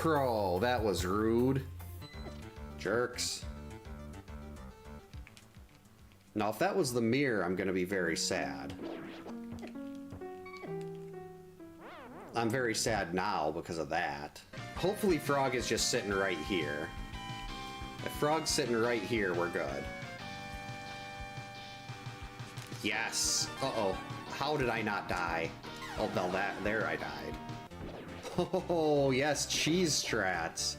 crow. That was rude. Jerks. Now, if that was the mirror, I'm gonna be very sad. I'm very sad now because of that. Hopefully Frog is just sitting right here. If Frog's sitting right here, we're good. Yes! Uh-oh. How did I not die? Oh, no, there I died. Oh, yes, cheese strats.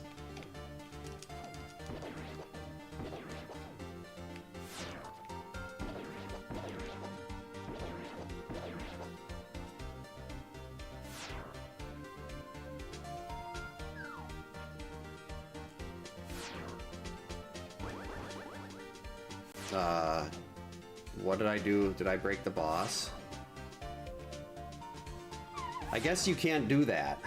What did I do? Did I break the boss? I guess you can't do that.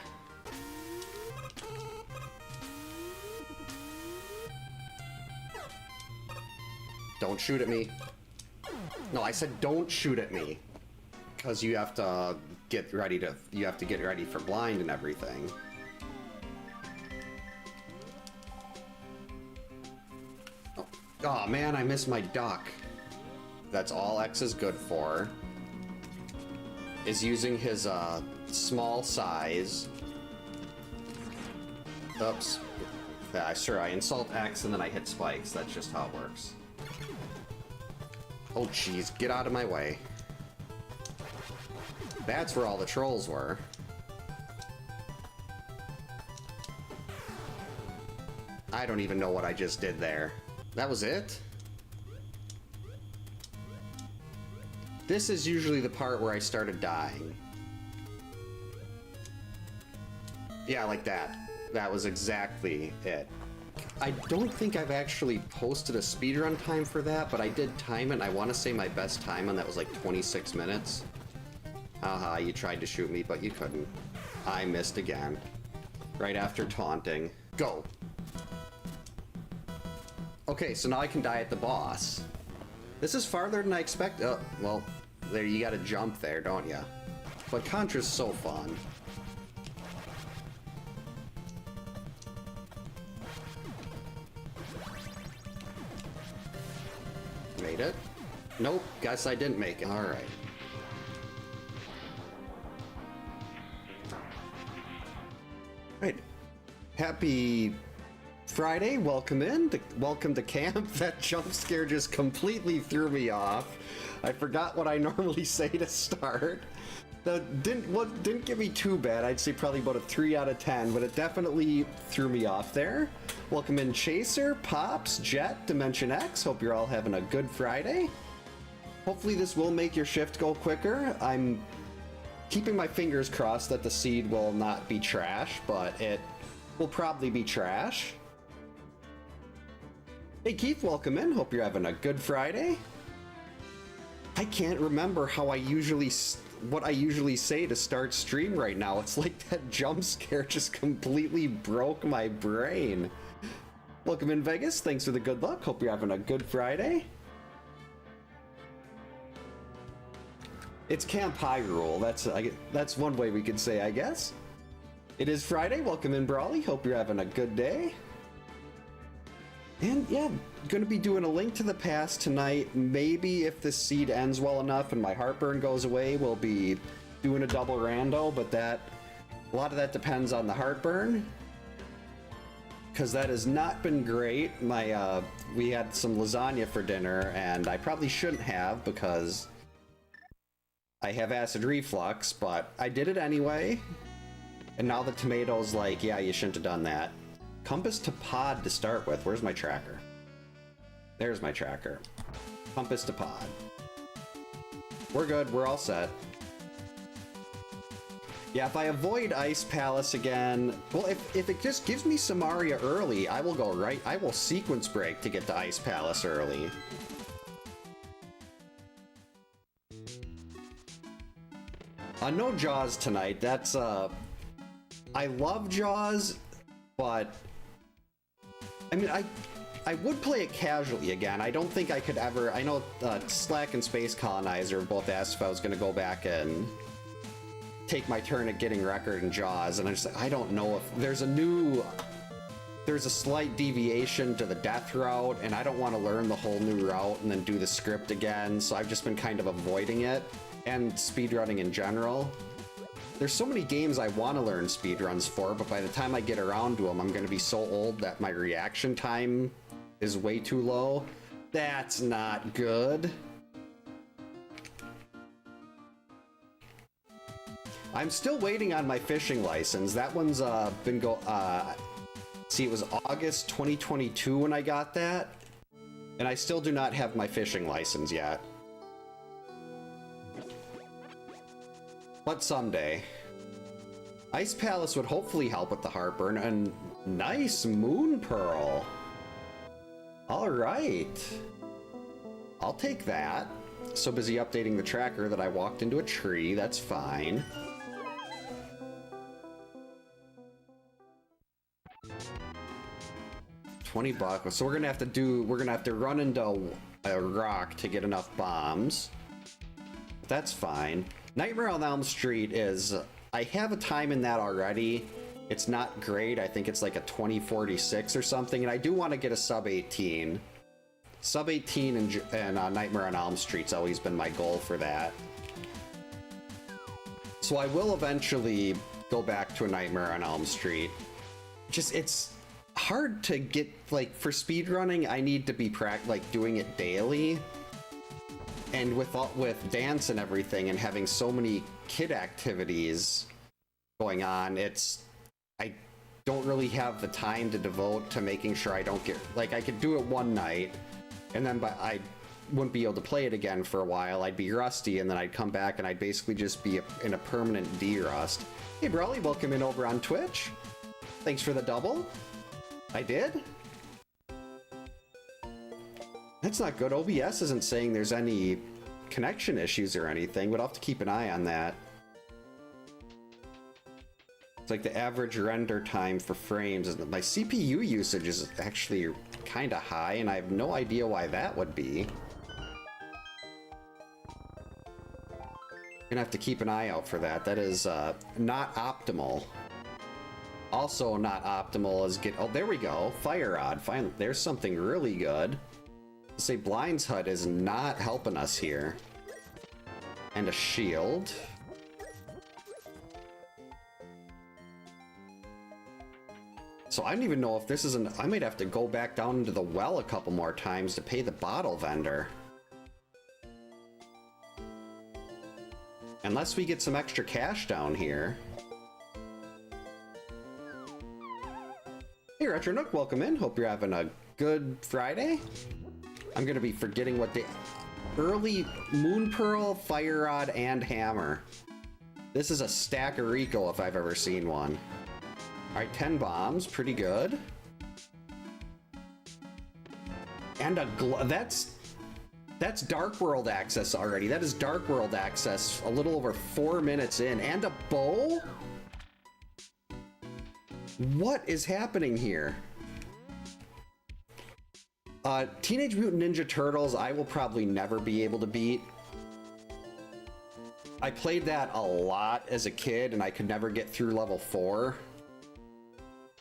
Don't shoot at me. No, I said don't shoot at me. Because you have to get ready for blind and everything. Oh man, I missed my duck. That's all X is good for. Is using his small size. Oops. Yeah, sure, I insult X and then I hit spikes. That's just how it works. Oh jeez, get out of my way. That's where all the trolls were. I don't even know what I just did there. That was it? This is usually the part where I started dying. Yeah, like that. That was exactly it. I don't think I've actually posted a speedrun time for that, but I did time it, and I want to say my best time on that was like 26 minutes. Haha, you tried to shoot me, but you couldn't. I missed again. Right after taunting. Go! Okay, so now I can die at the boss. This is farther than I expected. Oh, well, there, you gotta jump there, don't ya? But Contra's so fun. Made it? Nope, guess I didn't make it. Alright. Right. Happy Friday, welcome in. Welcome to camp. That jump scare just completely threw me off. I forgot what I normally say to start. That didn't get me too bad. I'd say probably about a 3 out of 10, but it definitely threw me off there. Welcome in Chaser, Pops, Jet, Dimension X. Hope you're all having a good Friday. Hopefully this will make your shift go quicker. I'm keeping my fingers crossed that the seed will not be trash, but it will probably be trash. Hey Keith, welcome in. Hope you're having a good Friday. I can't remember how what I usually say to start stream right now. It's like that jump scare just completely broke my brain. Welcome in Vegas. Thanks for the good luck. Hope you're having a good Friday. It's Camp Hyrule. That's one way we could say, I guess. It is Friday. Welcome in Brawly. Hope you're having a good day. And yeah, gonna be doing a Link to the Past tonight. Maybe if the seed ends well enough and my heartburn goes away, we'll be doing a double rando, but a lot of that depends on the heartburn. Because that has not been great. We had some lasagna for dinner, and I probably shouldn't have because I have acid reflux, but I did it anyway. And now the tomato's like, yeah, you shouldn't have done that. Compass to pod to start with. Where's my tracker? There's my tracker. Compass to pod. We're good. We're all set. Yeah, if I avoid Ice Palace again... Well, if it just gives me Samaria early, I will go right... I will sequence break to get to Ice Palace early. No Jaws tonight. That's, I love Jaws, but... I mean, I would play it casually again. I don't think I could ever... I know Slack and Space Colonizer both asked if I was going to go back and take my turn at getting record in Jaws, and I don't know if there's a slight deviation to the death route, and I don't want to learn the whole new route and then do the script again, so I've just been kind of avoiding it, and speedrunning in general. There's so many games I want to learn speedruns for, but by the time I get around to them, I'm going to be so old that my reaction time is way too low. That's not good. I'm still waiting on my fishing license. That one's been see, it was August 2022 when I got that, and I still do not have my fishing license yet. But someday. Ice Palace would hopefully help with the heartburn, and nice Moon Pearl. All right. I'll take that. So busy updating the tracker that I walked into a tree. That's fine. $20. So we're gonna have to run into a rock to get enough bombs. That's fine. Nightmare on Elm Street is, I have a time in that already. It's not great. I think it's like a 2046 or something, and I do want to get a sub 18. Sub 18 and Nightmare on Elm Street's always been my goal for that. So I will eventually go back to a Nightmare on Elm Street. Just, it's hard to get, like, for speedrunning, I need to be doing it daily. And with dance and everything and having so many kid activities going on, I don't really have the time to devote to making sure I don't get, like, I could do it one night and then I wouldn't be able to play it again for a while. I'd be rusty, and then I'd come back and I'd basically just be in a permanent D-rust. Hey Brawly, welcome in over on Twitch. Thanks for the double. I did? That's not good. OBS isn't saying there's any connection issues or anything, but I'll have to keep an eye on that. It's like the average render time for frames. My CPU usage is actually kind of high, and I have no idea why that would be. Gonna have to keep an eye out for that. That is not optimal. Also not optimal is oh, there we go. Fire Rod. Finally, there's something really good. Say Blind's Hut is not helping us here. And a shield. So I don't even know if this is I might have to go back down into the well a couple more times to pay the bottle vendor. Unless we get some extra cash down here. Hey Retro Nook, welcome in. Hope you're having a good Friday. I'm gonna be forgetting what the early Moon Pearl, Fire Rod, and Hammer. This is a stack of Rico if I've ever seen one. Alright, 10 bombs, pretty good. And that's Dark World access already. That is Dark World access a little over 4 minutes in. And a bow? What is happening here? Teenage Mutant Ninja Turtles, I will probably never be able to beat. I played that a lot as a kid, and I could never get through level 4.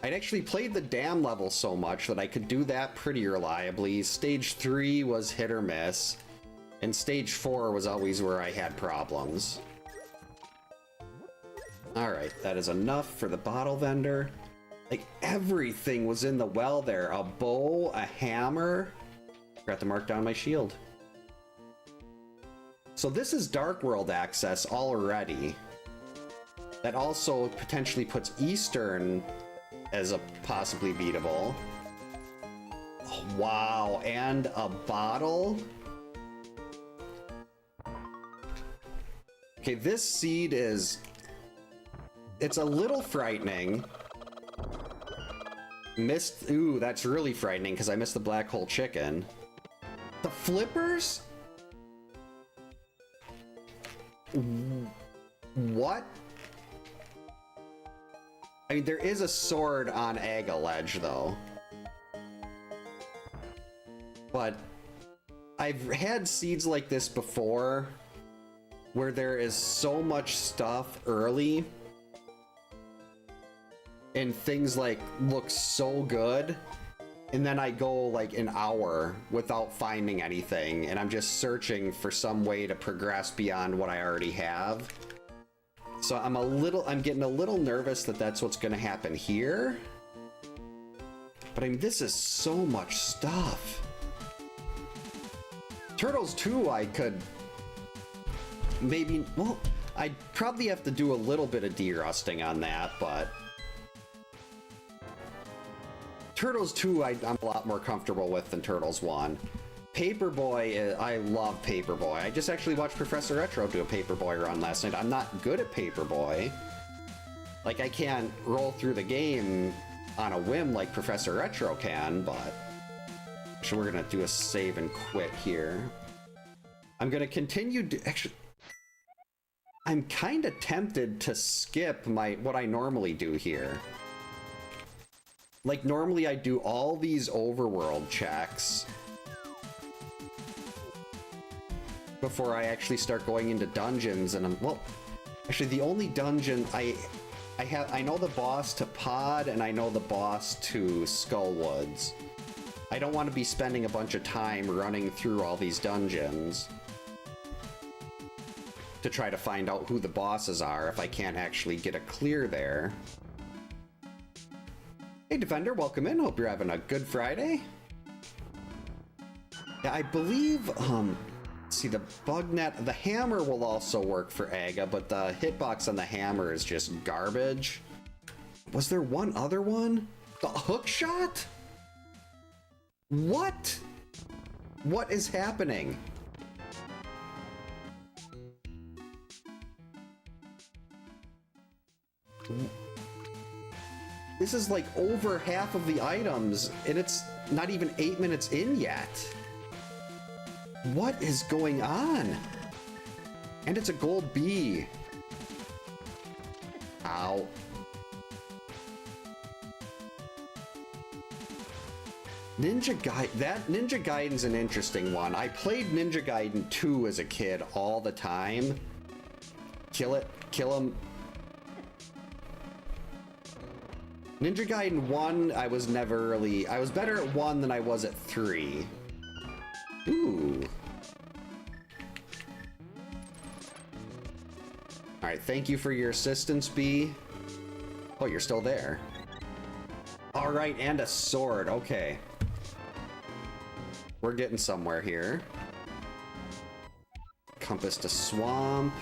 I'd actually played the dam level so much that I could do that pretty reliably. Stage 3 was hit or miss, and Stage 4 was always where I had problems. Alright, that is enough for the bottle vendor. Like, everything was in the well there. A bow, a hammer. Forgot to mark down my shield. So this is Dark World access already. That also potentially puts Eastern as a possibly beatable. Oh, wow, and a bottle? Okay, this seed is... It's a little frightening. Missed... Ooh, that's really frightening because I missed the black hole chicken. The flippers? What? I mean, there is a sword on Aga Ledge, though. But I've had seeds like this before, where there is so much stuff early and things like look so good, and then I go like an hour without finding anything, and I'm just searching for some way to progress beyond what I already have. So I'm getting a little nervous that that's what's going to happen here. But I mean, this is so much stuff. Turtles 2, I could maybe, well, I'd probably have to do a little bit of derusting on that, but Turtles 2 I'm a lot more comfortable with than Turtles 1. Paperboy, I love Paperboy. I just actually watched Professor Retro do a Paperboy run last night. I'm not good at Paperboy. Like, I can't roll through the game on a whim like Professor Retro can, but actually we're gonna do a save and quit here. I'm gonna continue actually, I'm kind of tempted to skip what I normally do here. Like, normally I do all these overworld checks before I actually start going into dungeons, and well, actually the only dungeon I know the boss to Pod, and I know the boss to Skullwoods. I don't want to be spending a bunch of time running through all these dungeons to try to find out who the bosses are if I can't actually get a clear there. Hey Defender, welcome in. Hope you're having a good Friday. Yeah, I believe, see, the bug net, the hammer will also work for Aga, but the hitbox on the hammer is just garbage. Was there one other one? The hook shot? What? What is happening? This is like over half of the items, and it's not even 8 minutes in yet. What is going on? And it's a gold bee. Ow. That Ninja Gaiden's an interesting one. I played Ninja Gaiden 2 as a kid all the time. Kill it, kill him. Ninja Gaiden 1, I was better at 1 than I was at 3. Ooh. Alright, thank you for your assistance, Bee. Oh, you're still there. Alright, and a sword, okay. We're getting somewhere here. Compass to swamp.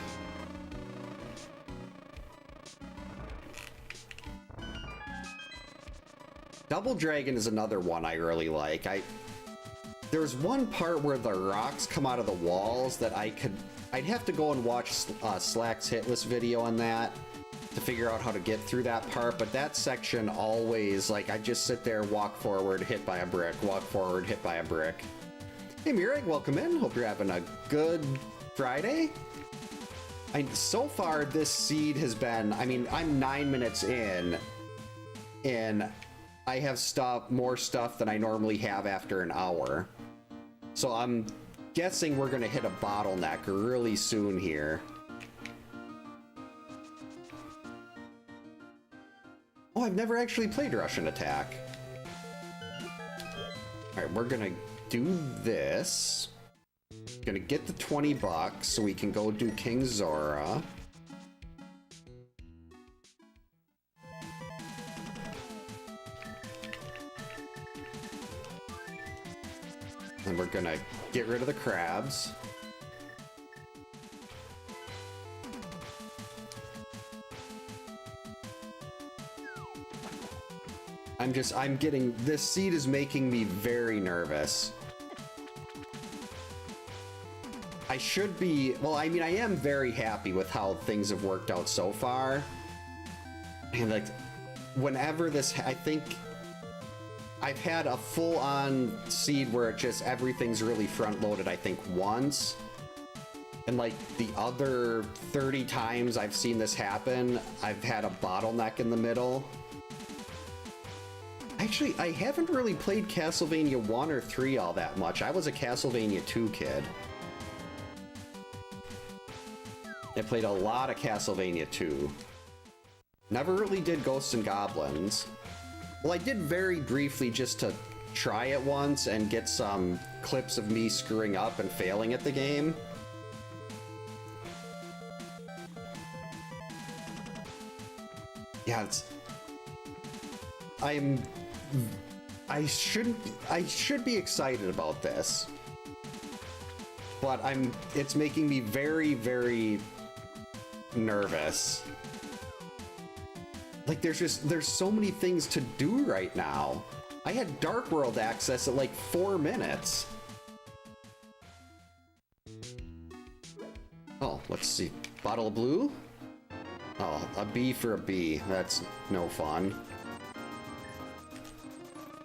Double Dragon is another one I really like. There's one part where the rocks come out of the walls that I'd have to go and watch Slack's hitlist video on that to figure out how to get through that part, but that section always, like, I just sit there, walk forward, hit by a brick, walk forward, hit by a brick. Hey Mireg, welcome in. Hope you're having a good Friday. So far, this seed has been, I mean, I'm 9 minutes in, and I have more stuff than I normally have after an hour. So I'm guessing we're gonna hit a bottleneck really soon here. Oh, I've never actually played Russian Attack. Alright, we're gonna do this. Gonna get the 20 bucks so we can go do King Zora. And we're gonna get rid of the crabs. This seed is making me very nervous. I should be, well, I mean, I am very happy with how things have worked out so far. And like, whenever I think I've had a full-on seed where it just, everything's really front-loaded, I think, once. And like, the other 30 times I've seen this happen, I've had a bottleneck in the middle. Actually, I haven't really played Castlevania 1 or 3 all that much. I was a Castlevania 2 kid. I played a lot of Castlevania 2. Never really did Ghosts and Goblins. Well, I did very briefly just to try it once and get some clips of me screwing up and failing at the game. Yeah, I should be excited about this. But it's making me very, very nervous. Like, there's so many things to do right now. I had Dark World access at like 4 minutes. Oh, let's see. Bottle of blue? Oh, a B for a B. That's no fun.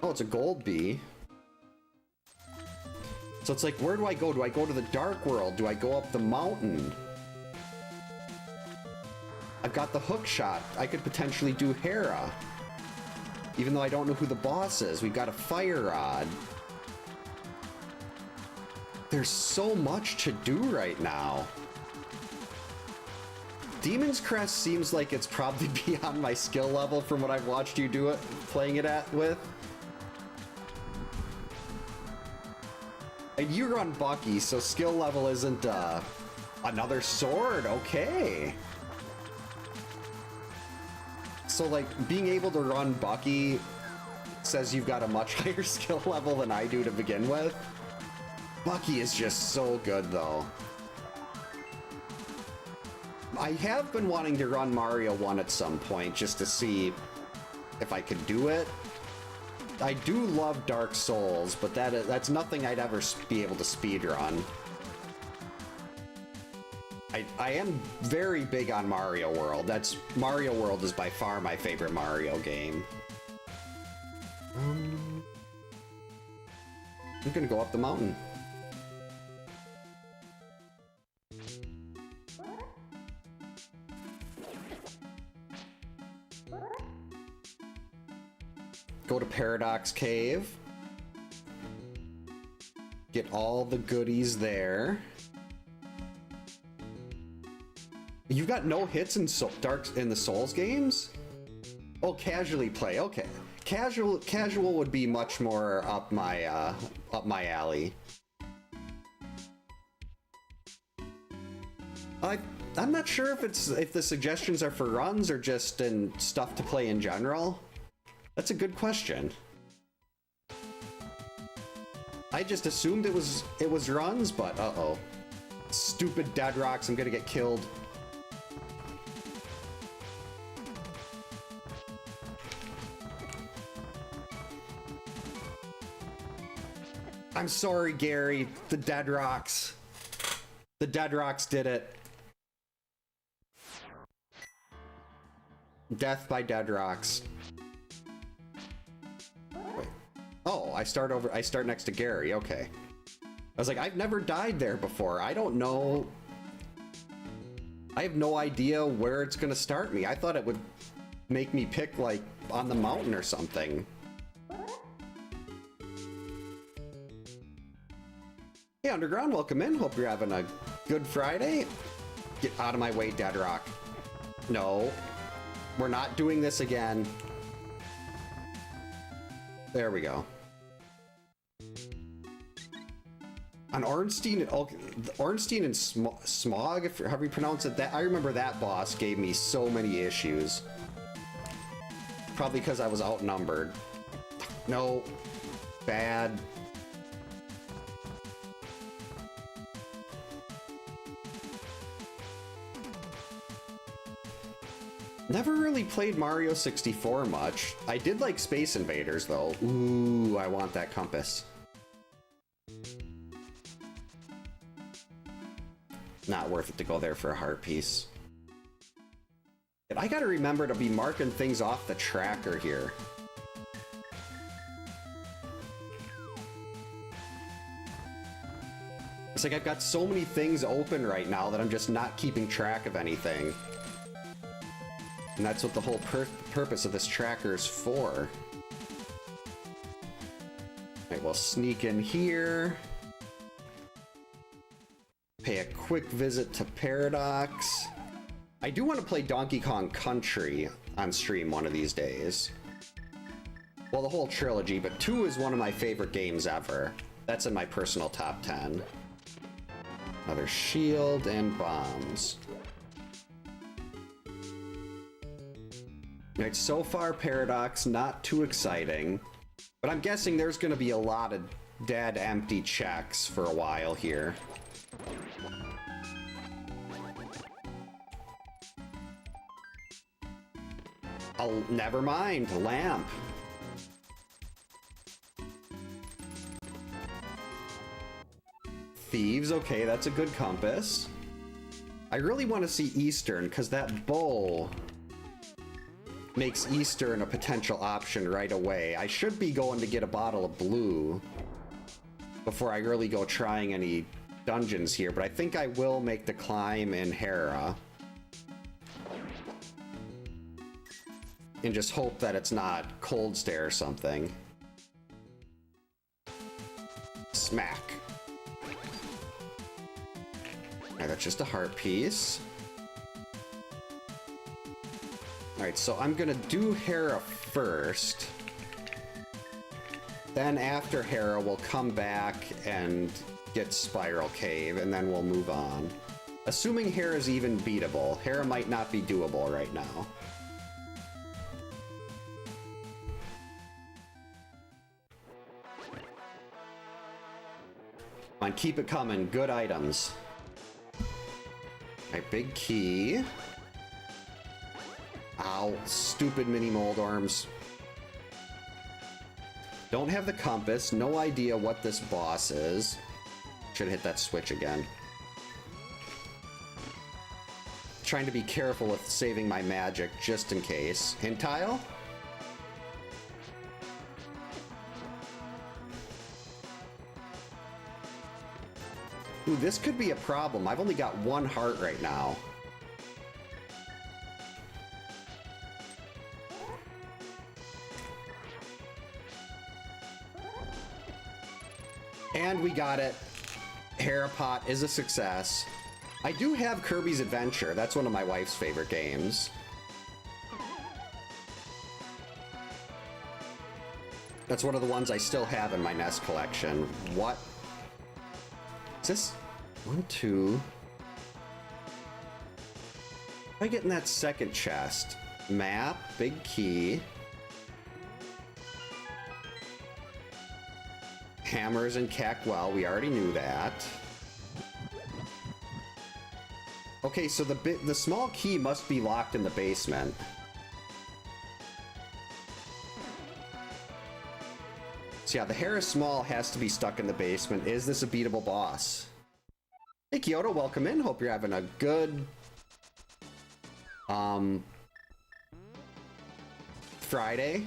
Oh, it's a gold bee. So it's like, where do I go? Do I go to the Dark World? Do I go up the mountain? I've got the hook shot. I could potentially do Hera. Even though I don't know who the boss is. We've got a fire rod. There's so much to do right now. Demon's Crest seems like it's probably beyond my skill level from what I've watched you do it, playing it with. And you run Bucky, so skill level isn't, another sword, okay. So, like, being able to run Bucky says you've got a much higher skill level than I do to begin with. Bucky is just so good, though. I have been wanting to run Mario 1 at some point, just to see if I could do it. I do love Dark Souls, but that's nothing I'd ever be able to speedrun. I am very big on Mario World. Mario World is by far my favorite Mario game. I'm gonna go up the mountain. Go to Paradox Cave. Get all the goodies there. You've got no hits in the Souls games? Oh, casually play. Okay, casual would be much more up my alley. I'm not sure if the suggestions are for runs or just in stuff to play in general. That's a good question. I just assumed it was runs, but uh-oh. Stupid dead rocks, I'm gonna get killed. I'm sorry, Gary. The dead rocks. The dead rocks did it. Death by dead rocks. Wait. Oh, I start next to Gary. Okay. I was like, I've never died there before. I don't know. I have no idea where it's gonna start me. I thought it would make me pick, like, on the mountain or something. Hey, Underground, welcome in. Hope you're having a good Friday. Get out of my way, Dead Rock. No. We're not doing this again. There we go. On Ornstein and Smog, however you pronounce it, I remember that boss gave me so many issues. Probably because I was outnumbered. No. Bad. Never really played Mario 64 much. I did like Space Invaders, though. Ooh, I want that compass. Not worth it to go there for a heart piece. And I gotta remember to be marking things off the tracker here. It's like I've got so many things open right now that I'm just not keeping track of anything. And that's what the whole purpose of this tracker is for. Alright, we'll sneak in here. pay a quick visit to Paradox. I do want to play Donkey Kong Country on stream one of these days. Well, the whole trilogy, but 2 is one of my favorite games ever. That's in my personal top 10. Another shield and bombs. Alright, so far Paradox, not too exciting. But I'm guessing there's going to be a lot of dead, empty checks for a while here. Oh, never mind. Lamp. Thieves. Okay, that's a good compass. I really want to see Eastern, because that bowl makes Eastern a potential option right away. I should be going to get a bottle of blue before I really go trying any dungeons here, but I think I will make the climb in Hera. And just hope that it's not Cold Stare or something. Smack. Alright, that's just a heart piece. Alright, so I'm gonna do Hera first. Then after Hera, we'll come back and get Spiral Cave, and then we'll move on. Assuming Hera's even beatable. Hera might not be doable right now. Come on, keep it coming. Good items. Alright, big key. Ow, stupid mini mold arms. Don't have the compass, no idea what this boss is. Should hit that switch again. Trying to be careful with saving my magic just in case. Hint tile? Ooh, this could be a problem. I've only got 1 heart right now. And we got it. Hera Pot is a success. I do have Kirby's Adventure. That's one of my wife's favorite games. That's one of the ones I still have in my NES collection. What? Is this 1, 2? Am I getting that second chest? Map, big key. Hammers and Cackwell, we already knew that. Okay, so the small key must be locked in the basement. So yeah, the Hera Small has to be stuck in the basement. Is this a beatable boss? Hey Kyoto, welcome in. Hope you're having a good Friday.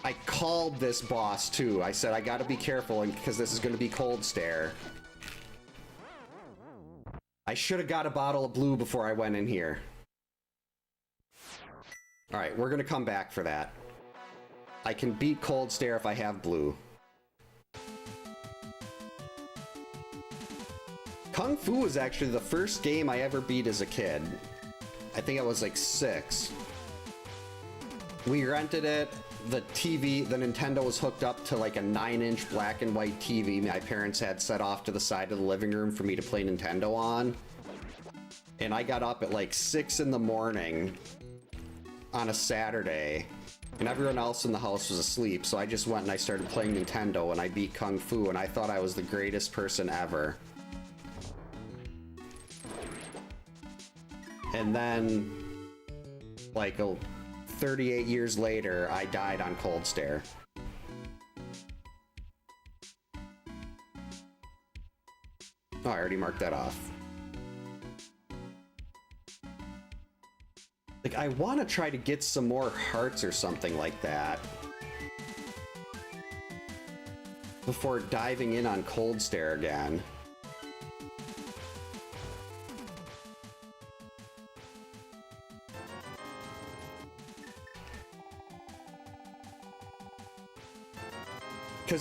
I called this boss too. I said I gotta be careful because this is gonna be Cold Stare. I should have got a bottle of blue before I went in here. Alright, we're gonna come back for that. I can beat Cold Stare if I have blue. Kung Fu was actually the first game I ever beat as a kid. I think I was like 6. We rented it. The TV, the Nintendo was hooked up to like a 9-inch black and white TV my parents had set off to the side of the living room for me to play Nintendo on. And I got up at like 6 in the morning on a Saturday, and everyone else in the house was asleep, so I just went and I started playing Nintendo, and I beat Kung Fu, and I thought I was the greatest person ever. And then, like, 38 years later, I died on Cold Stare. Oh, I already marked that off. Like, I want to try to get some more hearts or something like that before diving in on Cold Stare again.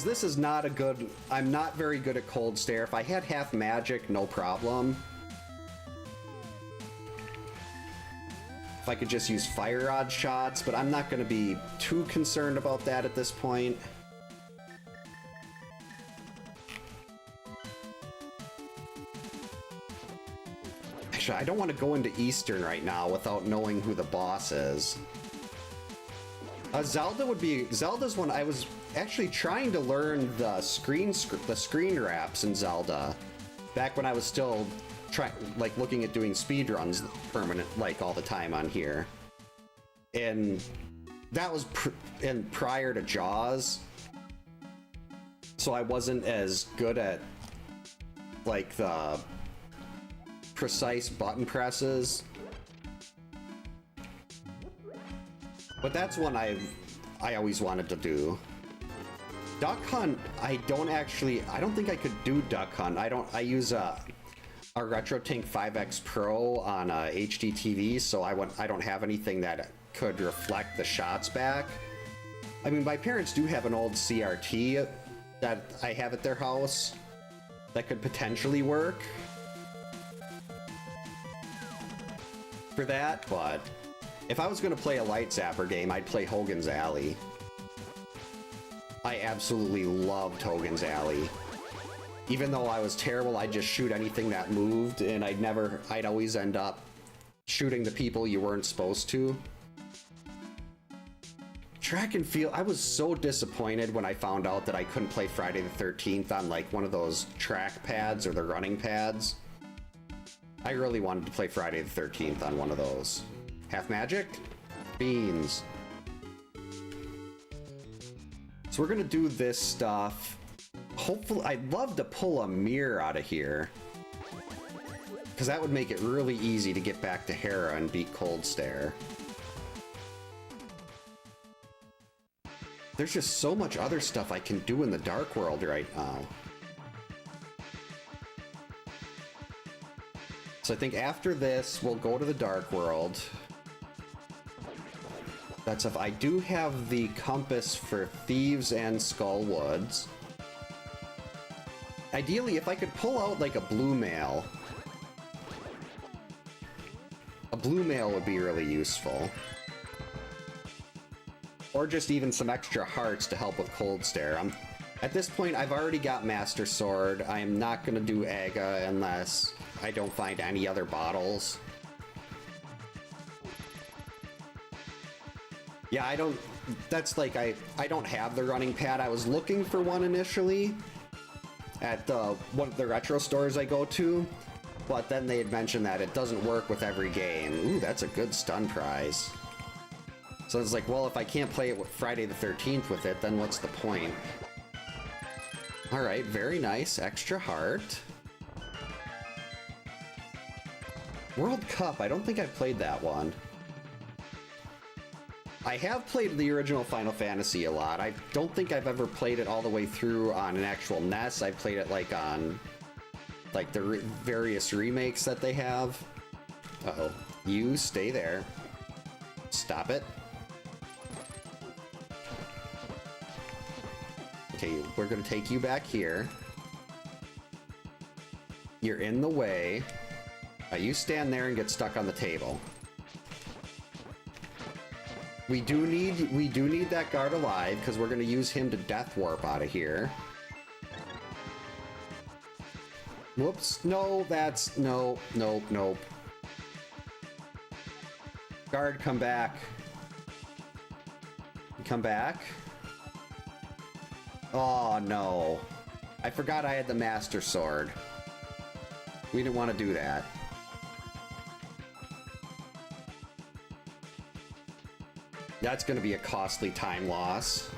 Because this is not a good... I'm not very good at Cold Stare. If I had half magic, no problem. If I could just use Fire Rod shots, but I'm not going to be too concerned about that at this point. Actually, I don't want to go into Eastern right now without knowing who the boss is. Zelda would be... Zelda's one I was actually trying to learn the screen wraps in Zelda. Back when I was still looking at doing speedruns all the time on here. And that was prior to Jaws. So I wasn't as good at like the precise button presses. But that's one I always wanted to do. Duck Hunt, I don't think I could do Duck Hunt. I use a RetroTink 5X Pro on HD TV, so I don't have anything that could reflect the shots back. I mean, my parents do have an old CRT that I have at their house that could potentially work for that, but if I was going to play a Light Zapper game, I'd play Hogan's Alley. I absolutely loved Hogan's Alley. Even though I was terrible, I'd just shoot anything that moved, and I'd always end up shooting the people you weren't supposed to. Track and field, I was so disappointed when I found out that I couldn't play Friday the 13th on like one of those track pads or the running pads. I really wanted to play Friday the 13th on one of those. Half magic? Beans. So we're gonna do this stuff. Hopefully, I'd love to pull a mirror out of here, because that would make it really easy to get back to Hera and beat Cold Stare. There's just so much other stuff I can do in the Dark World right now. So I think after this, we'll go to the Dark World. That's if I do have the compass for Thieves and Skull Woods. Ideally, if I could pull out like a blue mail. A blue mail would be really useful. Or just even some extra hearts to help with Cold Stare. At this point, I've already got Master Sword. I am not going to do Aga unless I don't find any other bottles. Yeah, I don't... That's like, I don't have the running pad. I was looking for one initially at one of the retro stores I go to, but then they had mentioned that it doesn't work with every game. Ooh, that's a good stun prize. So it's like, well, if I can't play it with Friday the 13th with it, then what's the point? Alright, very nice. Extra heart. World Cup, I don't think I've played that one. I have played the original Final Fantasy a lot. I don't think I've ever played it all the way through on an actual NES. I've played it like on like the various remakes that they have. Uh-oh. You stay there. Stop it. Okay, we're gonna take you back here. You're in the way. You stand there and get stuck on the table. We do need that guard alive, because we're going to use him to death warp out of here. Whoops. No, that's... No, nope, nope. Guard, come back. Come back. Oh, no. I forgot I had the Master Sword. We didn't want to do that. That's going to be a costly time loss.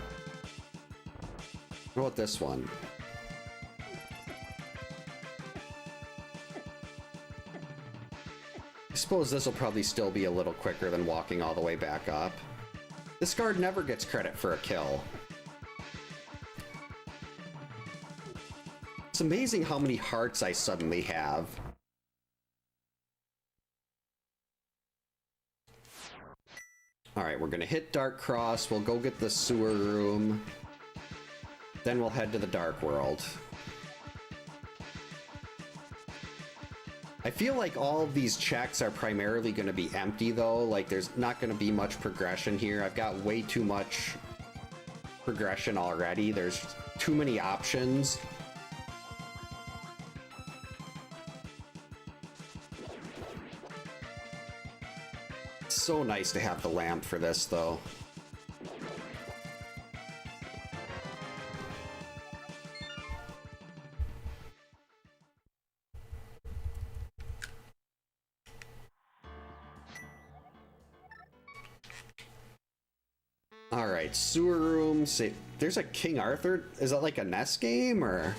What about this one? I suppose this will probably still be a little quicker than walking all the way back up. This guard never gets credit for a kill. It's amazing how many hearts I suddenly have. Alright, we're gonna hit Dark Cross, we'll go get the sewer room. Then we'll head to the Dark World. I feel like all of these checks are primarily going to be empty, though. Like, there's not going to be much progression here. I've got way too much progression already. There's too many options. It's so nice to have the lamp for this, though. Alright, sewer room. Say, there's a King Arthur. Is that like a NES game, or?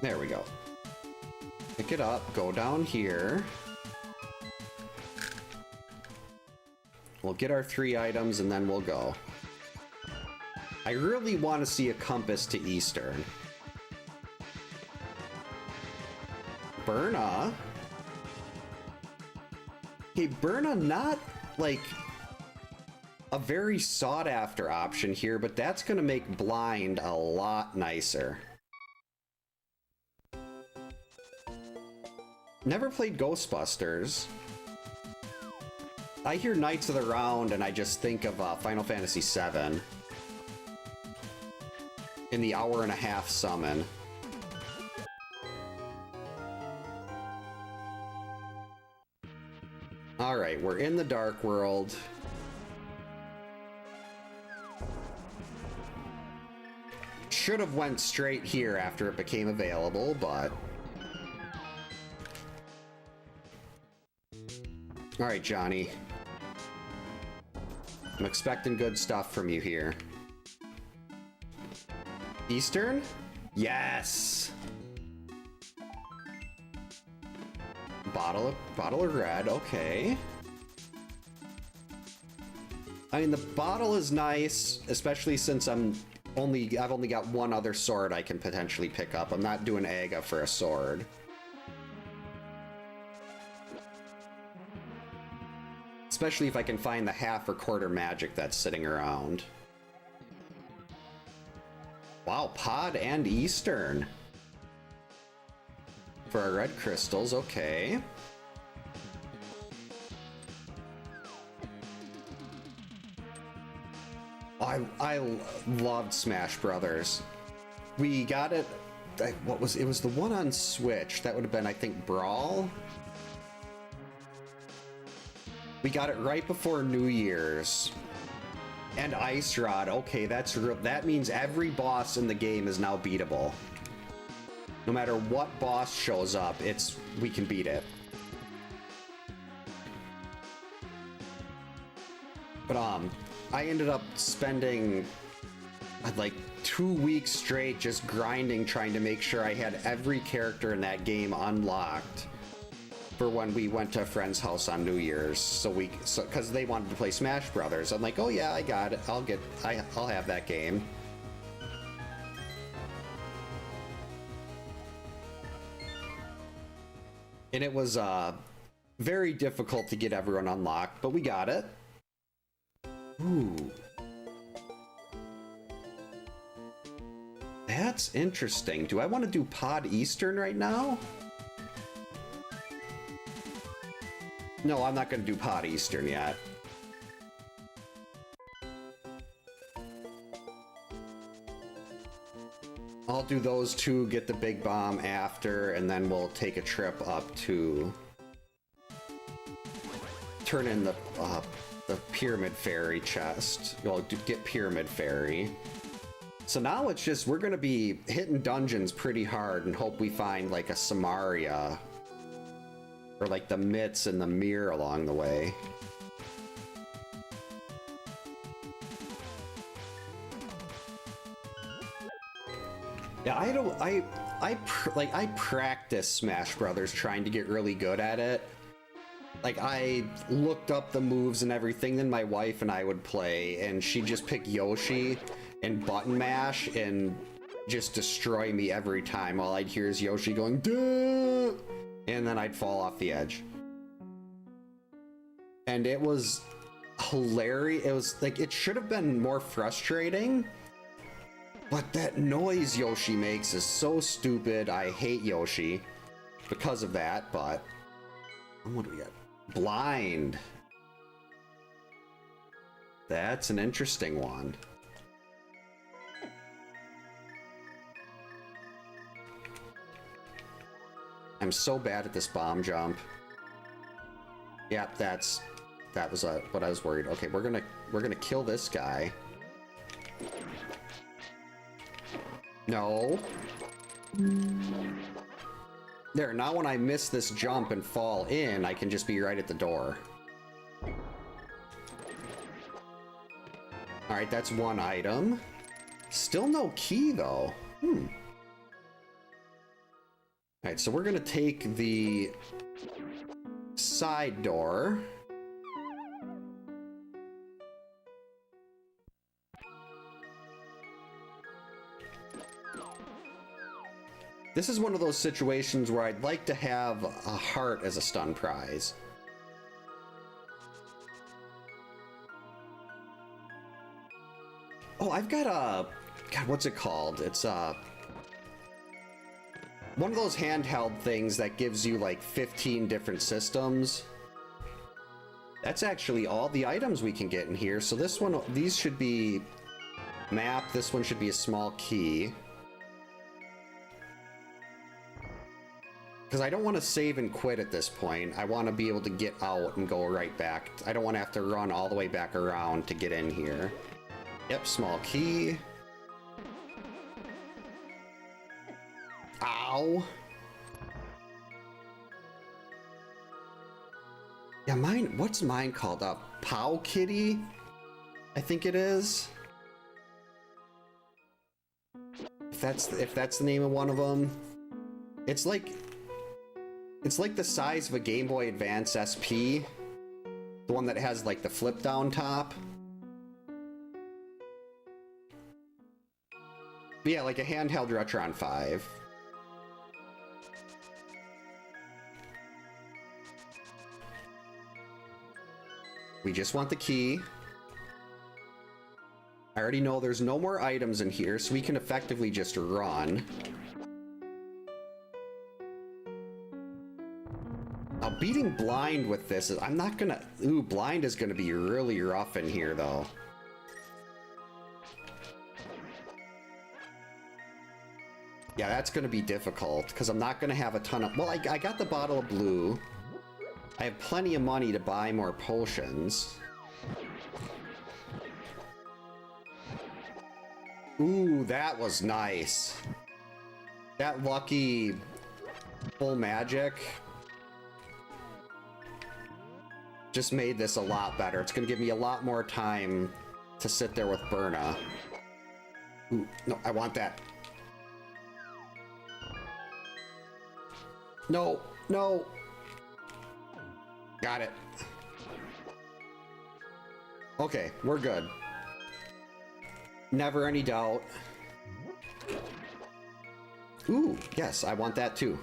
There we go. Pick it up, go down here. We'll get our 3 items and then we'll go. I really want to see a compass to Eastern. Burna. Hey, Burna, not like a very sought after option here, but that's going to make blind a lot nicer. Never played Ghostbusters. I hear Knights of the Round and I just think of Final Fantasy VII. In the hour-and-a-half summon. Alright, we're in the Dark World. Should have went straight here after it became available, but... Alright, Johnny. I'm expecting good stuff from you here. Eastern? Yes! Bottle of red, okay. I mean, the bottle is nice, especially since I've only got one other sword I can potentially pick up. I'm not doing Aga for a sword. Especially if I can find the half or quarter magic that's sitting around. Wow, Pod and Eastern. For our red crystals, okay. I loved Smash Brothers. We got it. It was the one on Switch. That would have been, I think, Brawl. We got it right before New Year's. And Ice Rod. Okay, that's real. That means every boss in the game is now beatable. No matter what boss shows up, we can beat it. But I ended up spending like 2 weeks straight just grinding, trying to make sure I had every character in that game unlocked for when we went to a friend's house on New Year's. Because they wanted to play Smash Brothers. I'm like, oh yeah, I got it. I'll have that game. And it was very difficult to get everyone unlocked, but we got it. Ooh. That's interesting. Do I want to do Pod Eastern right now? No, I'm not going to do Pod Eastern yet. I'll do those two, get the big bomb after, and then we'll take a trip up to turn in the Pyramid Fairy chest. Well, get Pyramid Fairy. So now it's just, we're gonna be hitting dungeons pretty hard and hope we find like a Samaria or like the Mitts and the Mirror along the way. Yeah, I practice Smash Brothers trying to get really good at it. Like, I looked up the moves and everything, then my wife and I would play, and she'd just pick Yoshi and button mash and just destroy me every time. All I'd hear is Yoshi going, duh! And then I'd fall off the edge. And it was hilarious. It was like, it should have been more frustrating, but that noise Yoshi makes is so stupid. I hate Yoshi because of that, but what do we got? Blind. That's an interesting one. I'm so bad at this bomb jump. Yep, that was what I was worried. Okay, we're gonna kill this guy. No. There, now when I miss this jump and fall in, I can just be right at the door. Alright, that's one item. Still no key, though. Alright, so we're gonna take the side door. This is one of those situations where I'd like to have a heart as a stun prize. Oh, I've got a... God, what's it called? It's one of those handheld things that gives you like 15 different systems. That's actually all the items we can get in here. So this one, these should be map. This one should be a small key. Because I don't want to save and quit at this point. I want to be able to get out and go right back. I don't want to have to run all the way back around to get in here. Yep, small key. Ow. Yeah, mine, what's mine called? A Pow Kitty? I think it is. If that's the name of one of them. It's like the size of a Game Boy Advance SP. The one that has like the flip down top. But yeah, like a handheld Retron 5. We just want the key. I already know there's no more items in here, so we can effectively just run. Now, beating blind with this is... I'm not gonna... Ooh, blind is gonna be really rough in here, though. Yeah, that's gonna be difficult, because I'm not gonna have a ton of... Well, I got the bottle of blue. I have plenty of money to buy more potions. Ooh, that was nice. That lucky full magic just made this a lot better. It's gonna give me a lot more time to sit there with Berna. Ooh, no, I want that. No, no. Got it. Okay, we're good. Never any doubt. Ooh, yes, I want that too.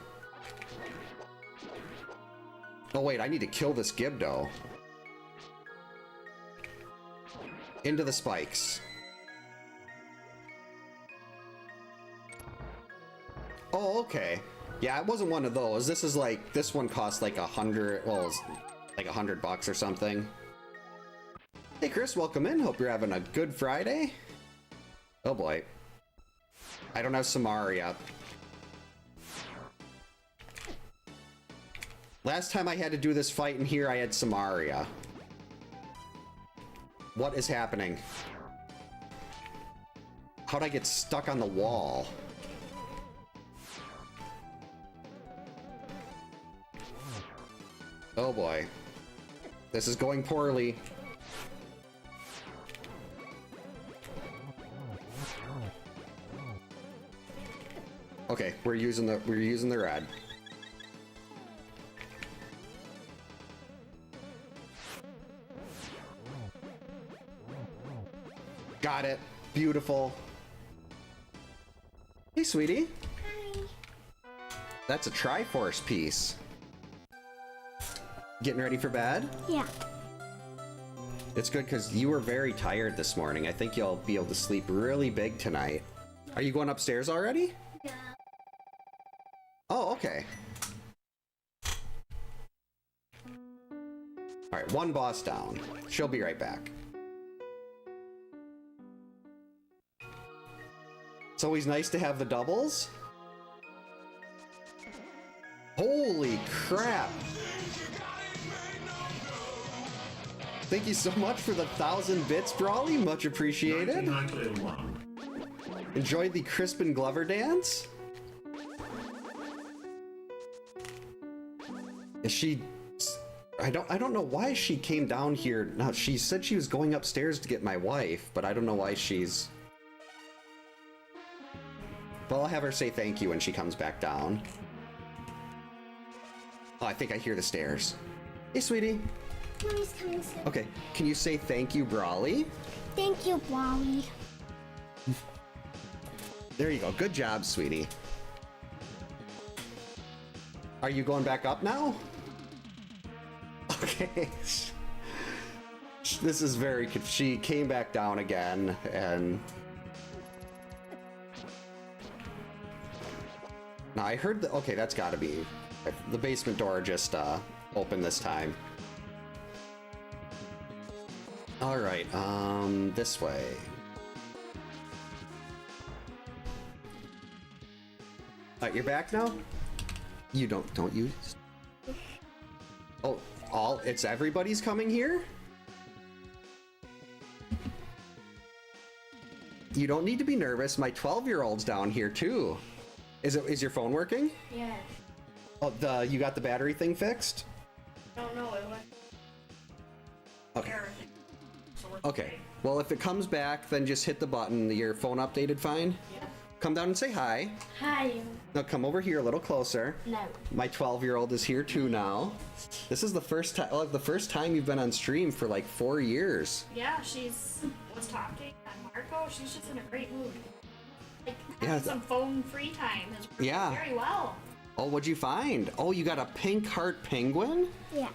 Oh wait, I need to kill this Gibdo. Into the spikes. Oh, okay. Yeah, it wasn't one of those. This is like, this one costs like 100, well, it's like $100 or something. Hey Chris, welcome in. Hope you're having a good Friday. Oh boy. I don't have Samari up. Last time I had to do this fight in here, I had Samaria. What is happening? How'd I get stuck on the wall? Oh boy. This is going poorly. Okay, we're using the red. Got it. Beautiful. Hey, sweetie. Hi. That's a Triforce piece. Getting ready for bed? Yeah. It's good because you were very tired this morning. I think you'll be able to sleep really big tonight. Are you going upstairs already? Yeah. Oh, okay. Alright, one boss down. She'll be right back. It's always nice to have the doubles. Holy crap! Thank you so much for the 1,000 bits, Brawly. Much appreciated. Enjoyed the Crispin Glover dance. Is she... I don't know why she came down here. Now, she said she was going upstairs to get my wife, but I don't know why she's... Well, I'll have her say thank you when she comes back down. Oh, I think I hear the stairs. Hey, sweetie. Mommy's coming soon. Okay, can you say thank you, Brawly? Thank you, Brawly. There you go. Good job, sweetie. Are you going back up now? Okay. This is very... She came back down again, and... Now, I heard the... Okay, that's gotta be... The basement door just opened this time. Alright, this way. Alright, you're back now? You don't you? Oh, it's everybody's coming here? You don't need to be nervous. My 12-year-old's down here too. Is your phone working? Yeah. Oh, you got the battery thing fixed? I don't know. It went. Okay. Okay. Well, if it comes back, then just hit the button. Your phone updated fine? Yeah. Come down and say hi. Hi. Now come over here a little closer. No. My 12-year-old is here too now. This is the first time, the first time you've been on stream for like 4 years. Yeah, she's was talking on Marco. She's just in a great mood. Like Yeah, some phone free time has worked Yeah. very well. Oh, what'd you find? Oh, you got a pink heart penguin? Yeah.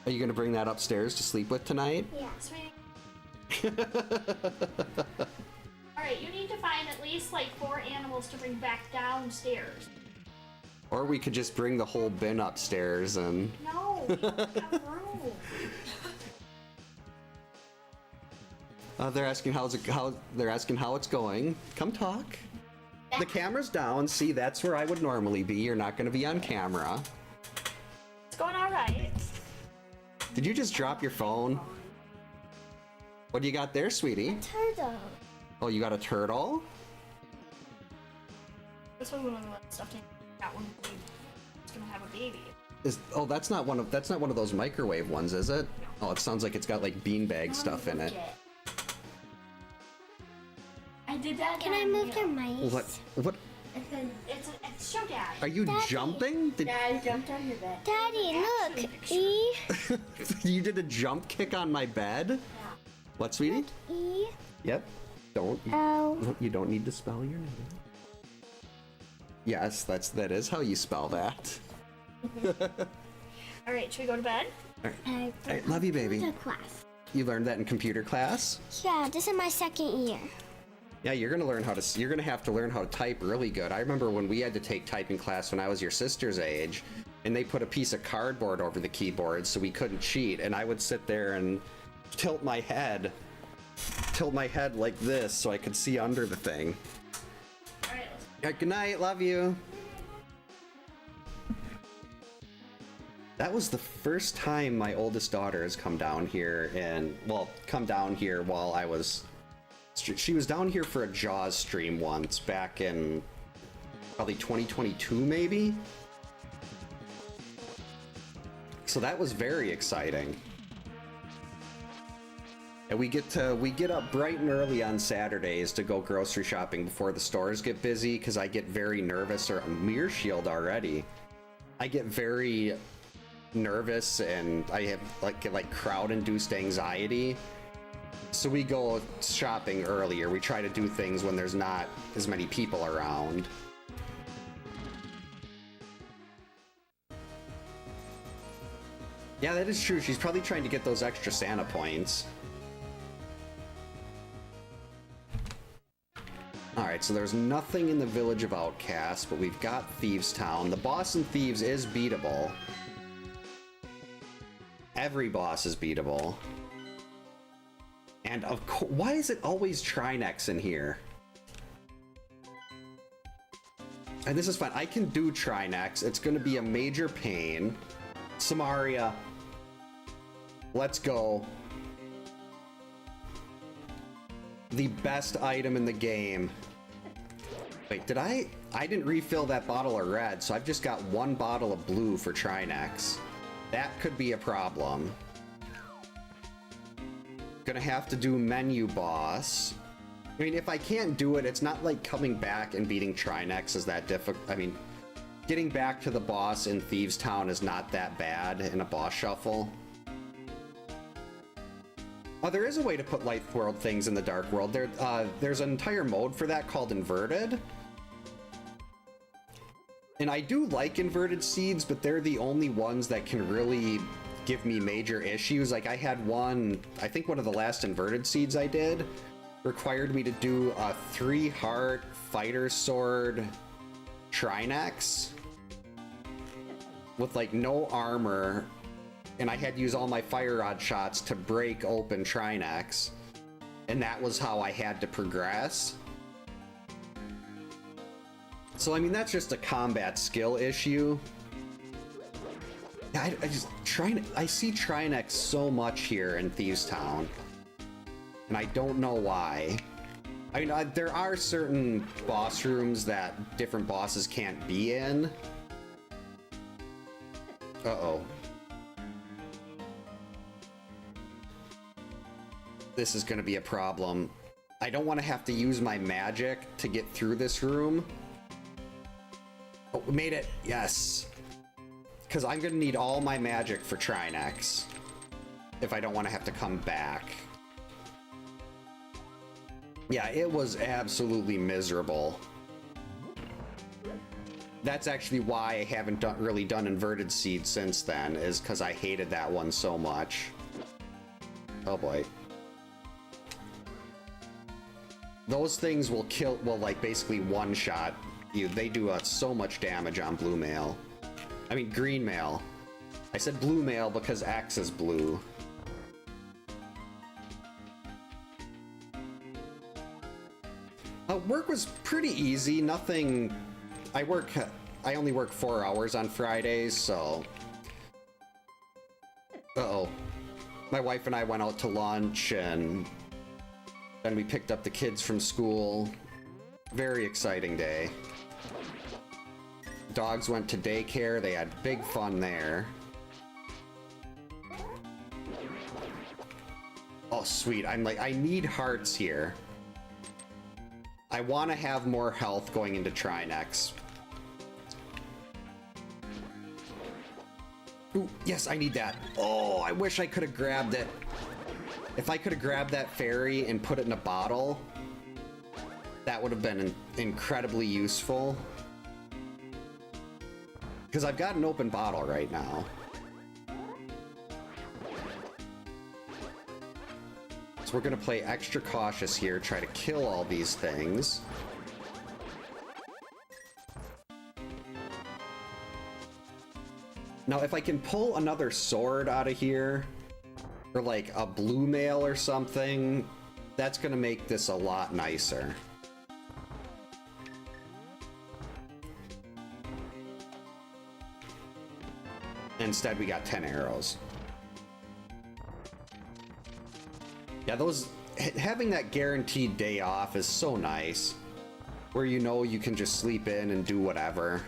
Are you gonna bring that upstairs to sleep with tonight? Yeah. Sweet. Alright, you need to find at least like 4 animals to bring back downstairs. Or we could just bring the whole bin upstairs and... No, we don't have room. They're asking they're asking how it's going. Come talk. The camera's down. See, that's where I would normally be. You're not gonna be on camera. It's going alright. Did you just drop your phone? What do you got there, sweetie? Turtle. Oh, you got a turtle? This one when we let stuff in. That one is gonna have a baby. That's not one of those microwave ones, is it? Oh, it sounds like it's got like beanbag stuff in it. I did that. Can I move your mice? What? It's show dad. Are you Daddy. jumping? Dad jumped on your bed. Daddy, look. E. You did a jump kick on my bed? What, sweetie? E. Yep. O. You don't need to spell your name. Yes, that is how you spell that. All right, should we go to bed? All right, love you, baby. To class. You learned that in computer class? Yeah, this is my 2nd year. Yeah, you're gonna have to learn how to type really good. I remember when we had to take typing class when I was your sister's age, and they put a piece of cardboard over the keyboard so we couldn't cheat, and I would sit there and tilt my head like this so I could see under the thing. All right, Yeah, good night, love you. That was the first time my oldest daughter has come down here while I was... She was down here for a Jaws stream once, back in probably 2022 maybe? So that was very exciting. And we get up bright and early on Saturdays to go grocery shopping before the stores get busy, because I get very nervous, or a mirror shield already. I get very nervous and I have like crowd-induced anxiety. So we go shopping earlier. We try to do things when there's not as many people around. Yeah, that is true. She's probably trying to get those extra Santa points. Alright, so there's nothing in the Village of Outcasts, but we've got Thieves Town. The boss in Thieves is beatable. Every boss is beatable. And of course, why is it always Trinex in here? And this is fine. I can do Trinex. It's going to be a major pain. Samaria. Let's go. The best item in the game. Wait, did I didn't refill that bottle of red, so I've just got one bottle of blue for Trinex. That could be a problem. Gonna have to do menu boss. I mean, if I can't do it, it's not like coming back and beating Trinex is that difficult. I mean, getting back to the boss in Thieves Town is not that bad in a boss shuffle. Oh, there is a way to put light world things in the dark world. There's an entire mode for that called Inverted. And I do like Inverted Seeds, but they're the only ones that can really give me major issues. Like I had one, I think one of the last Inverted Seeds I did required me to do a 3-heart fighter sword Trinex with like no armor, and I had to use all my fire rod shots to break open Trinex, and that was how I had to progress. So I mean, that's just a combat skill issue. I see Trinex so much here in Thieves Town, and I don't know why. I mean, there are certain boss rooms that different bosses can't be in. Uh-oh. This is gonna be a problem. I don't want to have to use my magic to get through this room. Oh, we made it. Yes. Because I'm going to need all my magic for Trinex if I don't want to have to come back. Yeah, it was absolutely miserable. That's actually why I haven't really done Inverted Seed since then, is because I hated that one so much. Oh boy. Those things will like basically one-shot you. They do so much damage on blue mail. I mean, green mail. I said blue mail because X is blue. Work was pretty easy. Nothing. I only work 4 hours on Fridays, so. Uh-oh. My wife and I went out to lunch, and then we picked up the kids from school. Very exciting day. Dogs went to daycare. They had big fun there. Oh, sweet. I'm like, I need hearts here. I want to have more health going into Trinex. Ooh, yes, I need that. Oh, I wish I could have grabbed it. If I could have grabbed that fairy and put it in a bottle, that would have been incredibly useful. Because I've got an open bottle right now. So we're going to play extra cautious here, try to kill all these things. Now, if I can pull another sword out of here, or like a blue mail or something, that's going to make this a lot nicer. Instead, we got 10 arrows. Yeah, having that guaranteed day off is so nice, where you know you can just sleep in and do whatever.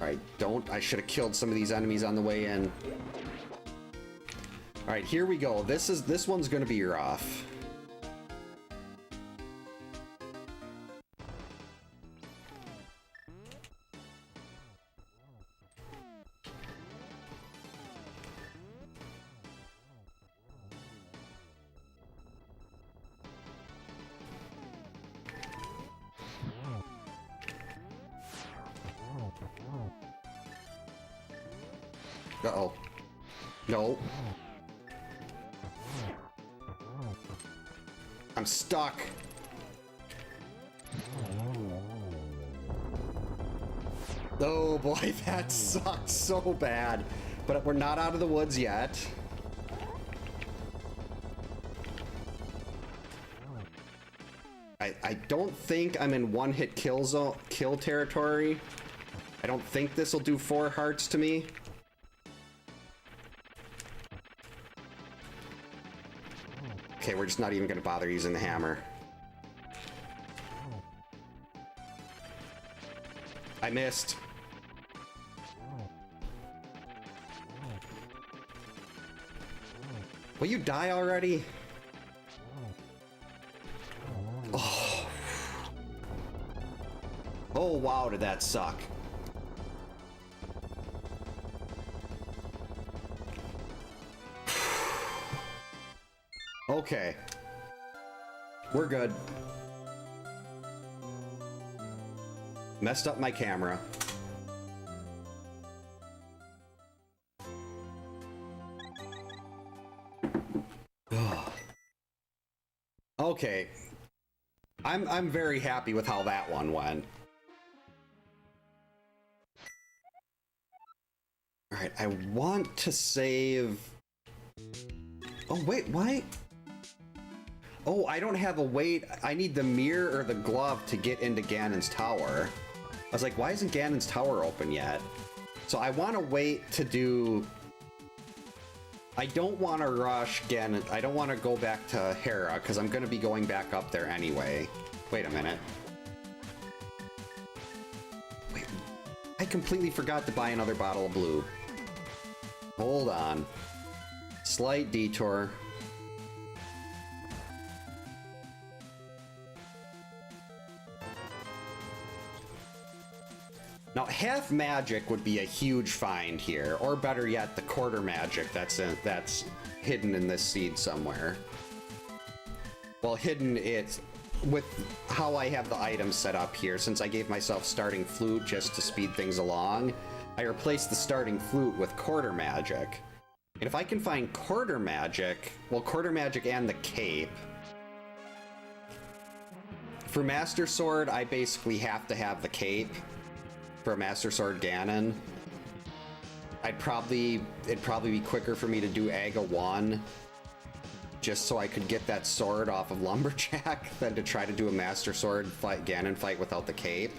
Alright, I should have killed some of these enemies on the way in. Alright, here we go. This one's gonna be rough. Uh-oh. No. I'm stuck. Oh boy, that sucks so bad. But we're not out of the woods yet. I don't think I'm in one-hit kill territory. I don't think this will do 4 hearts to me. Okay, we're just not even gonna bother using the hammer. I missed. Will you die already? Oh. Oh wow, did that suck. Okay. We're good. Messed up my camera. Okay. I'm very happy with how that one went. Alright, I want to save... Oh, wait, why? Oh, I don't have a weight. I need the mirror or the glove to get into Ganon's tower. I was like, why isn't Ganon's tower open yet? So I want to wait to do... I don't want to rush Ganon. I don't want to go back to Hera, because I'm going to be going back up there anyway. Wait a minute. Wait, I completely forgot to buy another bottle of blue. Hold on. Slight detour. Now, half magic would be a huge find here, or better yet, the quarter magic that's hidden in this seed somewhere. Well, hidden it's with how I have the items set up here. Since I gave myself starting flute just to speed things along, I replaced the starting flute with quarter magic. And if I can find quarter magic, well, quarter magic and the cape. For Master Sword, I basically have to have the cape. For a Master Sword Ganon, it'd probably be quicker for me to do Aga 1 just so I could get that sword off of Lumberjack than to try to do a Master Sword Ganon fight without the cape.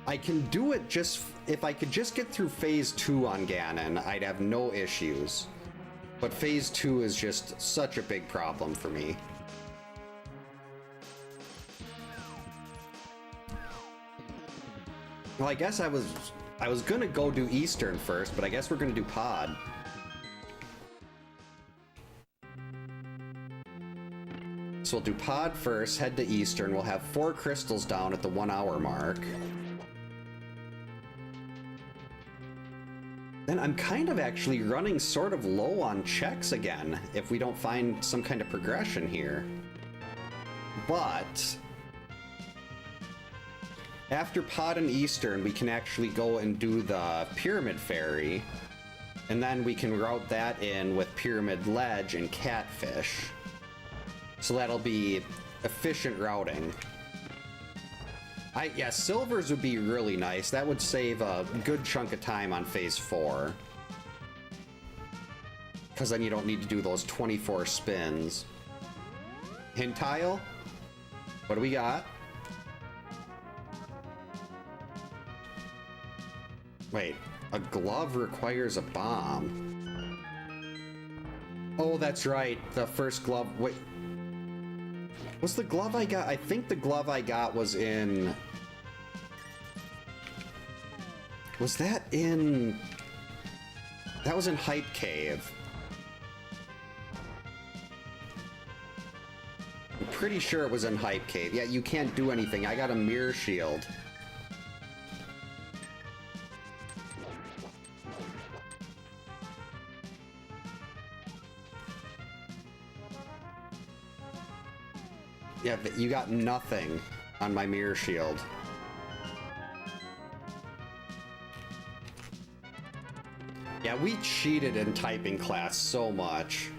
I can do it just if I could just get through Phase 2 on Ganon, I'd have no issues. But Phase 2 is just such a big problem for me. Well, I guess I was gonna go do Eastern first, but I guess we're gonna do Pod. So we'll do Pod first, head to Eastern. We'll have 4 crystals down at the 1 hour mark. Then I'm kind of actually running sort of low on checks again, if we don't find some kind of progression here. But after Pod and Eastern, we can actually go and do the Pyramid Fairy, and then we can route that in with Pyramid Ledge and Catfish. So that'll be efficient routing. Yeah, silvers would be really nice. That would save a good chunk of time on Phase 4. Because then you don't need to do those 24 spins. Hint tile? What do we got? Wait, a glove requires a bomb. Oh, that's right. The first glove. Wait. What's the glove I got? I think the glove I got was in... Was that in... That was in Hype Cave. I'm pretty sure it was in Hype Cave. Yeah, you can't do anything. I got a mirror shield. Yeah, but you got nothing on my mirror shield. Yeah, we cheated in typing class so much.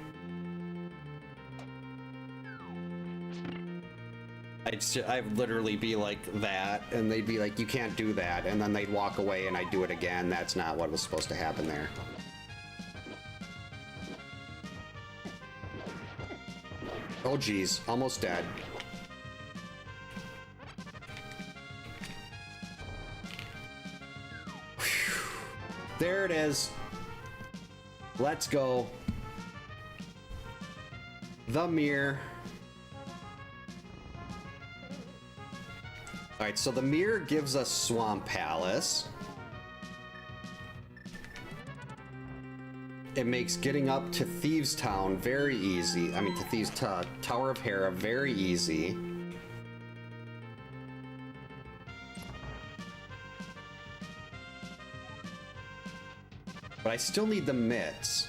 I'd literally be like that, and they'd be like, you can't do that, and then they'd walk away and I'd do it again. That's not what was supposed to happen there. Oh geez, almost dead. Whew. There it is. Let's go. The mirror. Alright, so the mirror gives us Swamp Palace. It makes getting up to Thieves Town very easy. I mean, to Thieves Tower of Hera very easy. But I still need the mitts.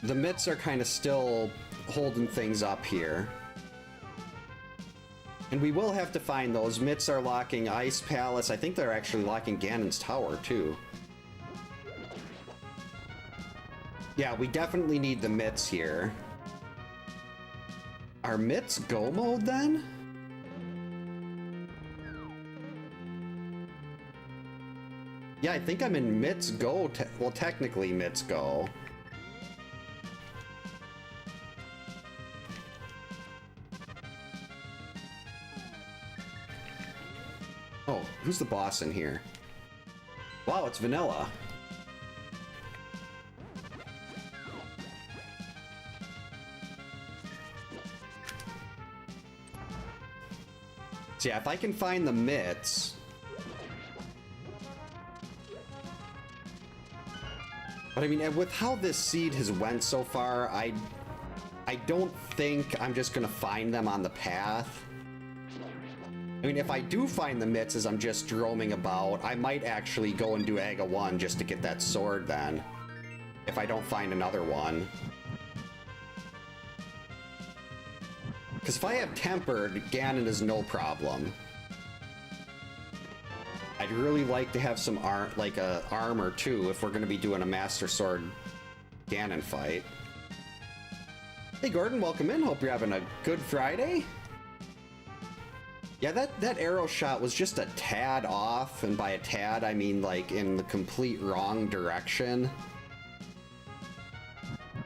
The mitts are kind of still holding things up here. And we will have to find those. Mitts are locking Ice Palace. I think they're actually locking Ganon's Tower, too. Yeah, we definitely need the mitts here. Are mitts go mode, then? Yeah, I think I'm in mitts go. Well, technically mitts go. Oh, who's the boss in here? Wow, it's Vanilla. So yeah, if I can find the mitts... But I mean, with how this seed has went so far, I don't think I'm just gonna find them on the path. I mean, if I do find the mitts as I'm just roaming about, I might actually go and do Aga 1 just to get that sword then. If I don't find another one. Because if I have Tempered, Ganon is no problem. I'd really like to have some armor too, if we're going to be doing a Master Sword Ganon fight. Hey Gordon, welcome in. Hope you're having a good Friday. Yeah, that arrow shot was just a tad off, and by a tad, I mean like in the complete wrong direction.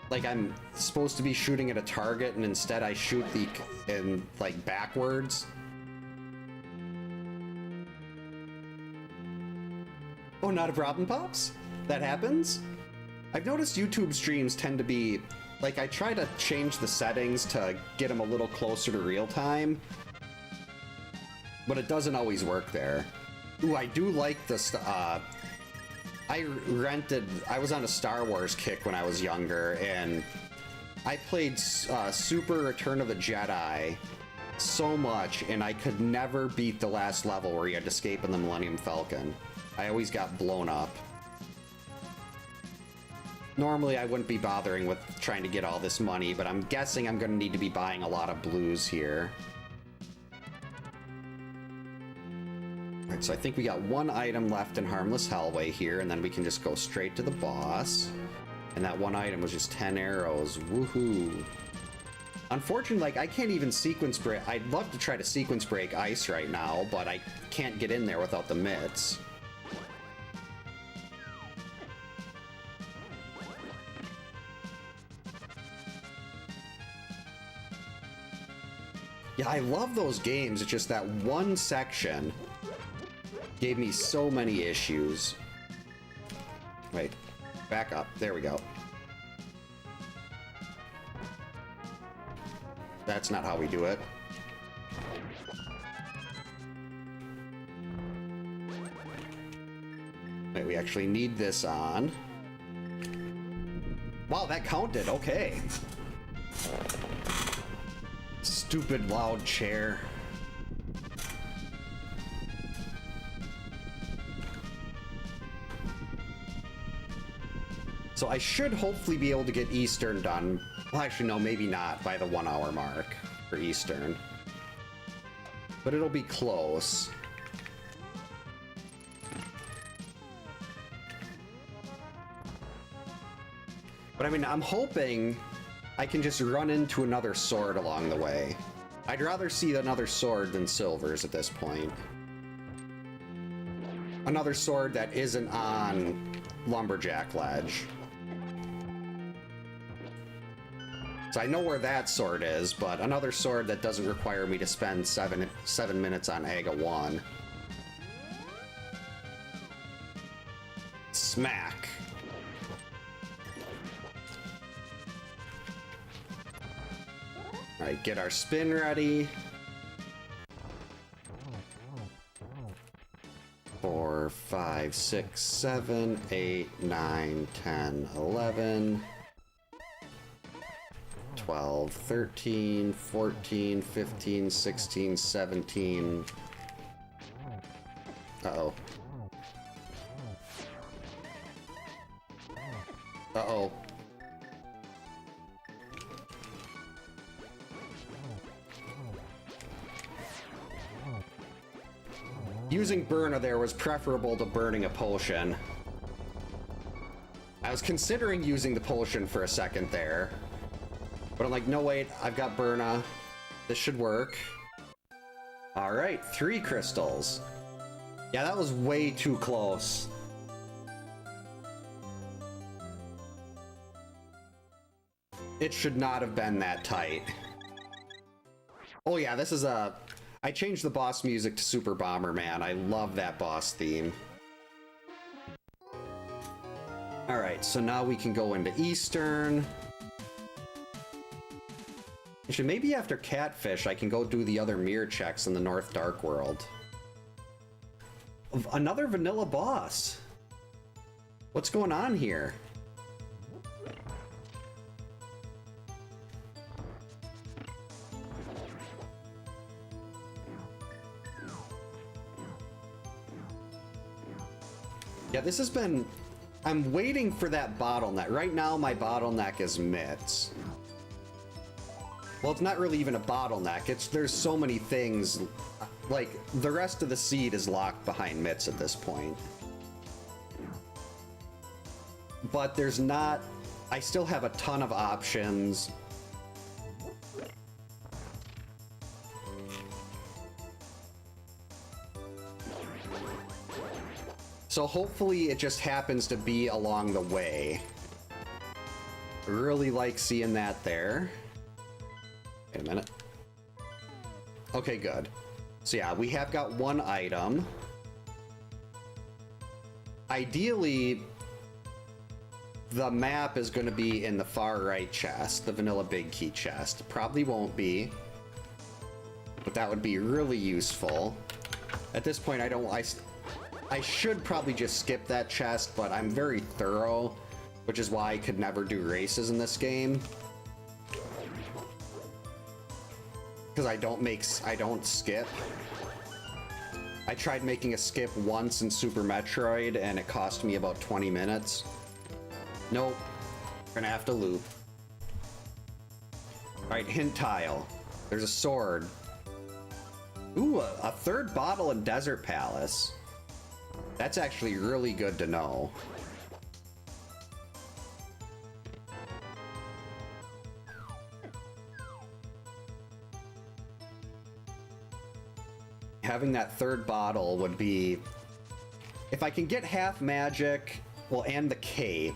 Like I'm supposed to be shooting at a target, and instead I shoot like backwards. Oh, not a problem, Pops? That happens? I've noticed YouTube streams tend to be, like I try to change the settings to get them a little closer to real time. But it doesn't always work there. Ooh, I do like this, I was on a Star Wars kick when I was younger, and I played Super Return of the Jedi so much, and I could never beat the last level where you had to escape in the Millennium Falcon. I always got blown up. Normally, I wouldn't be bothering with trying to get all this money, but I'm guessing I'm going to need to be buying a lot of blues here. Alright, so I think we got one item left in Harmless Hellway here, and then we can just go straight to the boss. And that one item was just 10 arrows. Woohoo! Unfortunately, like, I can't even sequence break. I'd love to try to sequence break ice right now, but I can't get in there without the mitts. Yeah, I love those games. It's just that one section gave me so many issues. Wait, back up. There we go. That's not how we do it. Wait, we actually need this on. Wow, that counted. Okay. Stupid loud chair. So I should hopefully be able to get Eastern done. Well, actually, no, maybe not by the 1 hour mark for Eastern. But it'll be close. But I mean, I'm hoping I can just run into another sword along the way. I'd rather see another sword than silvers at this point. Another sword that isn't on Lumberjack Ledge. So I know where that sword is, but another sword that doesn't require me to spend seven minutes on Aga 1. Smack. Alright, get our spin ready. 4, 5, 6, 7, 8, 9, 10, 11, 12, 13, 14, 15, 16, 17. Uh-oh. Uh-oh. Using Burna there was preferable to burning a potion. I was considering using the potion for a second there. But I'm like, no wait, I've got Burna. This should work. Alright, 3 crystals. Yeah, that was way too close. It should not have been that tight. Oh yeah, this is a... I changed the boss music to Super Bomberman. I love that boss theme. Alright, so now we can go into Eastern. Actually, maybe after Catfish, I can go do the other mirror checks in the North Dark World. Another vanilla boss. What's going on here? Yeah, this has been... I'm waiting for that bottleneck. Right now, my bottleneck is mitts. Well, it's not really even a bottleneck. There's so many things. Like, the rest of the seed is locked behind mitts at this point. But there's not... I still have a ton of options. So hopefully it just happens to be along the way. I really like seeing that there. Wait a minute. Okay, good. So yeah, we have got one item. Ideally, the map is going to be in the far right chest, the vanilla big key chest. Probably won't be, but that would be really useful. At this point, I should probably just skip that chest, but I'm very thorough, which is why I could never do races in this game. Because I don't skip. I tried making a skip once in Super Metroid, and it cost me about 20 minutes. Nope. Gonna have to loop. Alright, hint tile. There's a sword. Ooh, a third bottle in Desert Palace. That's actually really good to know. Having that third bottle would be... If I can get half magic, well, and the cape,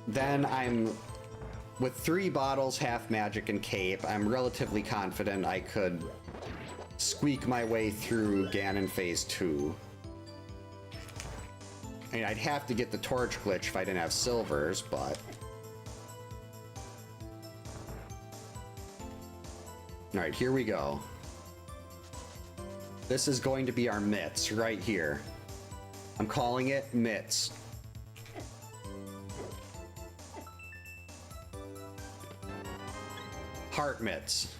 then I'm... With 3 bottles, half magic, and cape, I'm relatively confident I could squeak my way through Ganon Phase 2. I mean, I'd have to get the torch glitch if I didn't have silvers, but... Alright, here we go. This is going to be our mitts, right here. I'm calling it mitts. Heart mitts.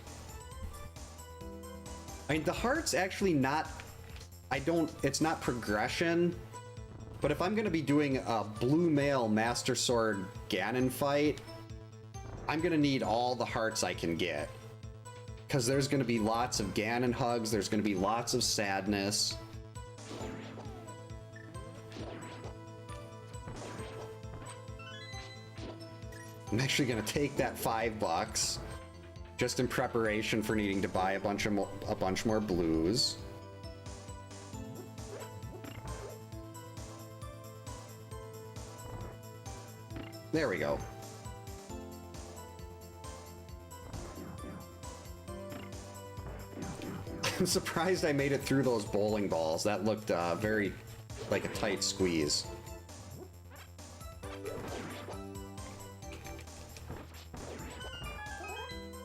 I mean, the heart's actually not... it's not progression, but if I'm going to be doing a Blue Male Master Sword Ganon fight, I'm going to need all the hearts I can get. Because there's going to be lots of Ganon hugs, there's going to be lots of sadness. I'm actually gonna take that $5 just in preparation for needing to buy a bunch more blues. There we go. I'm surprised I made it through those bowling balls. That looked very like a tight squeeze.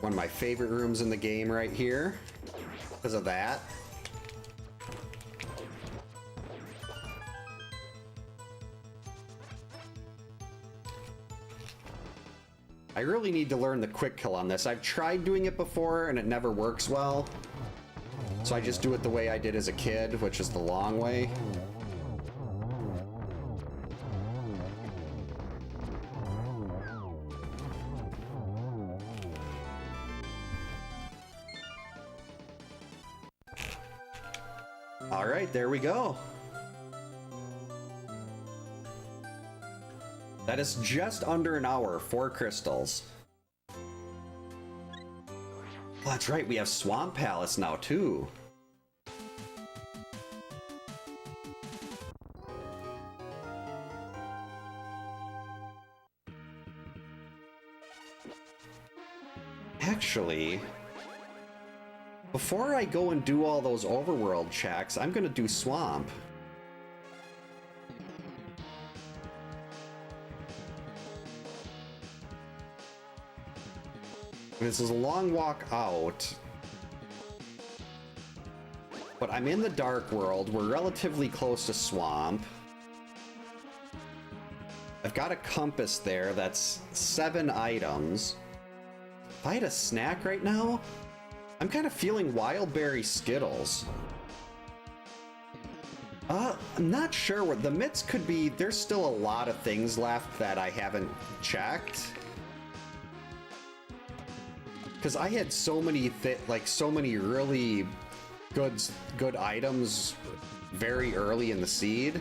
One of my favorite rooms in the game right here because of that. I really need to learn the quick kill on this. I've tried doing it before and it never works well. So I just do it the way I did as a kid, which is the long way. All right, there we go. That is just under an hour, 4 crystals. Oh, that's right, we have Swamp Palace now, too. Actually, before I go and do all those overworld checks, I'm gonna do Swamp. This is a long walk out, but I'm in the Dark World. We're relatively close to Swamp. I've got a compass there that's 7 items. If I had a snack right now, I'm kind of feeling Wildberry Skittles. I'm not sure what the mitts could be. There's still a lot of things left that I haven't checked. Because I had so many so many really good items very early in the seed.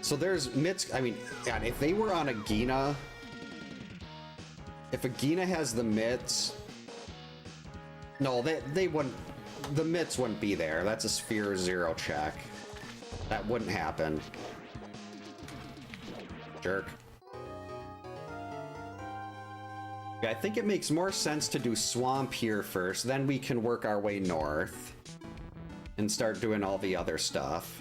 So there's mitts. I mean, God, if they were on a Gina, if a Gina has the mitts, no, they wouldn't. The mitts wouldn't be there. That's a Sphere 0 check. That wouldn't happen. Jerk. I think it makes more sense to do Swamp here first, then we can work our way north and start doing all the other stuff.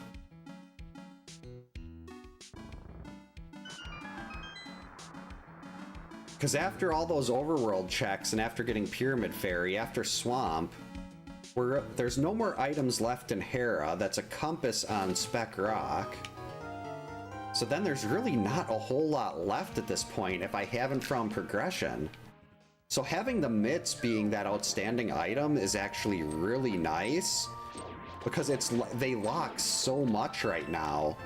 Because after all those overworld checks and after getting Pyramid Fairy, after Swamp, there's no more items left in Hera. That's a compass on Spec Rock. So then there's really not a whole lot left at this point if I haven't found progression. So having the mitts being that outstanding item is actually really nice because they lock so much right now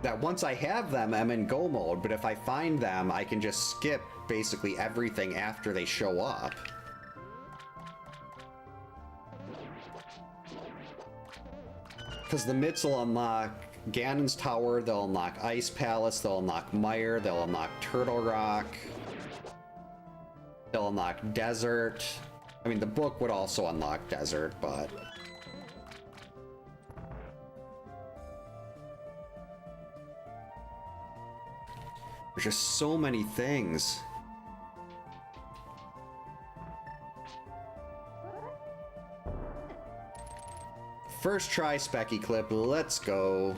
that once I have them, I'm in go mode, but if I find them, I can just skip basically everything after they show up. Because the mitts will unlock Ganon's Tower, they'll unlock Ice Palace, they'll unlock Mire, they'll unlock Turtle Rock, they'll unlock Desert. I mean, the book would also unlock Desert, but... there's just so many things. First try Specky Clip, let's go.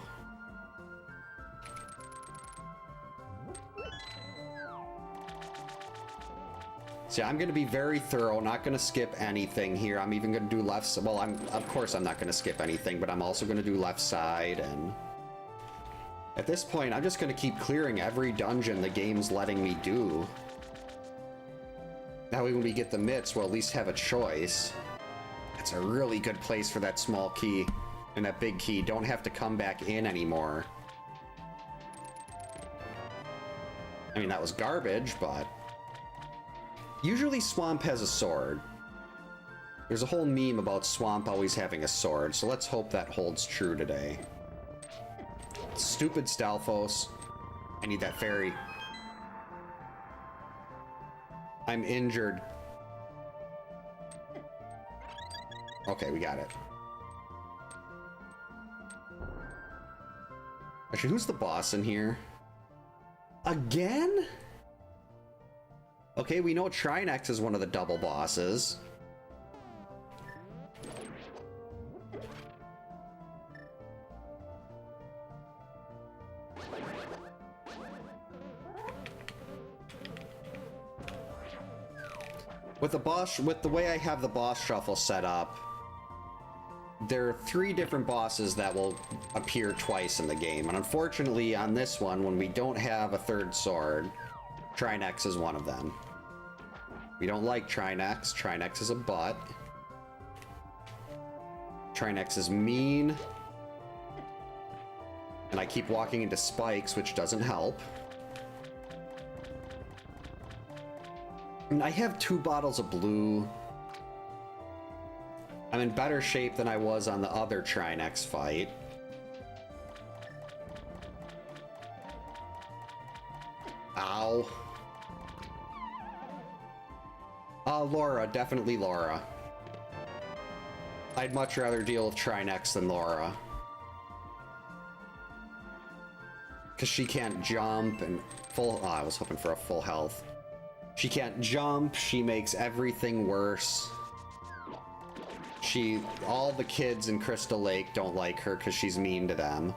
See, I'm going to be very thorough, not going to skip anything here. I'm even going to do left, well, of course I'm not going to skip anything, but I'm also going to do left side, and at this point, I'm just going to keep clearing every dungeon the game's letting me do. That way when we get the mitts, we'll at least have a choice. That's a really good place for that small key and that big key. Don't have to come back in anymore. I mean, that was garbage, but... usually Swamp has a sword. There's a whole meme about Swamp always having a sword, so let's hope that holds true today. Stupid Stalfos. I need that fairy. I'm injured. Okay, we got it. Actually, who's the boss in here? Again? Okay, we know Trinex is one of the double bosses. With the way I have the boss shuffle set up, there are 3 different bosses that will appear twice in the game, and unfortunately on this one, when we don't have a 3rd sword, Trinex is one of them. We don't like Trinex. Trinex is a butt. Trinex is mean. And I keep walking into spikes, which doesn't help. And I have 2 bottles of blue. I'm in better shape than I was on the other Trinex fight. Ow. Laura, definitely Laura. I'd much rather deal with Trinex than Laura. Because she can't jump and full... Oh, I was hoping for a full health. She can't jump, she makes everything worse. All the kids in Crystal Lake don't like her because she's mean to them.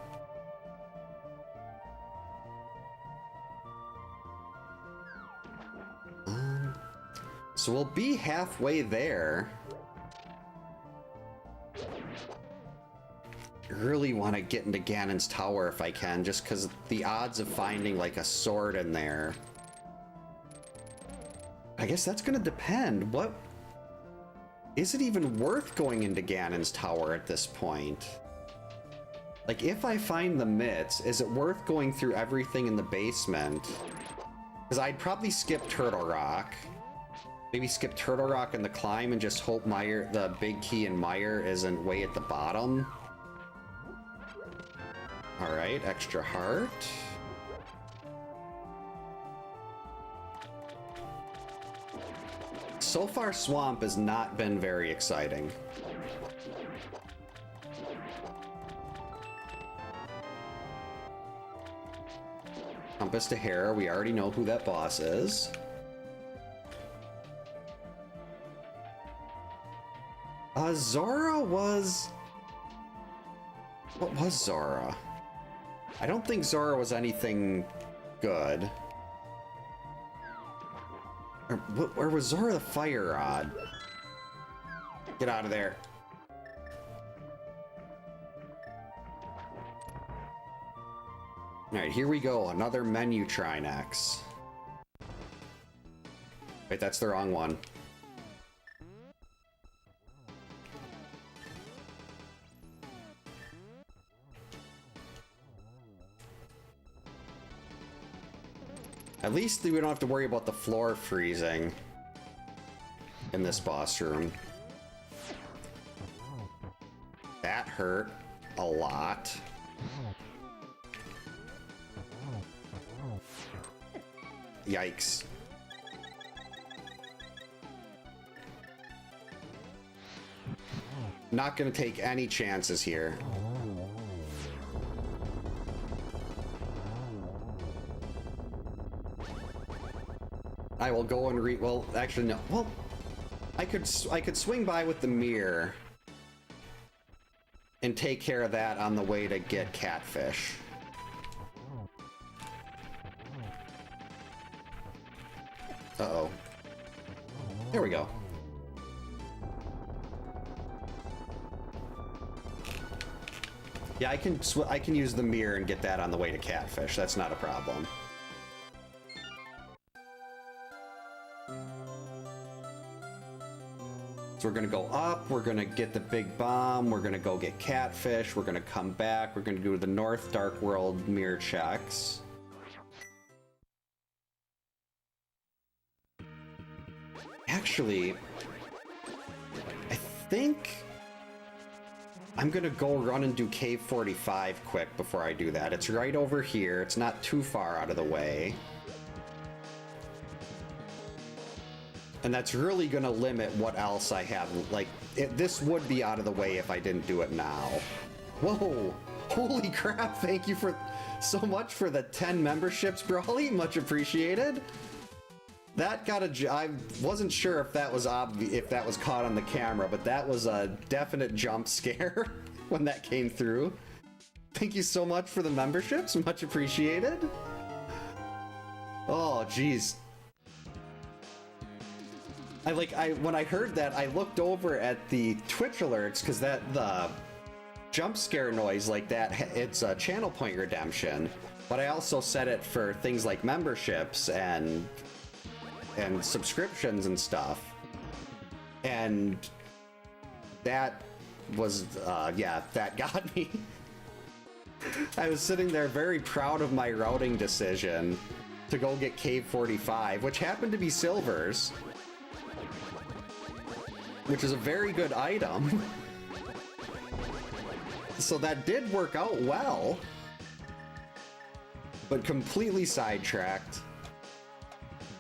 So we'll be halfway there. I really want to get into Ganon's tower if I can, just because the odds of finding like a sword in there. I guess that's gonna depend. What is it even worth going into Ganon's tower at this point? Like, if I find the mitts, is it worth going through everything in the basement? Because I'd probably skip Turtle Rock. Maybe skip Turtle Rock and the climb and just hope the big key in Meyer isn't way at the bottom. Alright, extra heart. So far, Swamp has not been very exciting. Compass to Hera, we already know who that boss is. Zora was... What was Zora? I don't think Zora was anything good. Or was Zora the fire rod? Get out of there. Alright, here we go. Another menu Trinex. Wait, that's the wrong one. At least we don't have to worry about the floor freezing in this boss room. That hurt a lot. Yikes. Not gonna take any chances here. I will go and well, actually no. Well, I could swing by with the mirror and take care of that on the way to get Catfish. Uh-oh. There we go. Yeah, I can use the mirror and get that on the way to Catfish. That's not a problem. So we're gonna go up, we're gonna get the big bomb, we're gonna go get Catfish, we're gonna come back, we're gonna do the North Dark World mirror checks. Actually, I think I'm gonna go run and do Cave 45 quick before I do that. It's right over here, it's not too far out of the way. And that's really gonna limit what else I have. Like, this would be out of the way if I didn't do it now. Whoa! Holy crap! Thank you so much for the 10 memberships, Brawly. Much appreciated. That got I wasn't sure if that was if that was caught on the camera, but that was a definite jump scare when that came through. Thank you so much for the memberships. Much appreciated. Oh, jeez. When I heard that, I looked over at the Twitch alerts because the jump scare noise like that, it's a channel point redemption, but I also set it for things like memberships and subscriptions and stuff. And that was, yeah, that got me. I was sitting there very proud of my routing decision to go get Cave 45, which happened to be Silver's, which is a very good item. So that did work out well, but completely sidetracked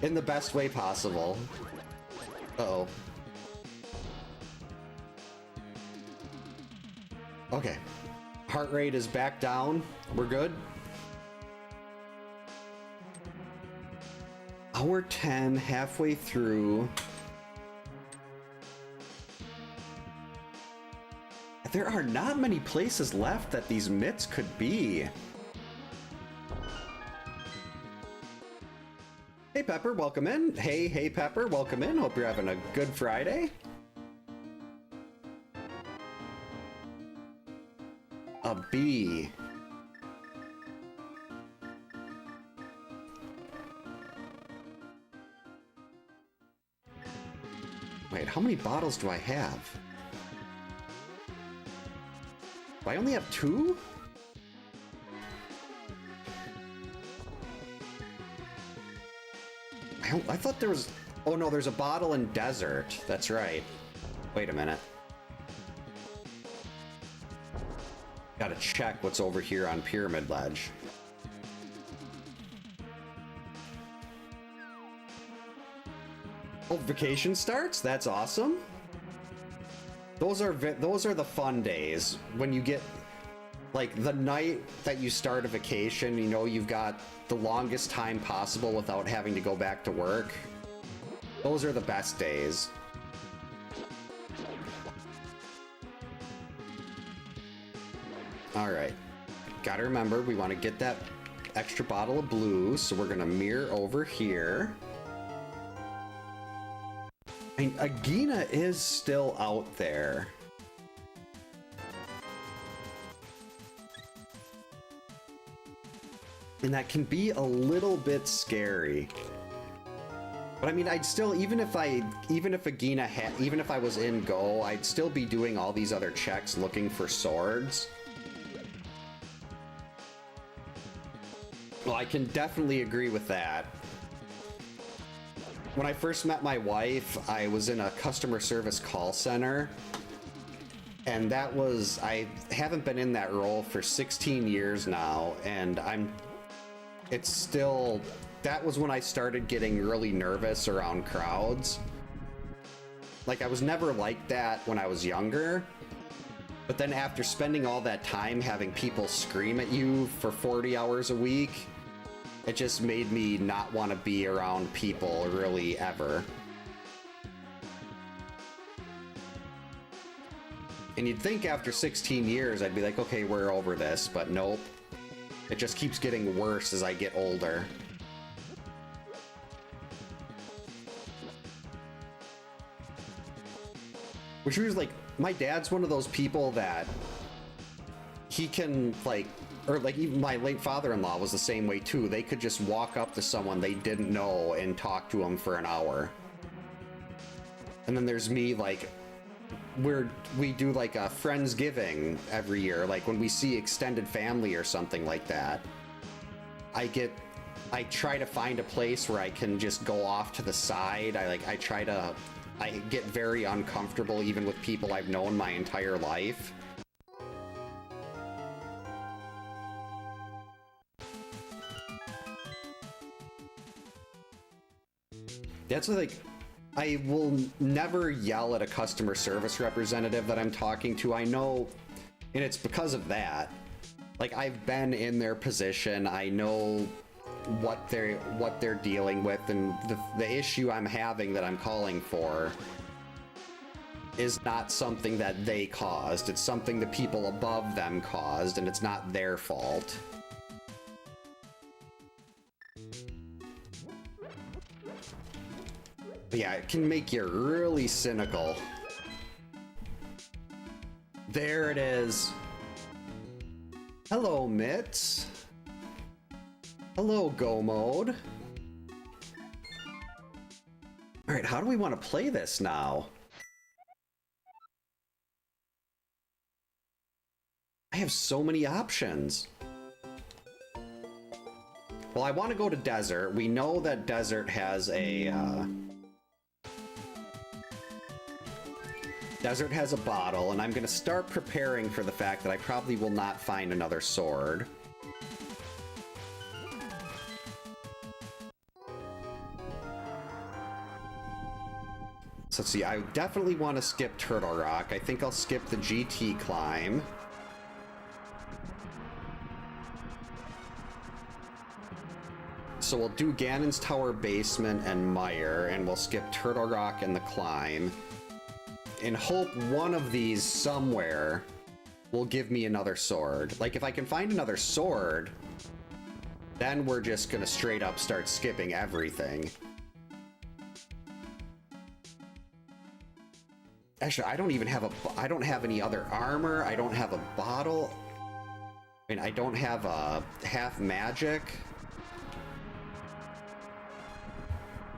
in the best way possible. Uh-oh. Okay. Heart rate is back down. We're good. Hour 10, halfway through. There are not many places left that these mitts could be. Hey Pepper, welcome in. Hey Pepper, welcome in. Hope you're having a good Friday. A bee. Wait, how many bottles do I have? Do I only have 2? I thought there was... Oh no, there's a bottle in desert. That's right. Wait a minute. Gotta check what's over here on Pyramid Ledge. Oh, vacation starts? That's awesome. Those are the fun days when you get, like, the night that you start a vacation, you know, you've got the longest time possible without having to go back to work. Those are the best days. All right, gotta remember, we want to get that extra bottle of blue, so we're gonna mirror over here. I mean, Agina is still out there. And that can be a little bit scary. But I mean, I'd still, even if Agina even if I was in Go, I'd still be doing all these other checks looking for swords. Well, I can definitely agree with that. When I first met my wife, I was in a customer service call center, and I haven't been in that role for 16 years now, and that was when I started getting really nervous around crowds. Like, I was never like that when I was younger, but then after spending all that time having people scream at you for 40 hours a week, it just made me not want to be around people really ever. And you'd think after 16 years I'd be like, okay, we're over this, but nope. It just keeps getting worse as I get older. Which was like, my dad's one of those people that he can, like, or like, even my late father-in-law was the same way too. They could just walk up to someone they didn't know and talk to them for an hour. And then there's me, like, we do like a Friendsgiving every year, like when we see extended family or something like that. I try to find a place where I can just go off to the side. I get very uncomfortable even with people I've known my entire life. That's like, I will never yell at a customer service representative that I'm talking to. I know, and it's because of that. Like, I've been in their position. I know what they're dealing with, and the issue I'm having that I'm calling for is not something that they caused. It's something the people above them caused, and it's not their fault. But yeah, it can make you really cynical. There it is. Hello, Mitts. Hello, Go Mode. Alright, how do we want to play this now? I have so many options. Well, I want to go to Desert. We know that Desert has a, Desert has a bottle, and I'm going to start preparing for the fact that I probably will not find another sword. So let's see, I definitely want to skip Turtle Rock. I think I'll skip the GT climb. So we'll do Ganon's Tower Basement and Mire, and we'll skip Turtle Rock and the climb. And hope one of these somewhere will give me another sword. Like, if I can find another sword, then we're just gonna straight up start skipping everything. Actually, I don't even have I don't have any other armor. I don't have a bottle. I mean, I don't have a half magic.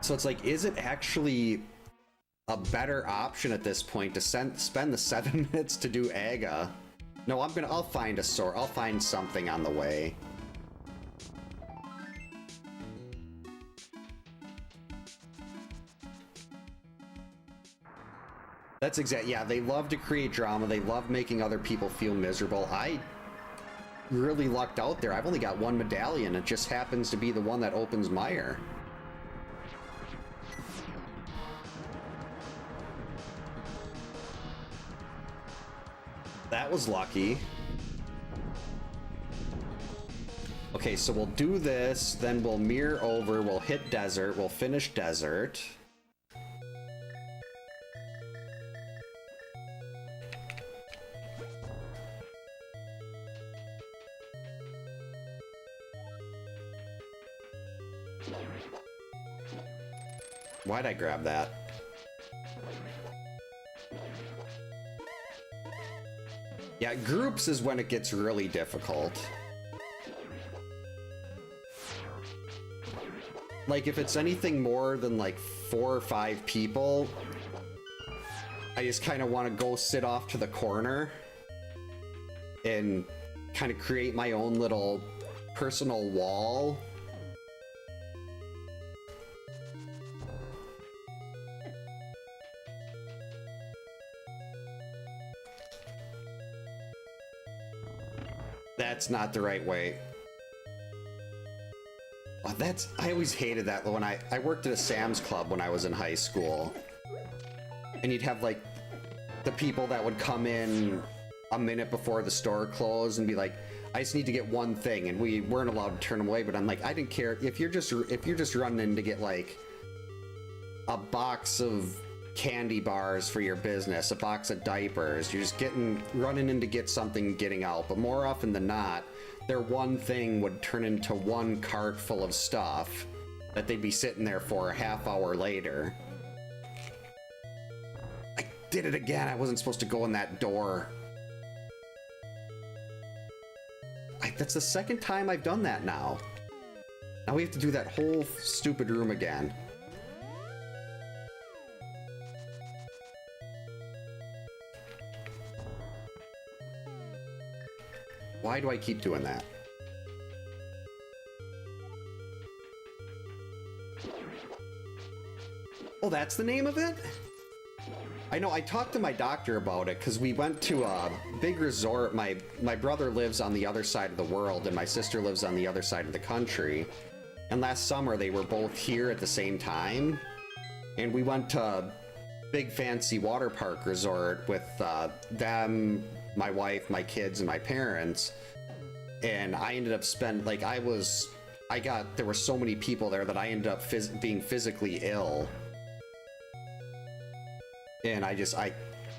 So it's like, is it actually a better option at this point to spend the 7 minutes to do Aga? No, I'll find a sword. I'll find something on the way. That's yeah, they love to create drama. They love making other people feel miserable. I really lucked out there. I've only got one medallion. It just happens to be the one that opens Mire. That was lucky. Okay, so we'll do this, then we'll mirror over, we'll hit Desert, we'll finish Desert. Why'd I grab that? Yeah, groups is when it gets really difficult. Like, if it's anything more than like 4 or 5 people, I just kind of want to go sit off to the corner and kind of create my own little personal wall. That's not the right way. Oh, I always hated that when I worked at a Sam's Club when I was in high school. And you'd have like the people that would come in a minute before the store closed and be like, I just need to get one thing, and we weren't allowed to turn them away. But I'm like, I didn't care if you're just running in to get like a box of candy bars for your business, a box of diapers. You're just running in to get something, getting out. But more often than not, their one thing would turn into one cart full of stuff that they'd be sitting there for a half hour later. I did it again. I wasn't supposed to go in that door. That's the second time I've done that now. Now we have to do that whole stupid room again. Why do I keep doing that? Oh, that's the name of it? I know, I talked to my doctor about it because we went to a big resort. My brother lives on the other side of the world and my sister lives on the other side of the country. And last summer they were both here at the same time. And we went to big fancy water park resort with them, my wife, my kids, and my parents. And I ended up there were so many people there that I ended up being physically ill. And I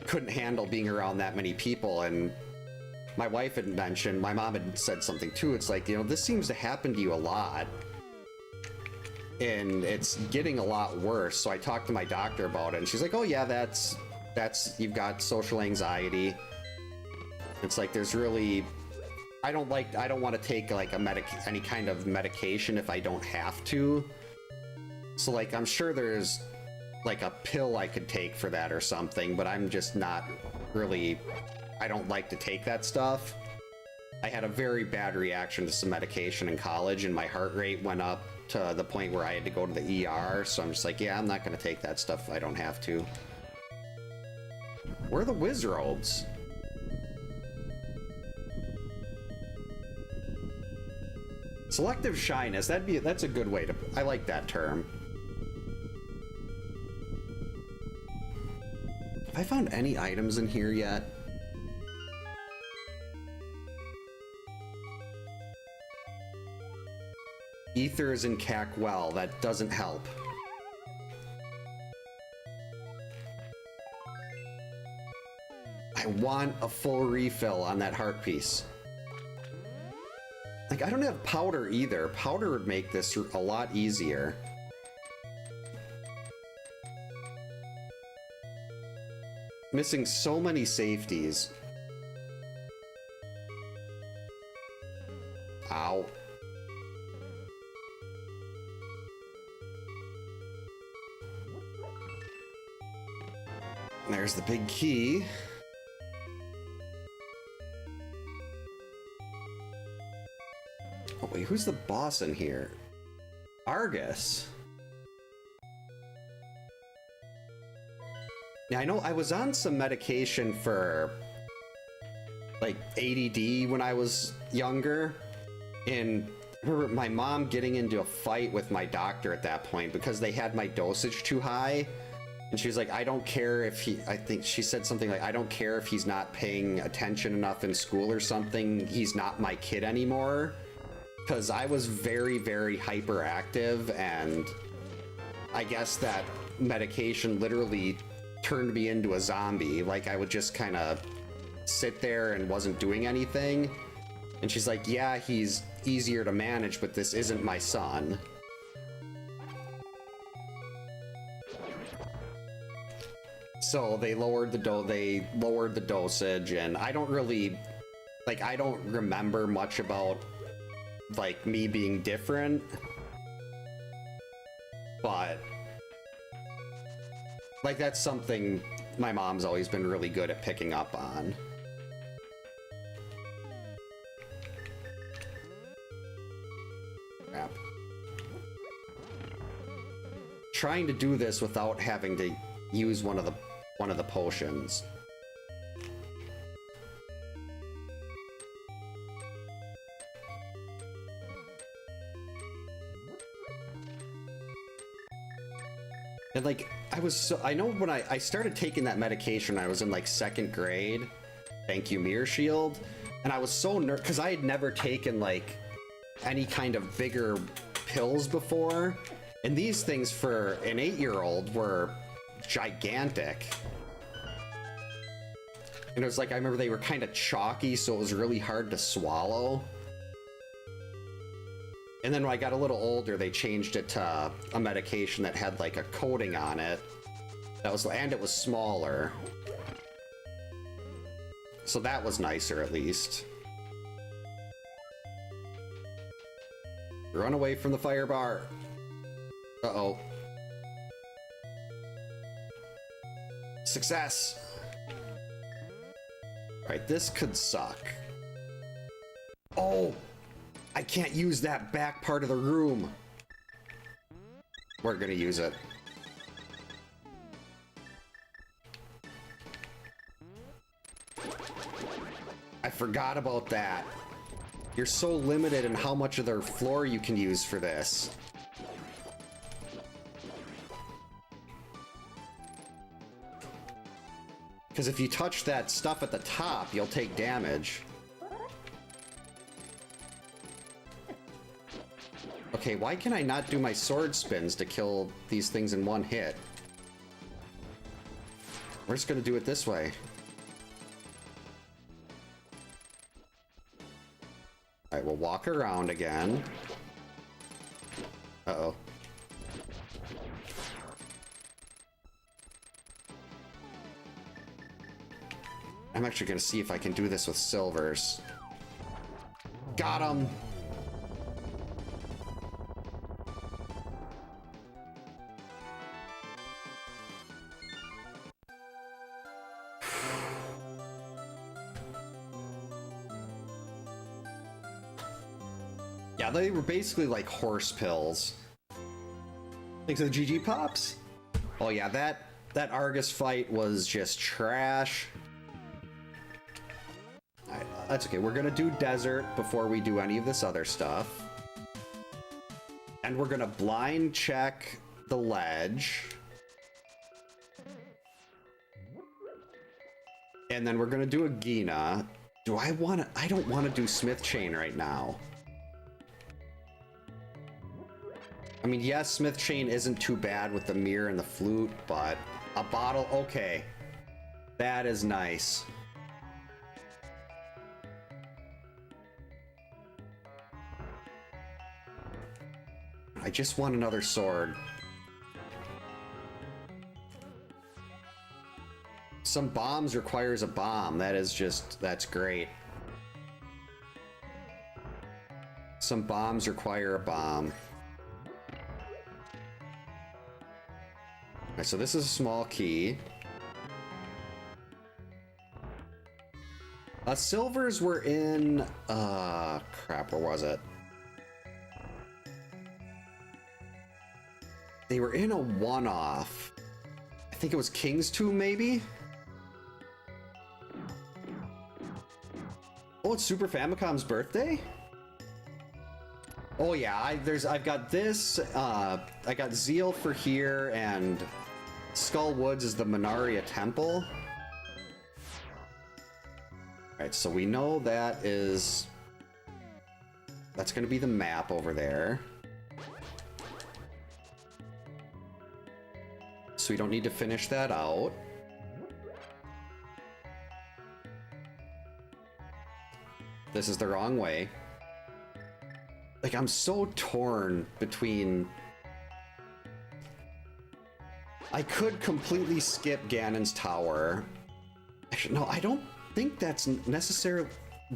couldn't handle being around that many people. And my wife had mentioned, my mom had said something too. It's like, this seems to happen to you a lot. And it's getting a lot worse. So I talked to my doctor about it, and she's like, oh yeah, that's you've got social anxiety. It's like, there's really, I don't want to take like any kind of medication if I don't have to. So like, I'm sure there's like a pill I could take for that or something, but I'm just not really, I don't like to take that stuff. I had a very bad reaction to some medication in college, and my heart rate went up to the point where I had to go to the ER. So I'm just like, yeah, I'm not going to take that stuff if I don't have to. Where are the whiz robes? Selective shyness. That's a good way to. I like that term. Have I found any items in here yet? Ether is in Cackwell. That doesn't help. I want a full refill on that heart piece. Like, I don't have powder either. Powder would make this a lot easier. Missing so many safeties. Ow. There's the big key. Oh wait, who's the boss in here? Argus. Now I know I was on some medication for like ADD when I was younger, and I remember my mom getting into a fight with my doctor at that point because they had my dosage too high. And she was like, I don't care if I think she said something like, I don't care if he's not paying attention enough in school or something. He's not my kid anymore. Because I was very, very hyperactive, and I guess that medication literally turned me into a zombie. Like, I would just kind of sit there and wasn't doing anything. And she's like, yeah, he's easier to manage, but this isn't my son. So they lowered the dosage, and I don't really, like, I don't remember much about, like, me being different, but, like, that's something my mom's always been really good at picking up on. Crap. Trying to do this without having to use one of the potions. And like, I know when I started taking that medication, I was in like 2nd grade. Thank you, Mirror Shield. And I was so nervous because I had never taken like any kind of bigger pills before. And these things for an 8-year-old were gigantic. And it was like, I remember they were kind of chalky, so it was really hard to swallow. And then when I got a little older, they changed it to a medication that had like a coating on it. And it was smaller. So that was nicer, at least. Run away from the fire bar. Uh-oh. Success! Alright, this could suck. Oh! I can't use that back part of the room. We're gonna use it. I forgot about that. You're so limited in how much of their floor you can use for this. Because if you touch that stuff at the top, you'll take damage. Okay, why can I not do my sword spins to kill these things in one hit? We're just gonna do it this way. Alright, we'll walk around again. Uh-oh. I'm actually gonna see if I can do this with silvers. Got him! Yeah, they were basically like horse pills. Thanks to the GG Pops. Oh yeah, that Argus fight was just trash. Alright, that's okay. We're gonna do desert before we do any of this other stuff. And we're gonna blind check the ledge. And then we're gonna do a Gina. I don't wanna do Smith Chain right now. I mean, yes, Smith Chain isn't too bad with the mirror and the flute, but a bottle, okay. That is nice. I just want another sword. Some bombs requires a bomb. That is just, that's great. Some bombs require a bomb. Alright, so this is a small key. Silvers were in, crap, where was it? They were in a one-off. I think it was King's Tomb, maybe? Oh, it's Super Famicom's birthday? Oh yeah, I've got this, I got Zeal for here, and Skull Woods is the Minaria Temple. Alright, so we know that's gonna be the map over there. So we don't need to finish that out. This is the wrong way. Like, I'm so torn between... I could completely skip Ganon's Tower. Actually, no, I don't think that's necessarily...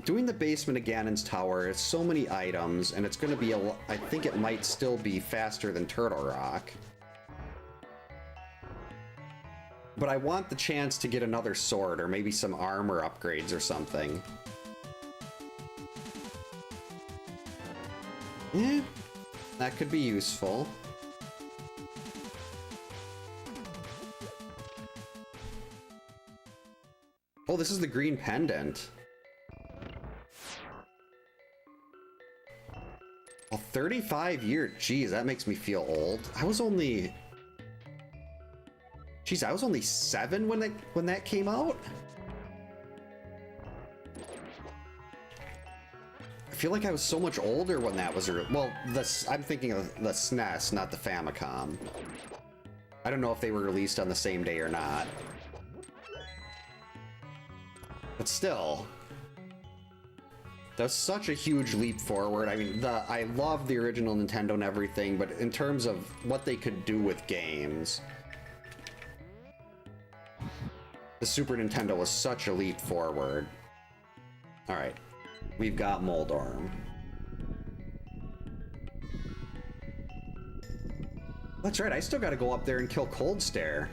Doing the basement of Ganon's Tower is so many items, and it's going to be I think it might still be faster than Turtle Rock. But I want the chance to get another sword, or maybe some armor upgrades or something. Yeah, that could be useful. Oh, this is the green pendant. Oh, 35 years. Geez, that makes me feel old. I was only 7 when that came out. I feel like I was so much older when that was, well, I'm thinking of the SNES, not the Famicom. I don't know if they were released on the same day or not. But still, that's such a huge leap forward. I mean, I love the original Nintendo and everything, but in terms of what they could do with games, the Super Nintendo was such a leap forward. All right. We've got Moldorm. That's right, I still gotta go up there and kill Cold Stare.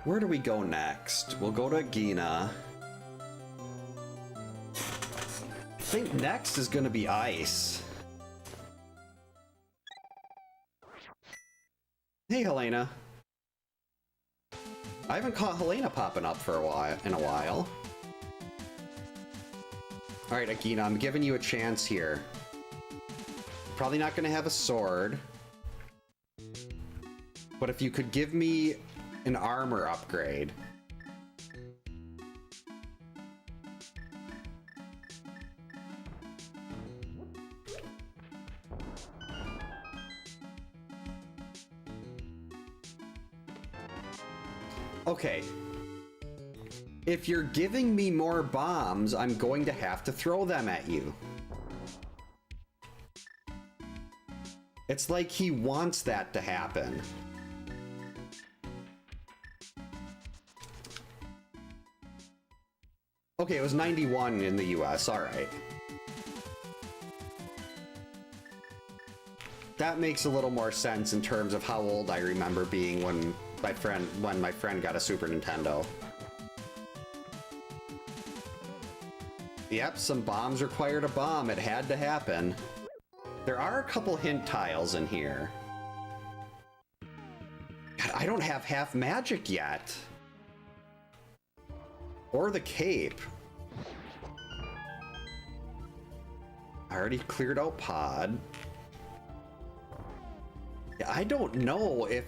Where do we go next? We'll go to Gina. I think next is gonna be Ice. Hey, Helena. I haven't caught Helena popping up for a while. All right, Akina, I'm giving you a chance here. Probably not going to have a sword. But if you could give me an armor upgrade. Okay. If you're giving me more bombs, I'm going to have to throw them at you. It's like he wants that to happen. Okay, it was 91 in the US, alright. That makes a little more sense in terms of how old I remember being when my friend got a Super Nintendo. Yep, some bombs required a bomb. It had to happen. There are a couple hint tiles in here. God, I don't have half magic yet. Or the cape. I already cleared out pod. Yeah, I don't know if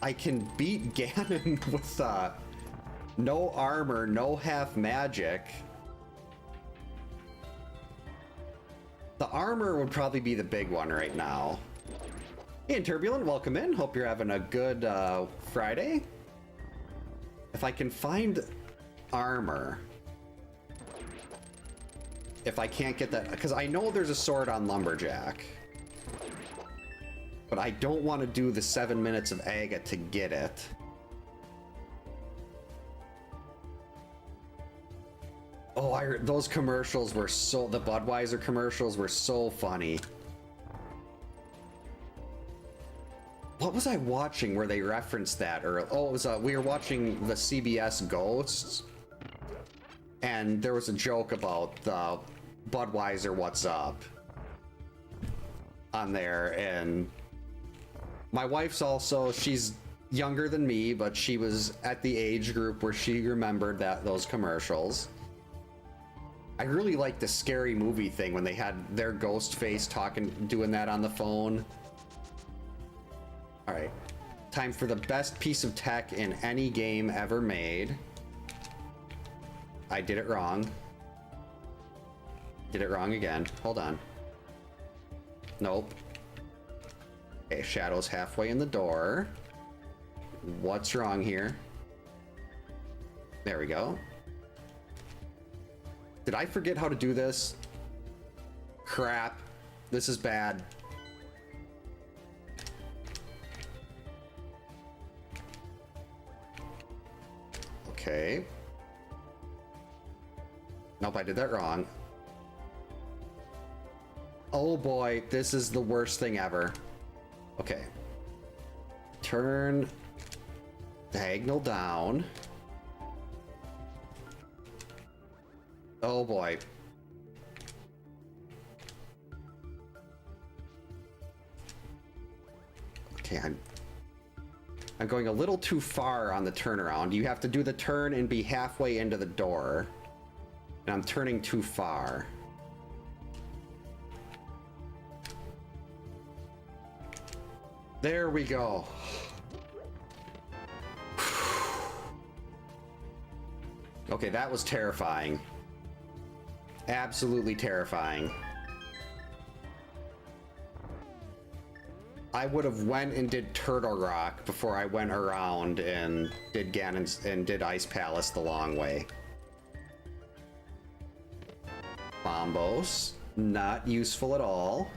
I can beat Ganon with no armor, no half magic. The armor would probably be the big one right now. Hey, and Turbulent, welcome in. Hope you're having a good Friday. If I can find armor. If I can't get that, because I know there's a sword on Lumberjack. But I don't want to do the 7 minutes of Aga to get it. Oh, those commercials were so... The Budweiser commercials were so funny. What was I watching where they referenced that? Or oh, it was we were watching the CBS Ghosts, and there was a joke about the Budweiser "What's Up" on there, and my wife's also, she's younger than me, but she was at the age group where she remembered those commercials. I really liked the Scary Movie thing when they had their ghost face doing that on the phone. All right, time for the best piece of tech in any game ever made. I did it wrong. Did it wrong again. Hold on. Nope. Okay, Shadow's halfway in the door. What's wrong here? There we go. Did I forget how to do this? Crap. This is bad. Okay. Nope, I did that wrong. Oh boy, this is the worst thing ever. Okay. Turn diagonal down. Oh boy. Okay, I'm going a little too far on the turnaround. You have to do the turn and be halfway into the door. And I'm turning too far. There we go. Okay, that was terrifying. Absolutely terrifying. I would have went and did Turtle Rock before I went around and did Ganon's and did Ice Palace the long way. Bombos, not useful at all.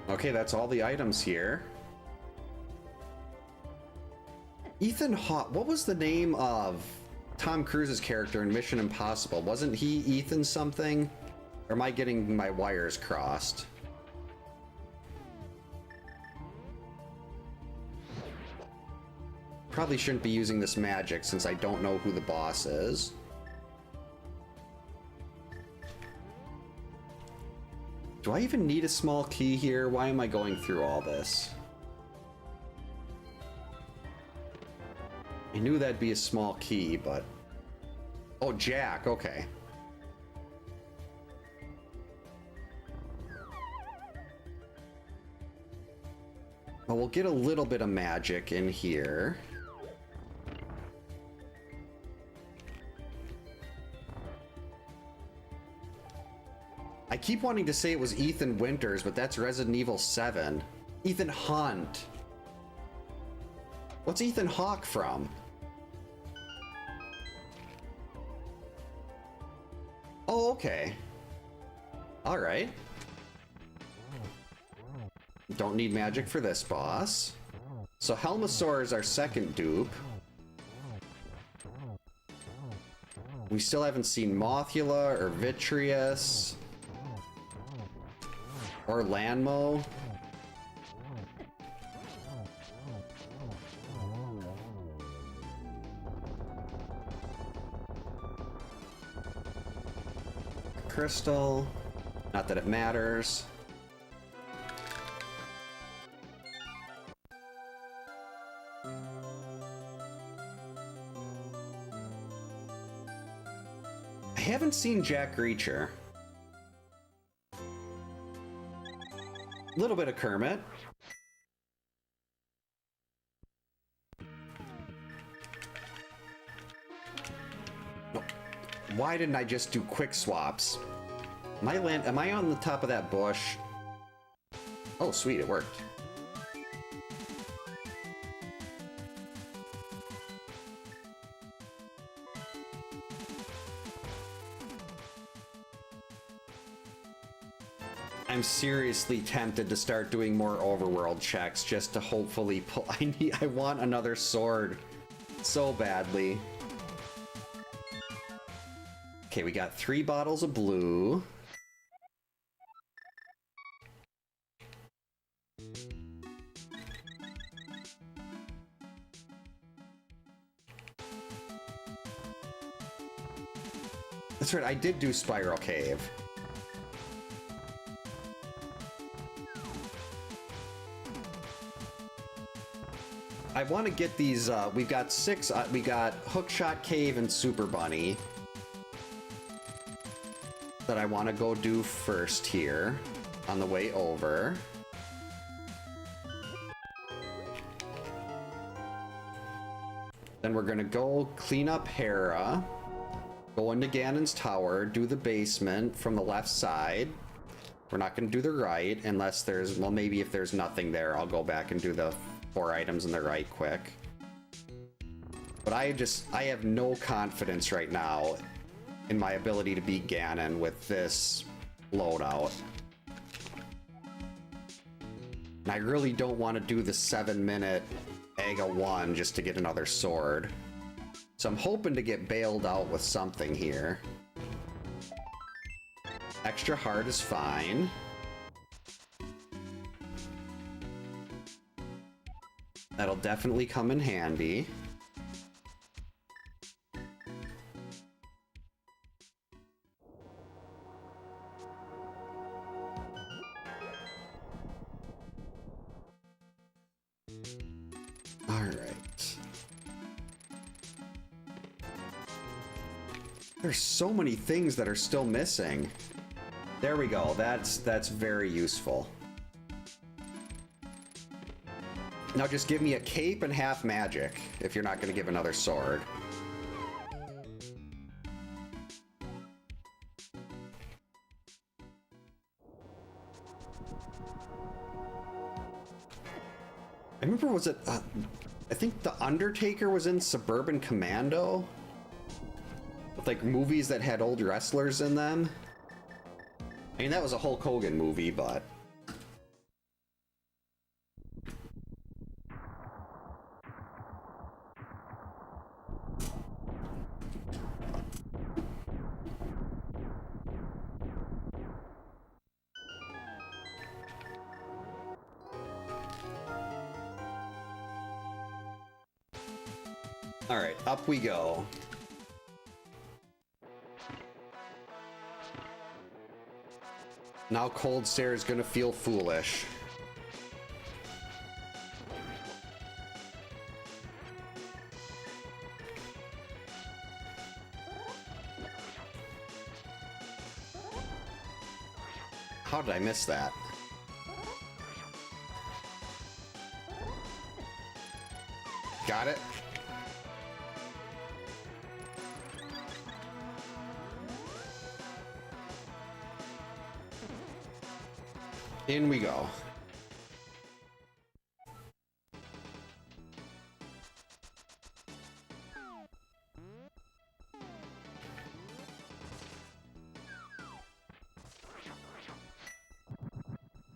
Okay, that's all the items here. Ethan Hawke, what was the name of Tom Cruise's character in Mission Impossible? Wasn't he Ethan something? Or am I getting my wires crossed? probably shouldn't be using this magic since I don't know who the boss is. Do I even need a small key here? Why am I going through all this? I knew that'd be a small key, but... Oh, Jack, okay. Well, we'll get a little bit of magic in here. I keep wanting to say it was Ethan Winters, but that's Resident Evil 7. Ethan Hunt. What's Ethan Hawke from? Oh, okay. All right. Don't need magic for this boss. So Helmasaur is our second dupe. We still haven't seen Mothula or Vitreous or Lanmo. Crystal. Not that it matters. I haven't seen Jack Reacher. A little bit of Kermit. Why didn't I just do quick swaps? Am I on the top of that bush? Oh, sweet, it worked. I'm seriously tempted to start doing more overworld checks just to hopefully pull. I want another sword so badly. Okay, we got 3 bottles of blue. That's right, I did do Spiral Cave. I want to get these, we've got 6, we got Hookshot Cave and Super Bunny that I want to go do first here on the way over. Then we're gonna go clean up Hera, go into Ganon's tower, do the basement from the left side. We're not gonna do the right unless there's, well, maybe if there's nothing there, I'll go back and do the 4 items in the right quick. But I have no confidence right now in my ability to beat Ganon with this loadout. And I really don't want to do the 7-minute Aga 1 just to get another sword. So I'm hoping to get bailed out with something here. Extra hard is fine. That'll definitely come in handy. There's so many things that are still missing. There we go. That's very useful. Now just give me a cape and half magic if you're not going to give another sword. I remember, was it I think The Undertaker was in Suburban Commando? With like movies that had old wrestlers in them. I mean, that was a Hulk Hogan movie, but... Alright, up we go. Now Cold Stare is gonna feel foolish. How did I miss that? Got it? In we go.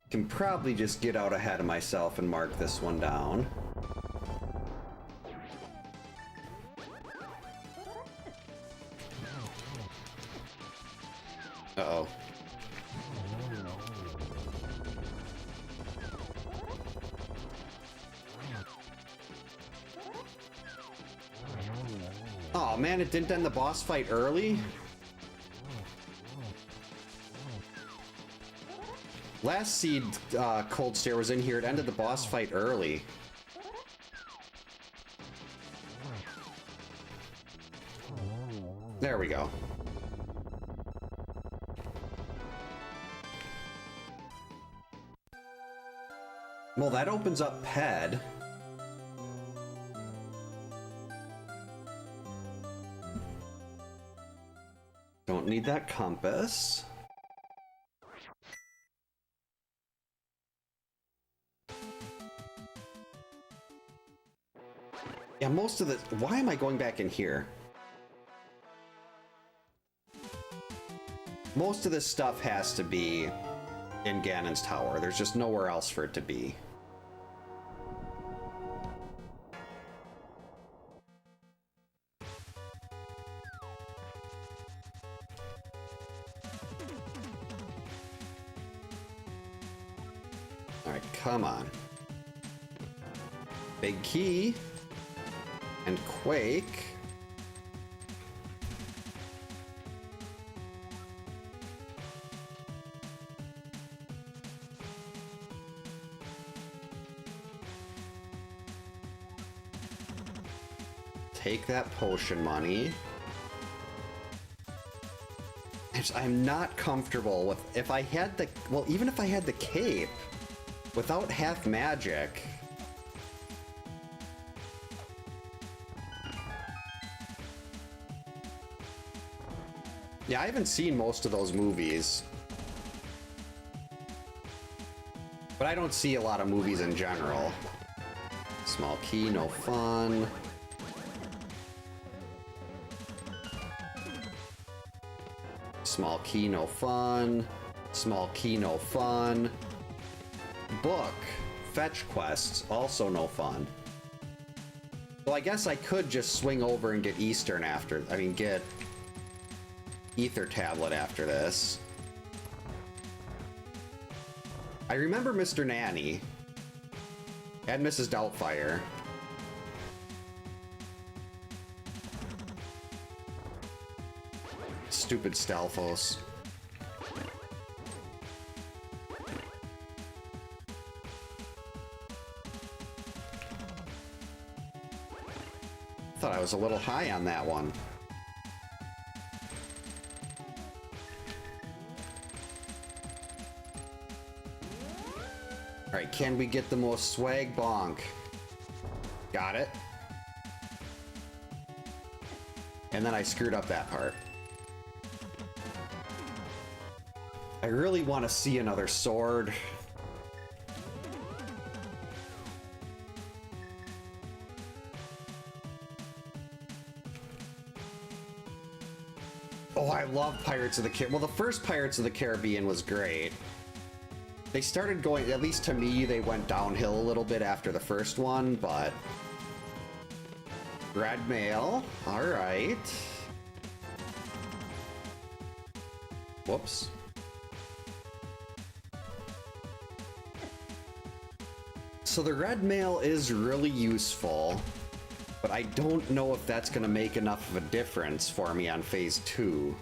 Can probably just get out ahead of myself and mark this one down. Uh-oh. Oh man, it didn't end the boss fight early? Last seed Cold Stare was in here, it ended the boss fight early. There we go. Well, that opens up Ped. Don't need that compass. Yeah, most of the... Why am I going back in here? Most of this stuff has to be in Ganon's tower. There's just nowhere else for it to be. Alright, come on. Big key. And Quake. Take that potion money. I'm not comfortable with... If I had the... Well, even if I had the cape, without half magic... Yeah, I haven't seen most of those movies. But I don't see a lot of movies in general. Small key, no fun. Small key, no fun. Small key, no fun. Book. Fetch quests, also no fun. Well, I guess I could just swing over and get Eastern after... I mean, get... Ether Tablet after this. I remember Mr. Nanny. And Mrs. Doubtfire. Stupid Stalfos. Thought I was a little high on that one. Alright, can we get the most swag bonk? Got it. And then I screwed up that part. I really want to see another sword. Oh, I love Pirates of the Caribbean. Well, the first Pirates of the Caribbean was great. They started going, at least to me, they went downhill a little bit after the first one, but... Red mail. Alright. Whoops. So the red mail is really useful. But I don't know if that's going to make enough of a difference for me on phase 2.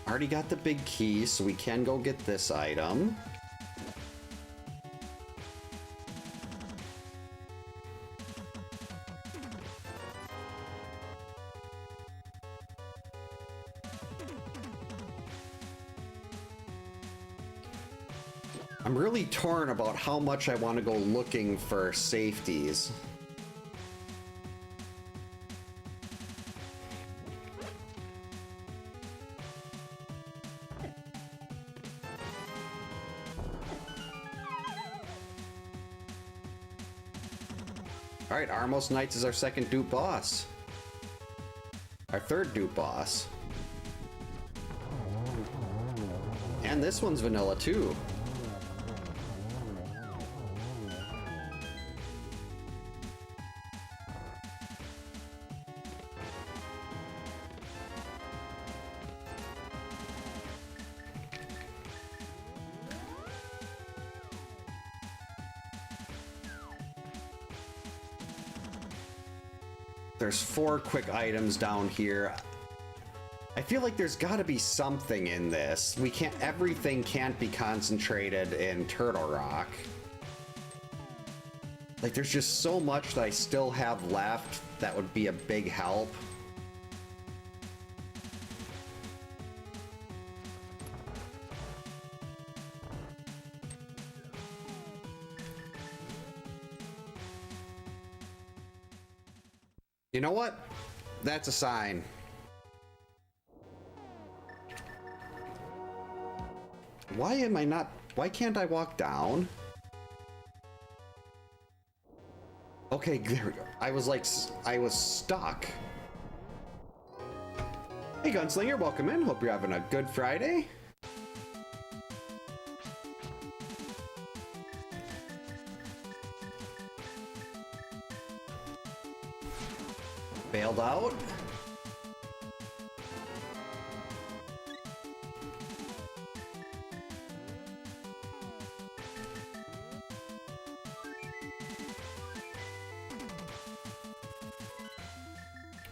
Already got the big key, so we can go get this item. I'm really torn about how much I want to go looking for safeties. Alright, Armos Knights is our second dupe boss. Our third dupe boss. And this one's vanilla too. There's 4 quick items down here. I feel like there's got to be something in this. Everything can't be concentrated in Turtle Rock. Like, there's just so much that I still have left that would be a big help. You know what? That's a sign. Why can't I walk down? Okay, there we go. I was stuck. Hey Gunslinger, welcome in. Hope you're having a good Friday. Bailed out.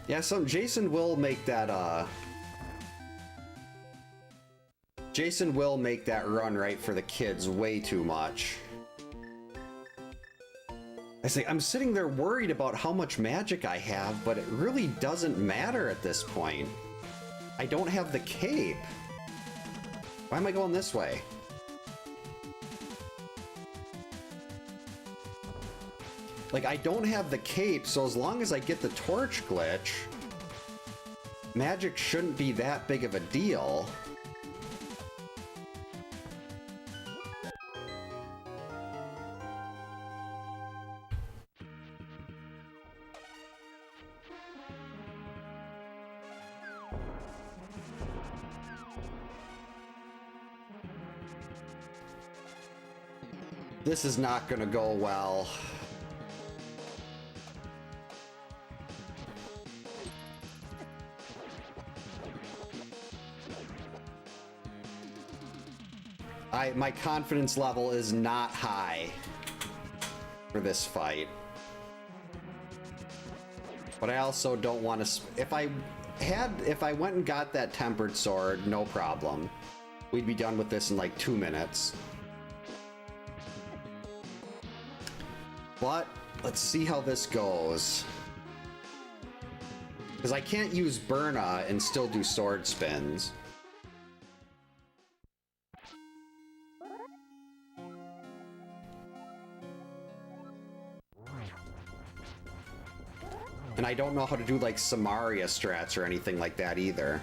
Yeah, so Jason will make that Jason will make that run right for the kids way too much. I say, I'm sitting there worried about how much magic I have, but it really doesn't matter at this point. I don't have the cape. Why am I going this way? Like, I don't have the cape, so as long as I get the torch glitch, magic shouldn't be that big of a deal. This is not gonna go well. My confidence level is not high for this fight. But I also don't want to... If I went and got that tempered sword, no problem. We'd be done with this in like 2 minutes. But let's see how this goes. Because I can't use Burna and still do sword spins. And I don't know how to do like Samaria strats or anything like that either.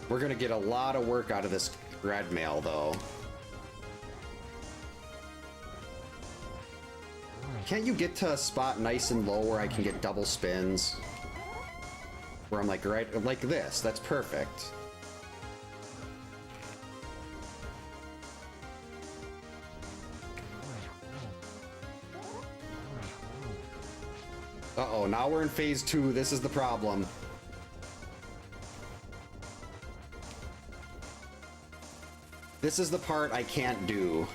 We're gonna get a lot of work out of this red mail though. Can't you get to a spot nice and low where I can get double spins? Where I'm like right like this, that's perfect. Uh-oh, now we're in phase 2, this is the problem. This is the part I can't do.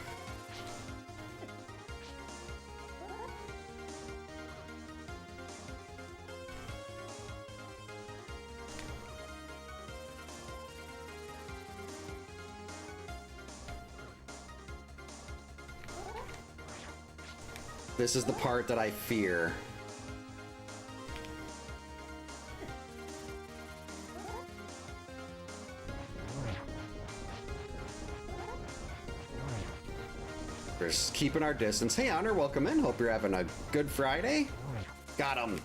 This is the part that I fear. We're just keeping our distance. Hey, Honor, welcome in. Hope you're having a good Friday. Got him.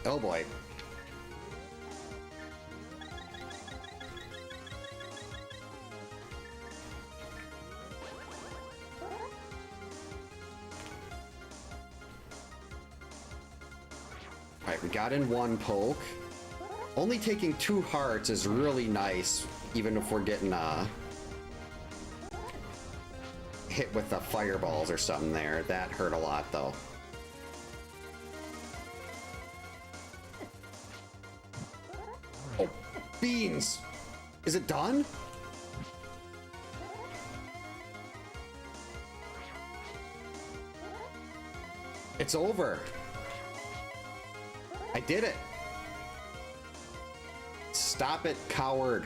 Oh boy. Alright, we got in one poke. Only taking 2 hearts is really nice, even if we're getting hit with the fireballs or something there. That hurt a lot, though. Oh, beans! Is it done? It's over. I did it. Stop it, coward.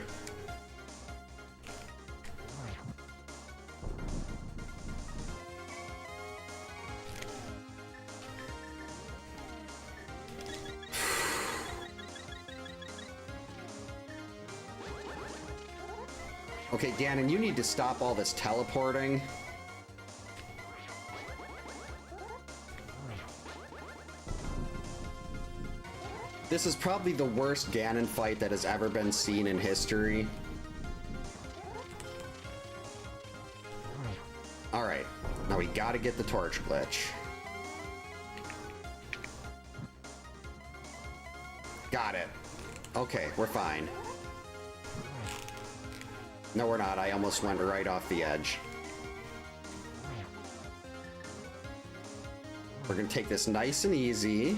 Okay, Ganon, you need to stop all this teleporting. This is probably the worst Ganon fight that has ever been seen in history. Alright, now we gotta get the torch glitch. Got it. Okay, we're fine. No, we're not. I almost went right off the edge. We're gonna take this nice and easy.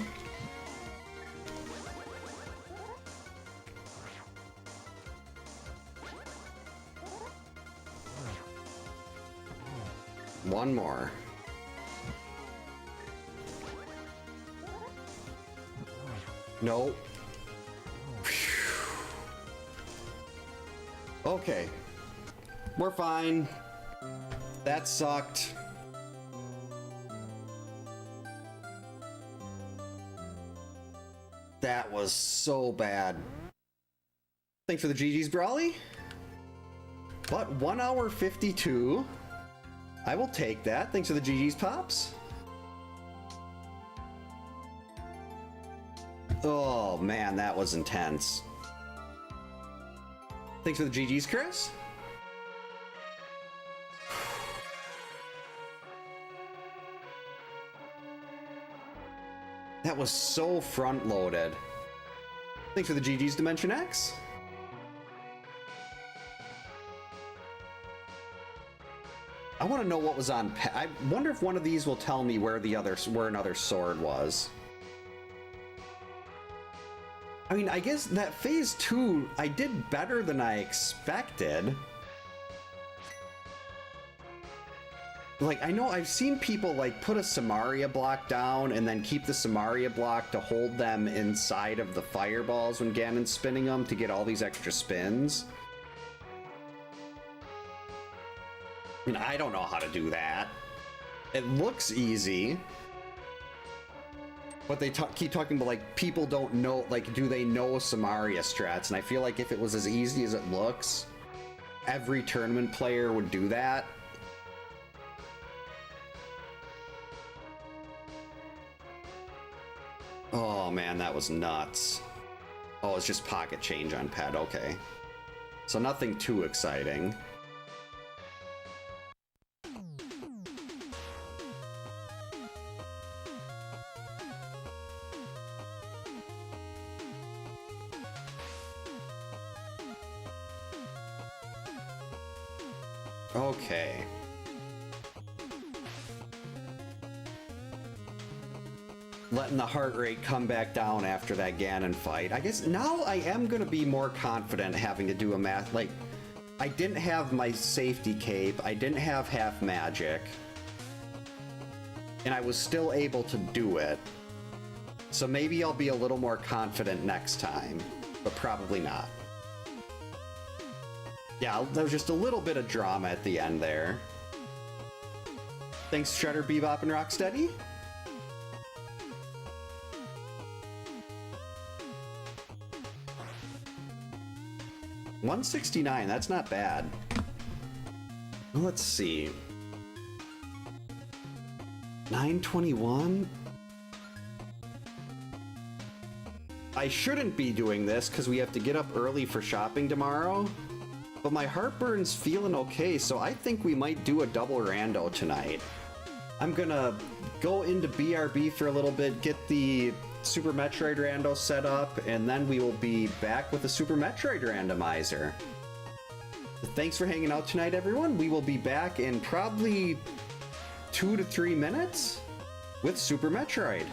One more. No. Okay. We're fine. That sucked. That was so bad. Thanks for the GG's, Brawly. But 1 hour 52. I will take that. Thanks for the GG's, Pops. Oh, man, that was intense. Thanks for the GG's, Chris. That was so front-loaded. Thanks for the GG's, Dimension X. I want to know what was on. I wonder if one of these will tell me where another sword was. I mean, I guess that phase 2, I did better than I expected. Like, I know I've seen people like put a Samaria block down and then keep the Samaria block to hold them inside of the fireballs when Ganon's spinning them to get all these extra spins. I mean, I don't know how to do that. It looks easy. But they keep talking about, like, people don't know, like, do they know Samaria strats? And I feel like if it was as easy as it looks, every tournament player would do that. Oh, man, that was nuts. Oh, it's just pocket change on pet. Okay. So nothing too exciting. Okay. letting the heart rate come back down after that Ganon fight. I guess now I am gonna be more confident having to do a math. Like, I didn't have my safety cape, I didn't have half magic, and I was still able to do it. So maybe I'll be a little more confident next time, but probably not. Yeah, there was just a little bit of drama at the end there. Thanks, Shredder, Bebop, and Rocksteady. $169, that's not bad. Let's see. 921? I shouldn't be doing this because we have to get up early for shopping tomorrow, but my heartburn's feeling okay, so I think we might do a double rando tonight. I'm gonna go into BRB for a little bit, get the Super Metroid rando set up, and then we will be back with the Super Metroid randomizer. Thanks for hanging out tonight, everyone. We will be back in probably 2 to 3 minutes with Super Metroid.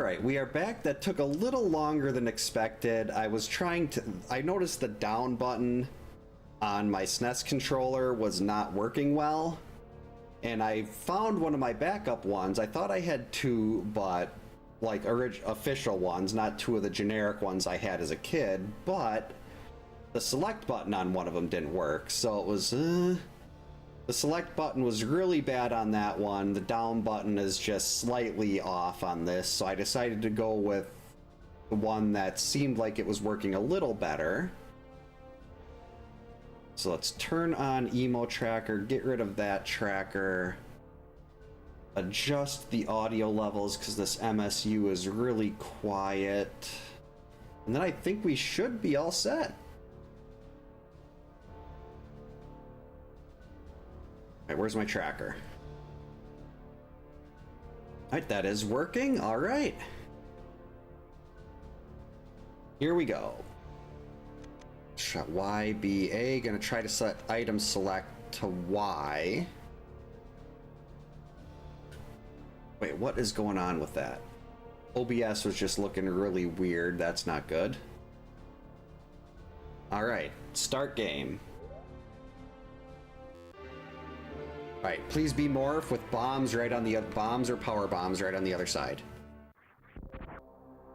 Alright, we are back. That took a little longer than expected. I noticed the down button on my SNES controller was not working well. And I found one of my backup ones. I thought I had two, but like official ones, not two of the generic ones I had as a kid. But the select button on one of them didn't work. So it was, the select button was really bad on that one. The down button is just slightly off on this. So I decided to go with the one that seemed like it was working a little better. So let's turn on emo tracker, get rid of that tracker, adjust the audio levels because this MSU is really quiet. And then I think we should be all set. Alright, where's my tracker? Alright, that is working. Alright. Here we go. YBA, gonna try to set item select to Y. Wait, what is going on with that? OBS was just looking really weird. That's not good. Alright, start game. Alright, please be morph with bombs right on the bombs or power bombs right on the other side.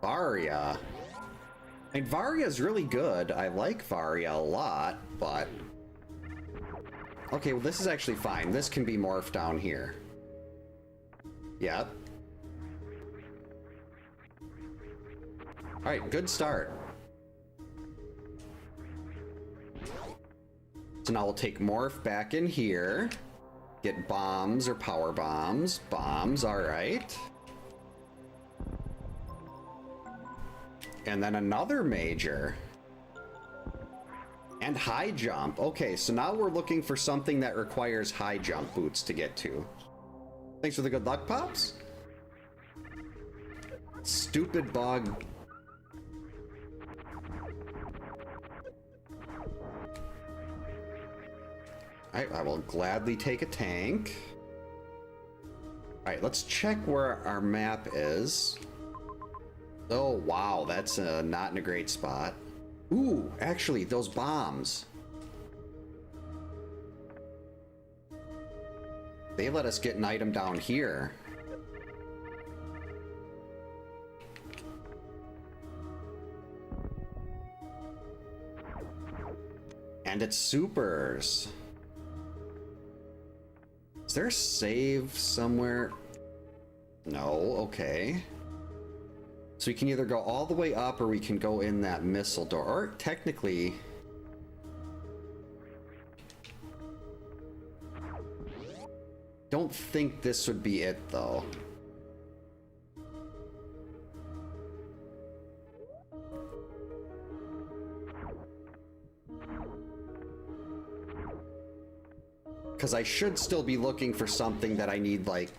Varia. And Varia's really good. I like Varia a lot, but... Okay, well this is actually fine. This can be morphed down here. Yep. Alright, good start. So now we'll take morph back in here. Get bombs or power bombs. Bombs, alright. And then another major. And high jump. Okay, so now we're looking for something that requires high jump boots to get to. Thanks for the good luck, Pops. Stupid bug. Alright, I will gladly take a tank. Alright, let's check where our map is. Oh, wow, that's not in a great spot. Ooh, actually, those bombs. They let us get an item down here. And it's supers. Is there a save somewhere? No, okay. So we can either go all the way up or we can go in that missile door. Or technically... Don't think this would be it, though. Because I should still be looking for something that I need, like...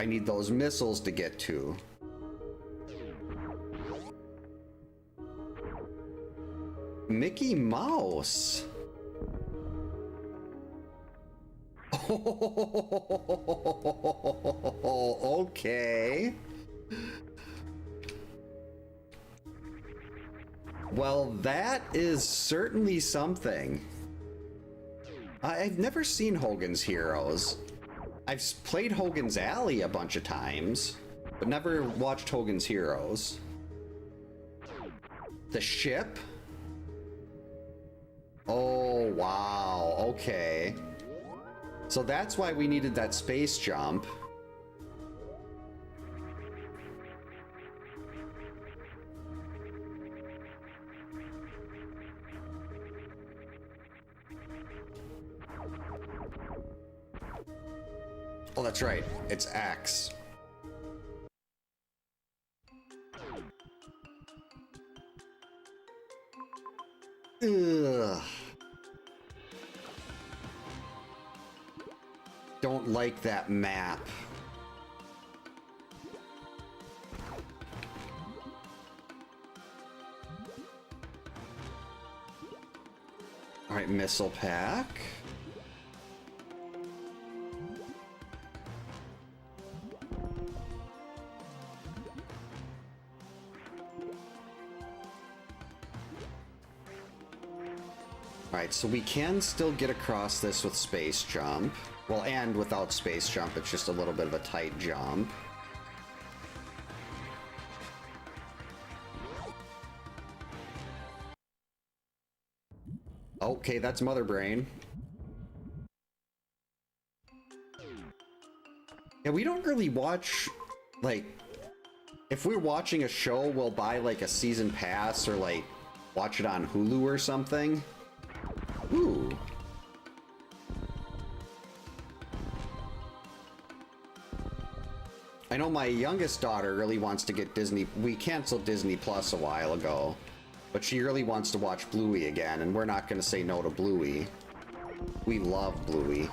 I need those missiles to get to. Mickey Mouse. Oh, okay. Well, that is certainly something. I've never seen Hogan's Heroes. I've played Hogan's Alley a bunch of times, but never watched Hogan's Heroes. The ship? Oh, wow. Okay. So that's why we needed that space jump. Oh, that's right. It's X. Ugh. Don't like that map. All right, missile pack. Alright, so we can still get across this with space jump. Well, and without space jump, it's just a little bit of a tight jump. Okay, that's Mother Brain. Yeah, we don't really watch, like, if we're watching a show, we'll buy, like, a season pass or, like, watch it on Hulu or something. Ooh. I know my youngest daughter really wants to get Disney. We canceled Disney Plus a while ago, but she really wants to watch Bluey again, and we're not going to say no to Bluey. We love Bluey.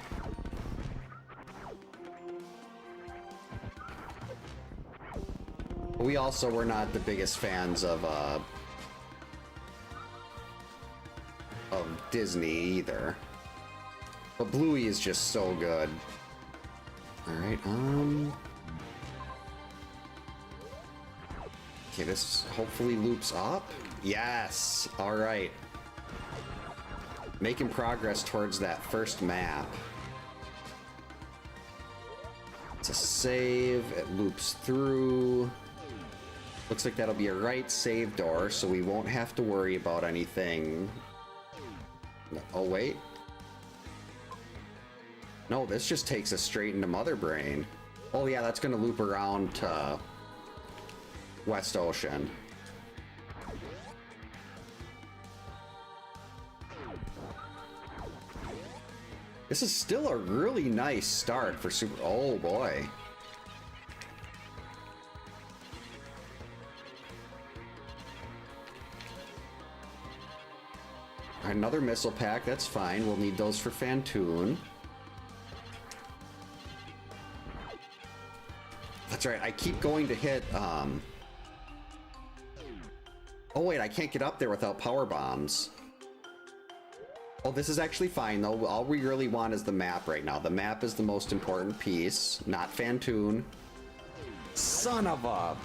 We also were not the biggest fans of Disney either. But Bluey is just so good. Alright, okay, this hopefully loops up. Yes! Alright. Making progress towards that first map. It's a save, it loops through. Looks like that'll be a right save door, so we won't have to worry about anything. Oh, wait. No, this just takes us straight into Mother Brain. Oh yeah, that's gonna loop around to West Ocean. This is still a really nice start for Super... Oh boy. Another missile pack, that's fine. We'll need those for Fantoon. That's right, I keep going to hit, Oh wait, I can't get up there without power bombs. Oh, this is actually fine though. All we really want is the map right now. The map is the most important piece, not Fantoon. Son of a...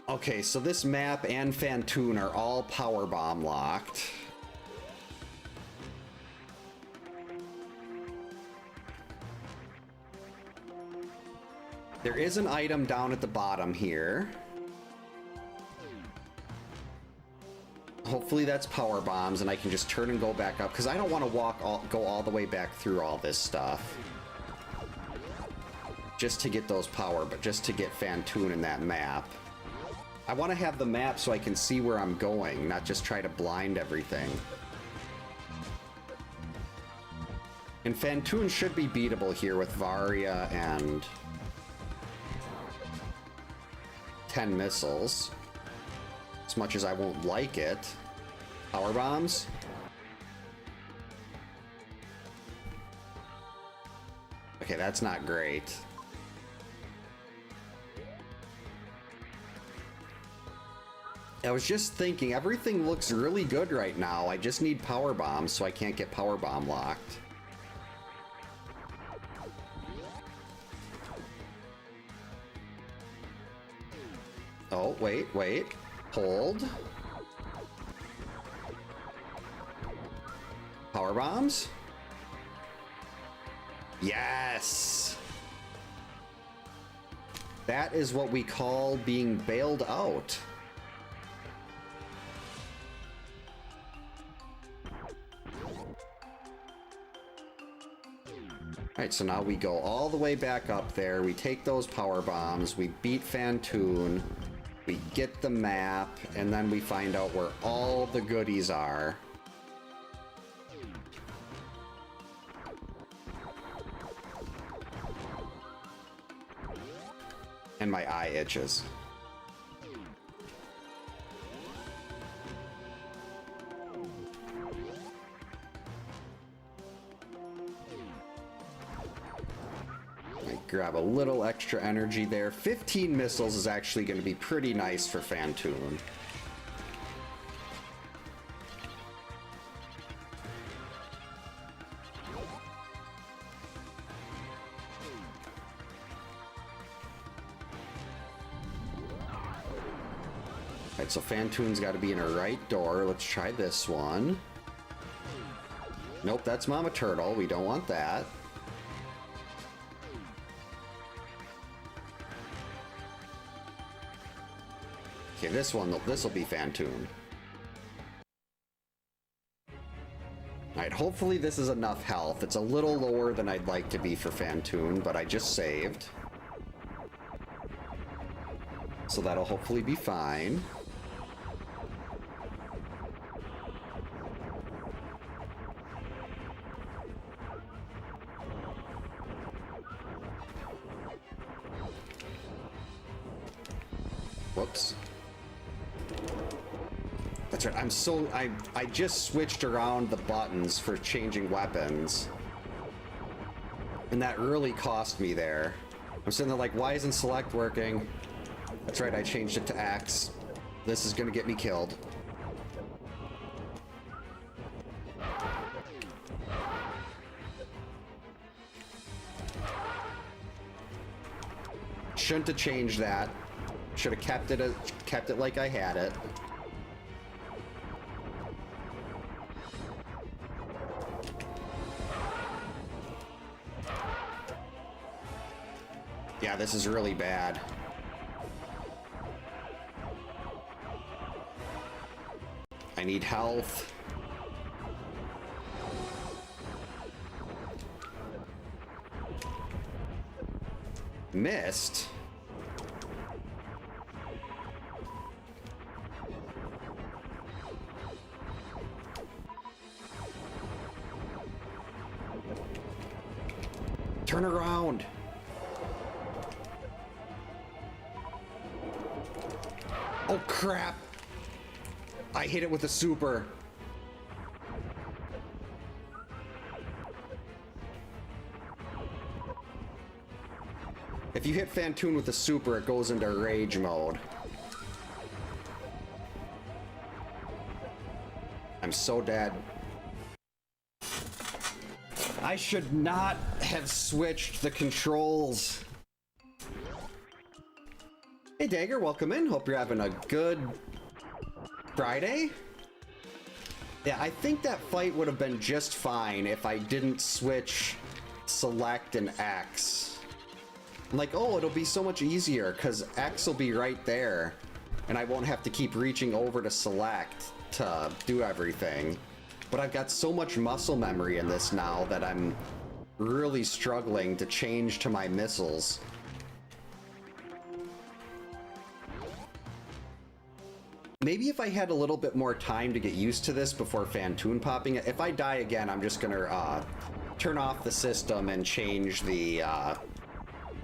Okay, so this map and Fantoon are all power bomb locked. There is an item down at the bottom here. Hopefully that's power bombs and I can just turn and go back up, because I don't want to go all the way back through all this stuff. Just to get those power, but just to get Fantoon in that map. I want to have the map so I can see where I'm going, not just try to blind everything. And Fantoon should be beatable here with Varia and 10 missiles. As much as I won't like it. Power bombs? Okay, that's not great. I was just thinking, everything looks really good right now. I just need power bombs, so I can't get power bomb locked. Oh, wait. Hold. Power bombs? Yes! That is what we call being bailed out. Alright, so now we go all the way back up there, we take those power bombs, we beat Fantoon, we get the map, and then we find out where all the goodies are. And my eye itches. Grab a little extra energy there. 15 missiles is actually going to be pretty nice for Fantoon. Alright, so Fantoon's got to be in her right door. Let's try this one. Nope, that's Mama Turtle. We don't want that. Okay, this one, this will be Fantoon. Alright, hopefully this is enough health. It's a little lower than I'd like to be for Fantoon, but I just saved. So that'll hopefully be fine. Whoops. That's right, I just switched around the buttons for changing weapons. And that really cost me there. I'm sitting there like, why isn't select working? That's right, I changed it to X. This is gonna get me killed. Shouldn't have changed that. Should have kept it like I had it. Yeah, this is really bad. I need health. Missed? Turn around. Oh crap. I hit it with a super. If you hit Fantoon with a super, it goes into rage mode. I'm so dead. I should not have switched the controls. Hey Dagger, welcome in. Hope you're having a good Friday. Yeah, I think that fight would have been just fine if I didn't switch select and X. I'm like, oh, it'll be so much easier because X will be right there and I won't have to keep reaching over to select to do everything. But I've got so much muscle memory in this now that I'm really struggling to change to my missiles. Maybe if I had a little bit more time to get used to this before Fantoon popping it. If I die again, I'm just gonna turn off the system and change the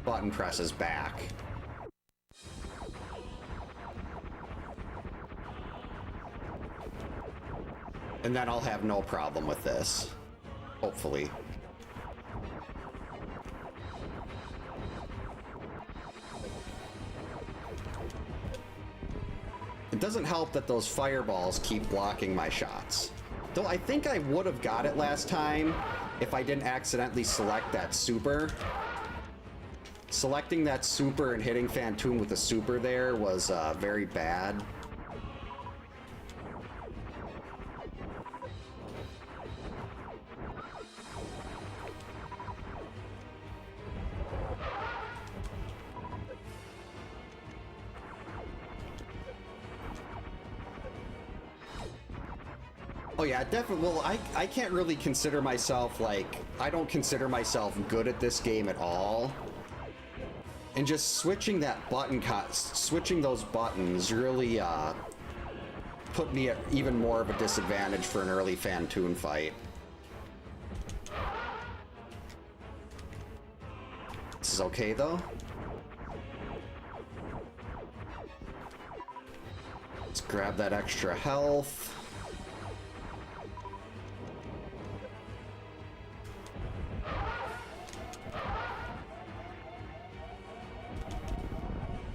button presses back. And then I'll have no problem with this. Hopefully. It doesn't help that those fireballs keep blocking my shots. Though I think I would have got it last time if I didn't accidentally select that super. Selecting that super and hitting Fantoon with a super there was very bad. Oh yeah, definitely. Well, I can't really consider myself like, I don't consider myself good at this game at all. And just switching that button, switching those buttons really put me at even more of a disadvantage for an early Fantoon fight. This is okay though. Let's grab that extra health.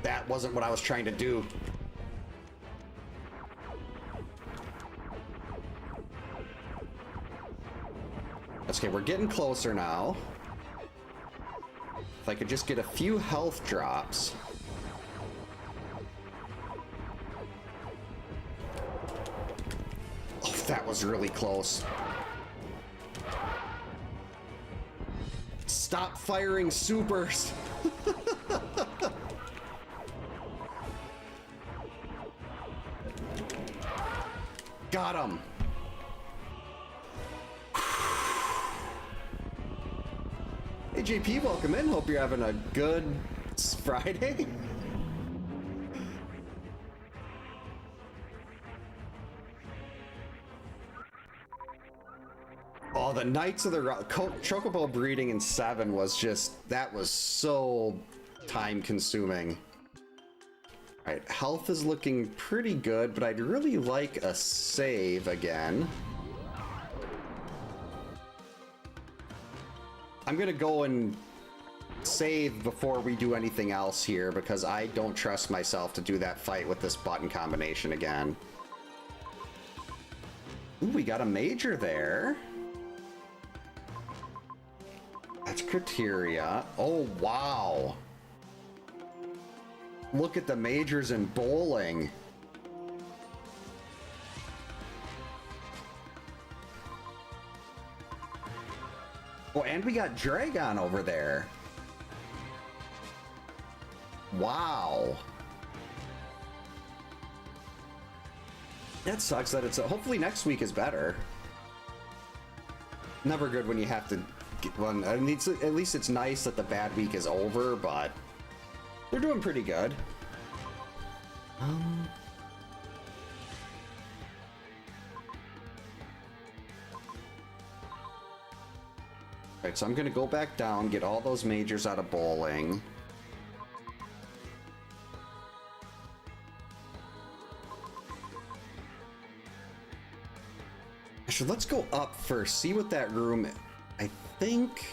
That wasn't what I was trying to do. Okay, we're getting closer now. If I could just get a few health drops. That was really close. Stop firing supers. Got him. Hey JP, welcome in. Hope you're having a good Friday. Oh, the Knights of the Chocobo breeding in 7 was just, that was so time consuming. Alright, health is looking pretty good, but I'd really like a save again. I'm gonna go and save before we do anything else here, because I don't trust myself to do that fight with this button combination again. Ooh, we got a major there. That's criteria. Oh, wow. Look at the majors in bowling. Oh, and we got Dragon over there. Wow. That sucks that it's... hopefully next week is better. Never good when you have to... well, at least it's nice that the bad week is over, but... they're doing pretty good. Alright, so I'm gonna go back down, get all those majors out of bowling. Actually, let's go up first, see what that room... I think...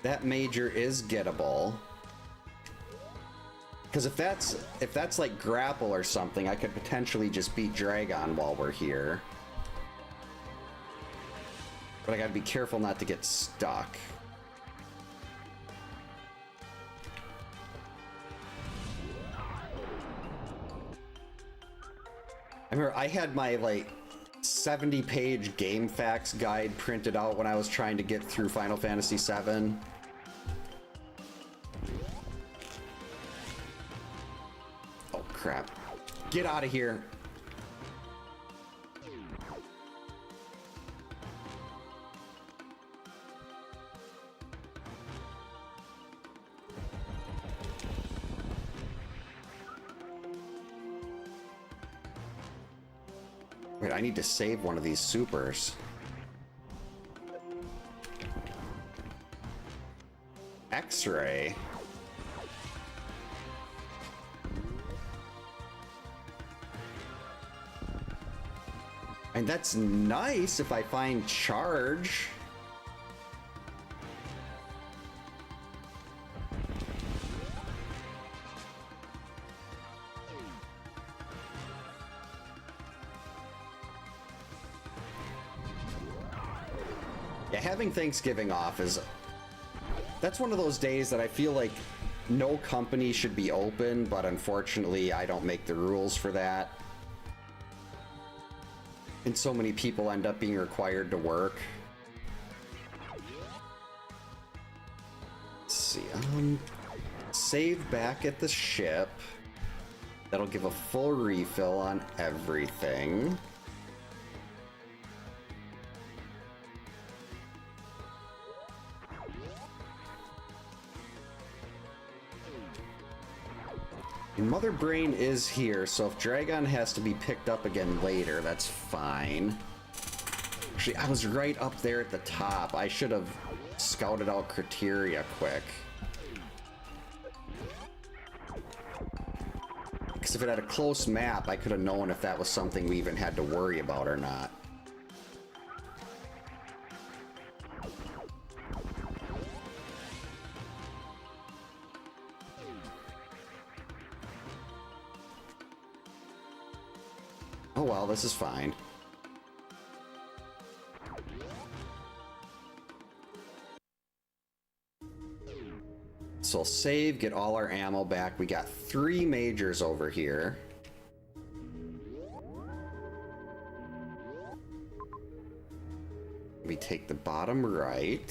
that major is gettable. Because if that's like grapple or something, I could potentially just beat Dragon while we're here. But I gotta be careful not to get stuck. I remember I had my like 70-page game facts guide printed out when I was trying to get through Final Fantasy VII. Oh crap. Get out of here. Wait, I need to save one of these supers. X-ray. And that's nice if I find charge. Yeah, having Thanksgiving off is... that's one of those days that I feel like no company should be open, but unfortunately I don't make the rules for that. And so many people end up being required to work. Let's see, save back at the ship. That'll give a full refill on everything. And Mother Brain is here, so if Dragon has to be picked up again later, that's fine. Actually, I was right up there at the top. I should have scouted out criteria quick. Because if it had a close map, I could have known if that was something we even had to worry about or not. Oh well, this is fine. So I'll save, get all our ammo back. We got 3 majors over here. we take the bottom right.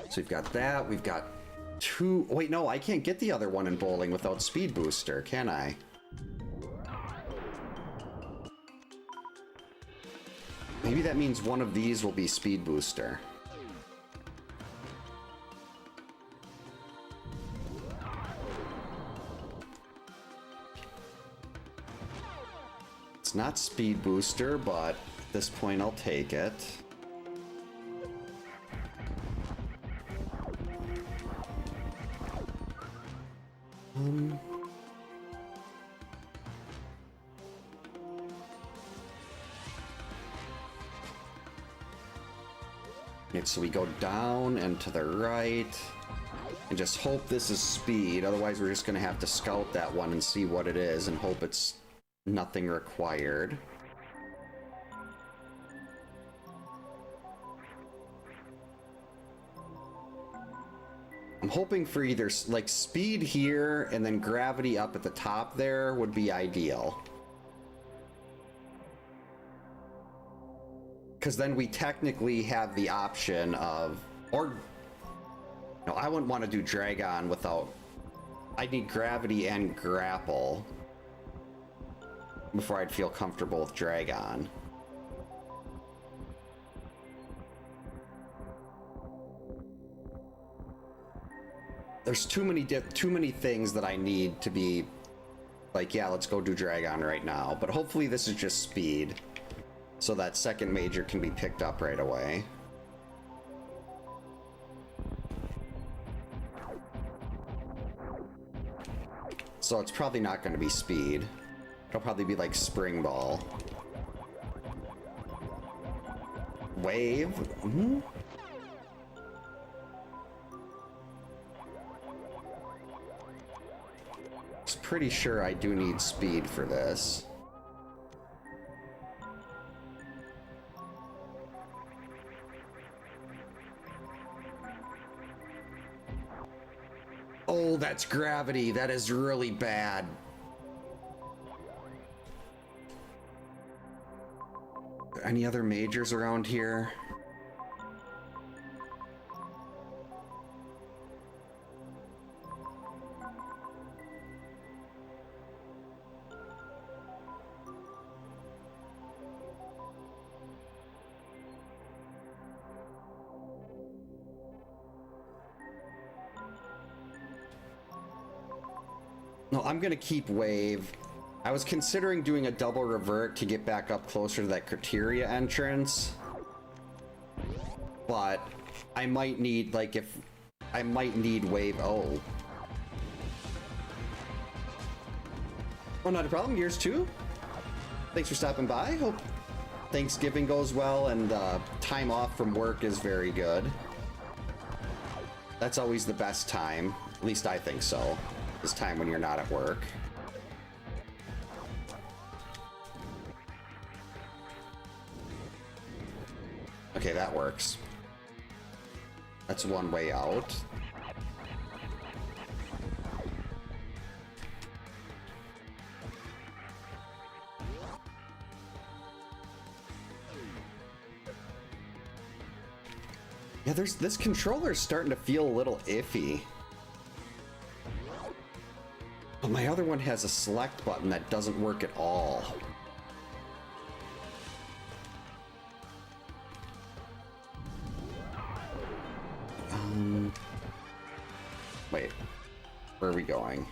So we've got that, we've got two... Wait, no, I can't get the other one in bowling without speed booster, can I? Maybe that means one of these will be speed booster. It's not speed booster, but at this point I'll take it. So we go down and to the right and just hope this is speed. Otherwise we're just gonna have to scout that one and see what it is and hope it's nothing required. I'm hoping for either like speed here and then gravity up at the top there would be ideal. Because then we technically have the option of, or, no, I wouldn't want to do Dragon without, I'd need gravity and grapple before I'd feel comfortable with Dragon. There's too many things that I need to be like, yeah, let's go do Dragon right now. But hopefully this is just speed, so that second major can be picked up right away. So it's probably not going to be speed. It'll probably be like Spring Ball. Wave? Mm-hmm. I'm pretty sure I do need speed for this. Oh, that's gravity. That is really bad. Any other majors around here? No, I'm gonna keep wave. I was considering doing a double revert to get back up closer to that criteria entrance, but I might need, like, if I might need wave. Oh, not a problem. Yours too. Thanks for stopping by. Hope Thanksgiving goes well and time off from work is very good. That's always the best time. At least I think so. This time when you're not at work. Okay, that works. That's one way out. Yeah, this controller's starting to feel a little iffy. But my other one has a select button that doesn't work at all. Wait, where are we going?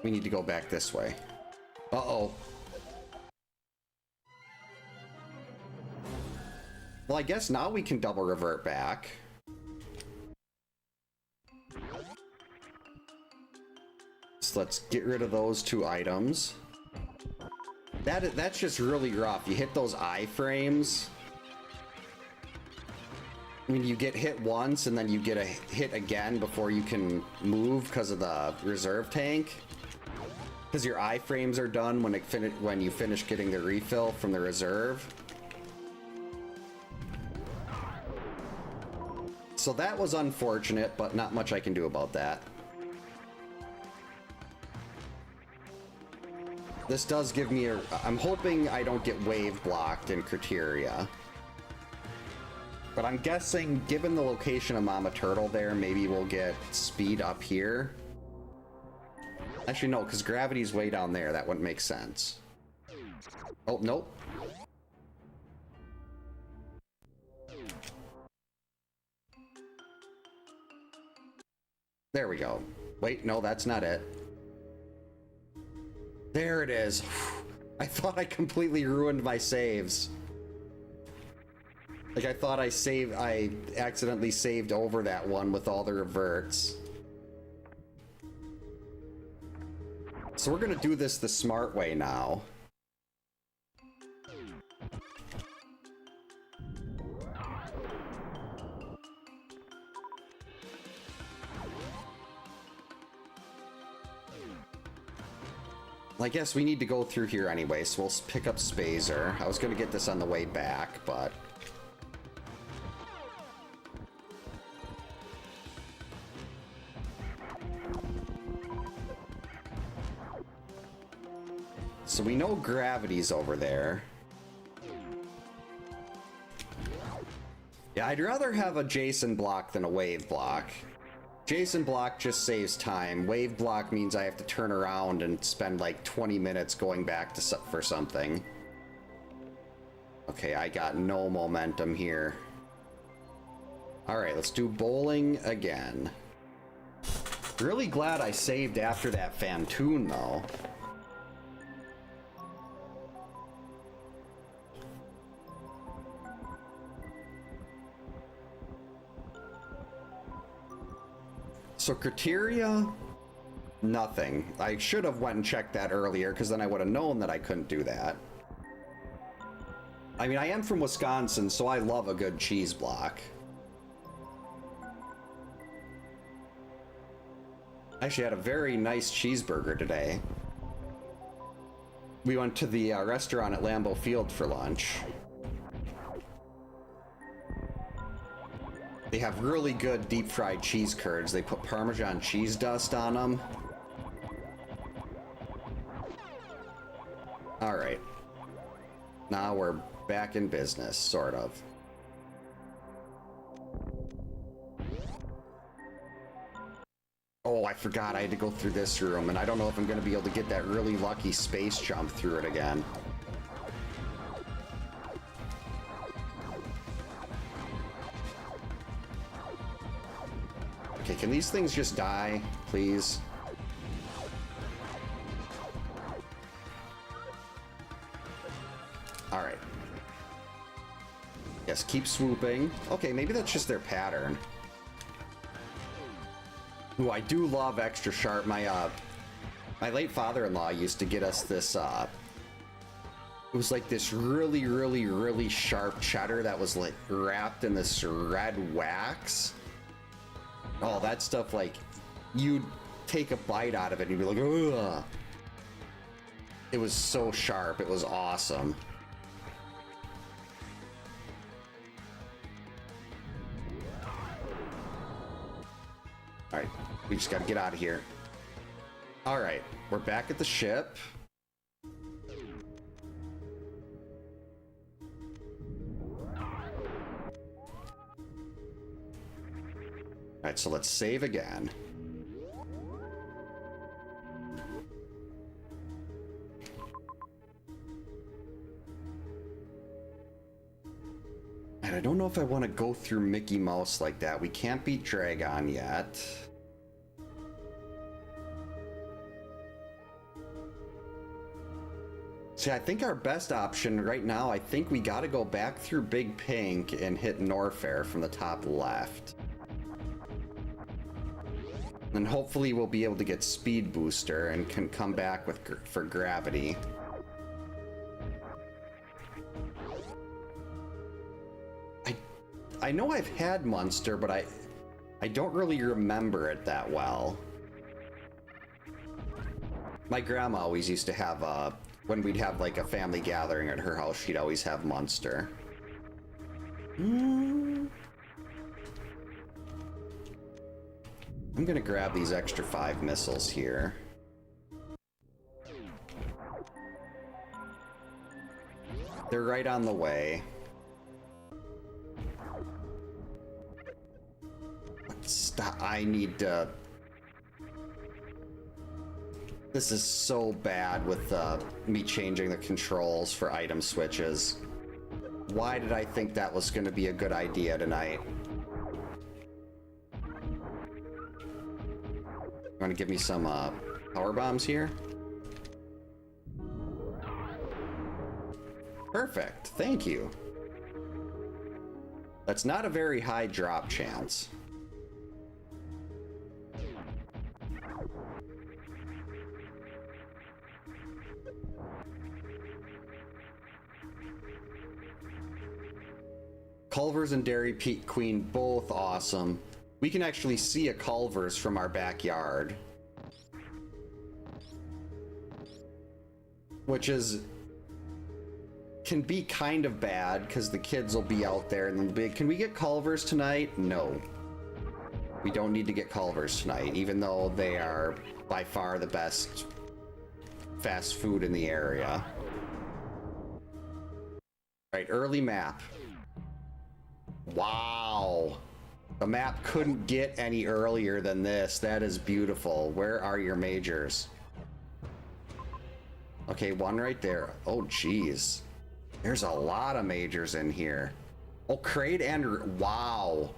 We need to go back this way. Uh-oh. Well, I guess now we can double revert back. So let's get rid of those two items. That's just really rough. You hit those iframes. I mean, you get hit once and then you get a hit again before you can move because of the reserve tank. Because your iframes are done when you finish getting the refill from the reserve. So that was unfortunate, but not much I can do about that. This does give me a... I'm hoping I don't get wave blocked in Criteria. But I'm guessing, given the location of Mama Turtle there, maybe we'll get speed up here. Actually, no, because gravity's way down there. That wouldn't make sense. Oh, nope. There we go. Wait, no, that's not it. There it is. I thought I completely ruined my saves. Like, I thought I accidentally saved over that one with all the reverts. So we're gonna do this the smart way now. I guess we need to go through here anyway, so we'll pick up Spazer. I was gonna get this on the way back, but... So we know gravity's over there. Yeah, I'd rather have a Jason block than a wave block. Jason block just saves time. Wave block means I have to turn around and spend like 20 minutes going back to for something. Okay, I got no momentum here. Alright, let's do bowling again. Really glad I saved after that Fantoon, though. So criteria, nothing. I should have went and checked that earlier, because then I would have known that I couldn't do that. I mean, I am from Wisconsin, so I love a good cheese block. I actually had a very nice cheeseburger today. We went to the restaurant at Lambeau Field for lunch. They have really good deep fried cheese curds. They put Parmesan cheese dust on them. All right. Now we're back in business, sort of. Oh, I forgot I had to go through this room, and I don't know if I'm going to be able to get that really lucky space jump through it again. Okay, can these things just die, please? Alright. Yes, keep swooping. Okay, maybe that's just their pattern. Ooh, I do love extra sharp. My late father-in-law used to get us this, it was like this really, really, really sharp cheddar that was like wrapped in this red wax. Oh, that stuff, like, you'd take a bite out of it and you'd be like, ugh. It was so sharp. It was awesome. Alright, we just gotta get out of here. Alright, we're back at the ship. Alright, so let's save again. And I don't know if I want to go through Mickey Mouse like that. We can't beat Dragon yet. See, I think our best option right now, I think we got to go back through Big Pink and hit Norfair from the top left. And hopefully we'll be able to get Speed Booster and can come back with for Gravity. I know I've had Munster, but I don't really remember it that well. My grandma always used to have, when we'd have like a family gathering at her house, she'd always have Munster. I'm gonna grab these extra 5 missiles here. They're right on the way. Stop, I need to... This is so bad with me changing the controls for item switches. Why did I think that was going to be a good idea tonight? You want to give me some power bombs here? Perfect, thank you. That's not a very high drop chance. Culver's and Dairy Queen, both awesome. We can actually see a Culver's from our backyard. Which can be kind of bad, because the kids will be out there and they'll be, can we get Culver's tonight? No. We don't need to get Culver's tonight, even though they are by far the best fast food in the area. Right, early map. Wow. The map couldn't get any earlier than this. That is beautiful. Where are your majors? Okay, one right there. Oh, geez. There's a lot of majors in here. Oh, Kraid and... Wow.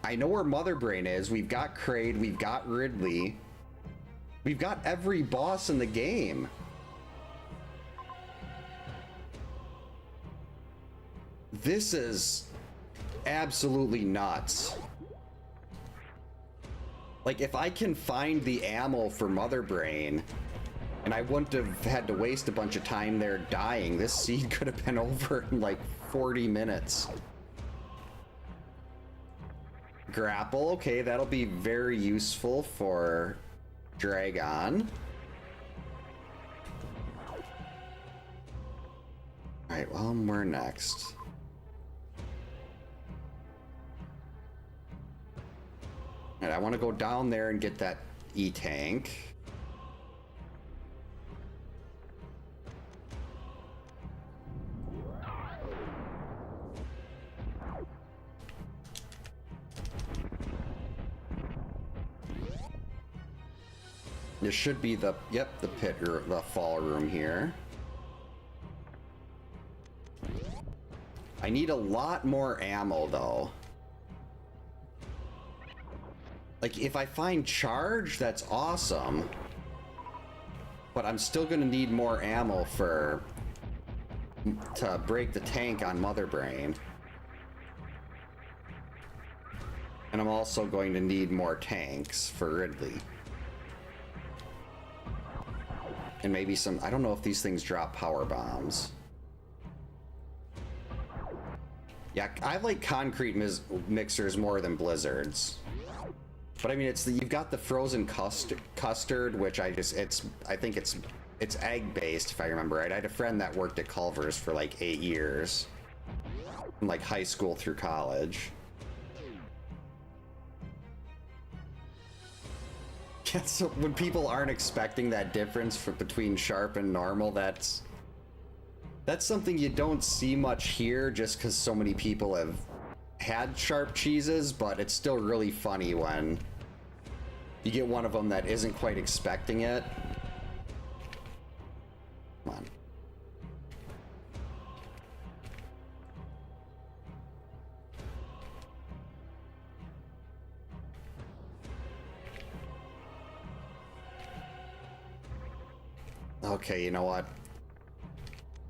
I know where Mother Brain is. We've got Kraid. We've got Ridley. We've got every boss in the game. This is absolutely nuts. Like, if I can find the ammo for Mother Brain, and I wouldn't have had to waste a bunch of time there dying, this seed could have been over in like 40 minutes. Grapple, okay, that'll be very useful for Dragon. Alright, well, where next? And I want to go down there and get that E-tank. This should be the, yep, the pit, or the fall room here. I need a lot more ammo, though. Like, if I find charge, that's awesome. But I'm still gonna need more ammo to break the tank on Mother Brain. And I'm also going to need more tanks for Ridley. And maybe some, I don't know if these things drop power bombs. Yeah, I like concrete mixers more than blizzards. But I mean, you've got the frozen custard, which I think it's egg based, if I remember right. I had a friend that worked at Culver's for like 8 years, from like high school through college. Yeah, so when people aren't expecting that difference between sharp and normal, that's something you don't see much here, just because so many people have had sharp cheeses, but it's still really funny when you get one of them that isn't quite expecting it. Come on. Okay, you know what?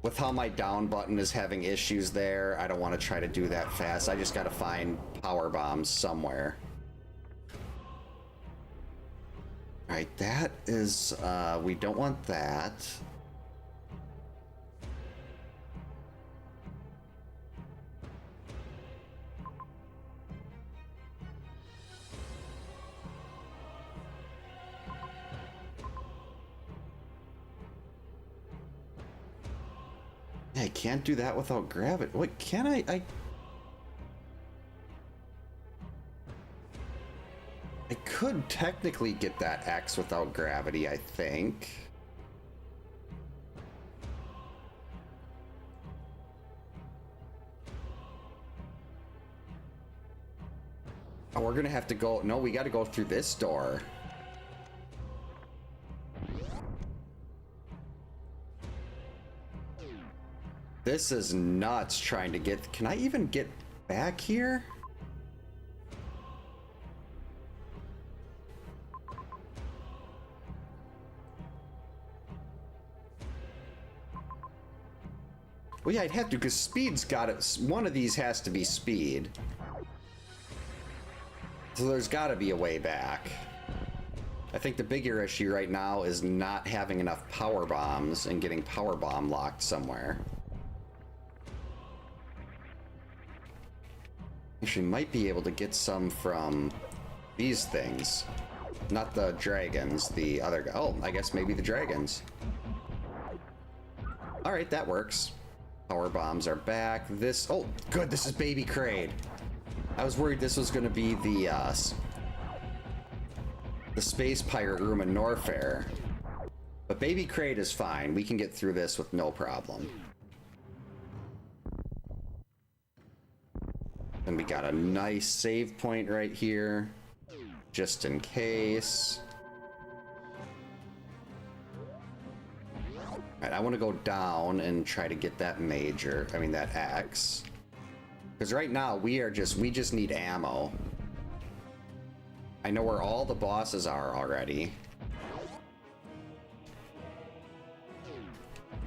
With how my down button is having issues there, I don't want to try to do that fast. I just got to find power bombs somewhere. Alright, that is, we don't want that. I can't do that without gravity. What can I? I could technically get that X without gravity, I think. Oh, we're gonna have to go. No, we gotta go through this door. This is nuts trying to get. Can I even get back here? Well, yeah, I'd have to, because speed's got it. One of these has to be speed. So there's got to be a way back. I think the bigger issue right now is not having enough power bombs and getting power bomb locked somewhere. Actually, might be able to get some from these things. Not the dragons, the other guy. Oh, I guess maybe the dragons. All right, that works. Power bombs are back. This, oh, good, this is Baby Kraid. I was worried this was going to be the space pirate room in Norfair. But Baby Kraid is fine. We can get through this with no problem. And we got a nice save point right here, just in case. Alright, I want to go down and try to get that that X. Because right now we just need ammo. I know where all the bosses are already.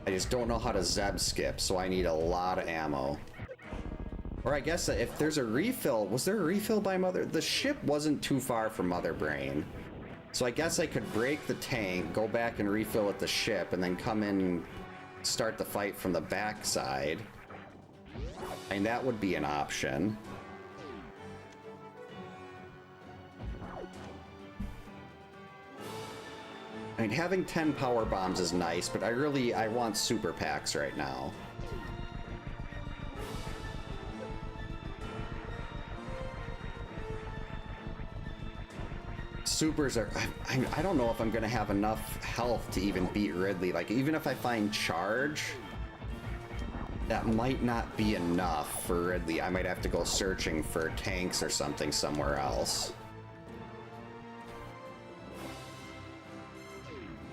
I just don't know how to Zeb skip, so I need a lot of ammo. Or I guess if there's a refill, was there a refill by Mother? The ship wasn't too far from Mother Brain. So I guess I could break the tank, go back and refill at the ship, and then come in and start the fight from the backside. And that would be an option. I mean, having 10 power bombs is nice, but I want super packs right now. Supers are... I don't know if I'm going to have enough health to even beat Ridley. Like, even if I find charge, that might not be enough for Ridley. I might have to go searching for tanks or something somewhere else.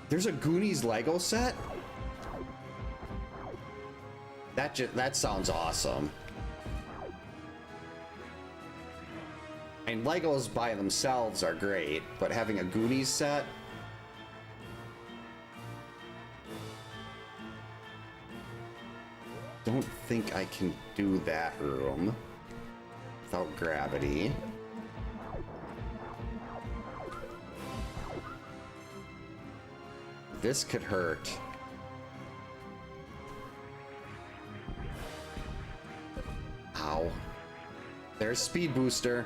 There's a Goonies Lego set? That sounds awesome. And Legos by themselves are great, but having a Goonies set... Don't think I can do that room without gravity. This could hurt. Ow. There's Speed Booster.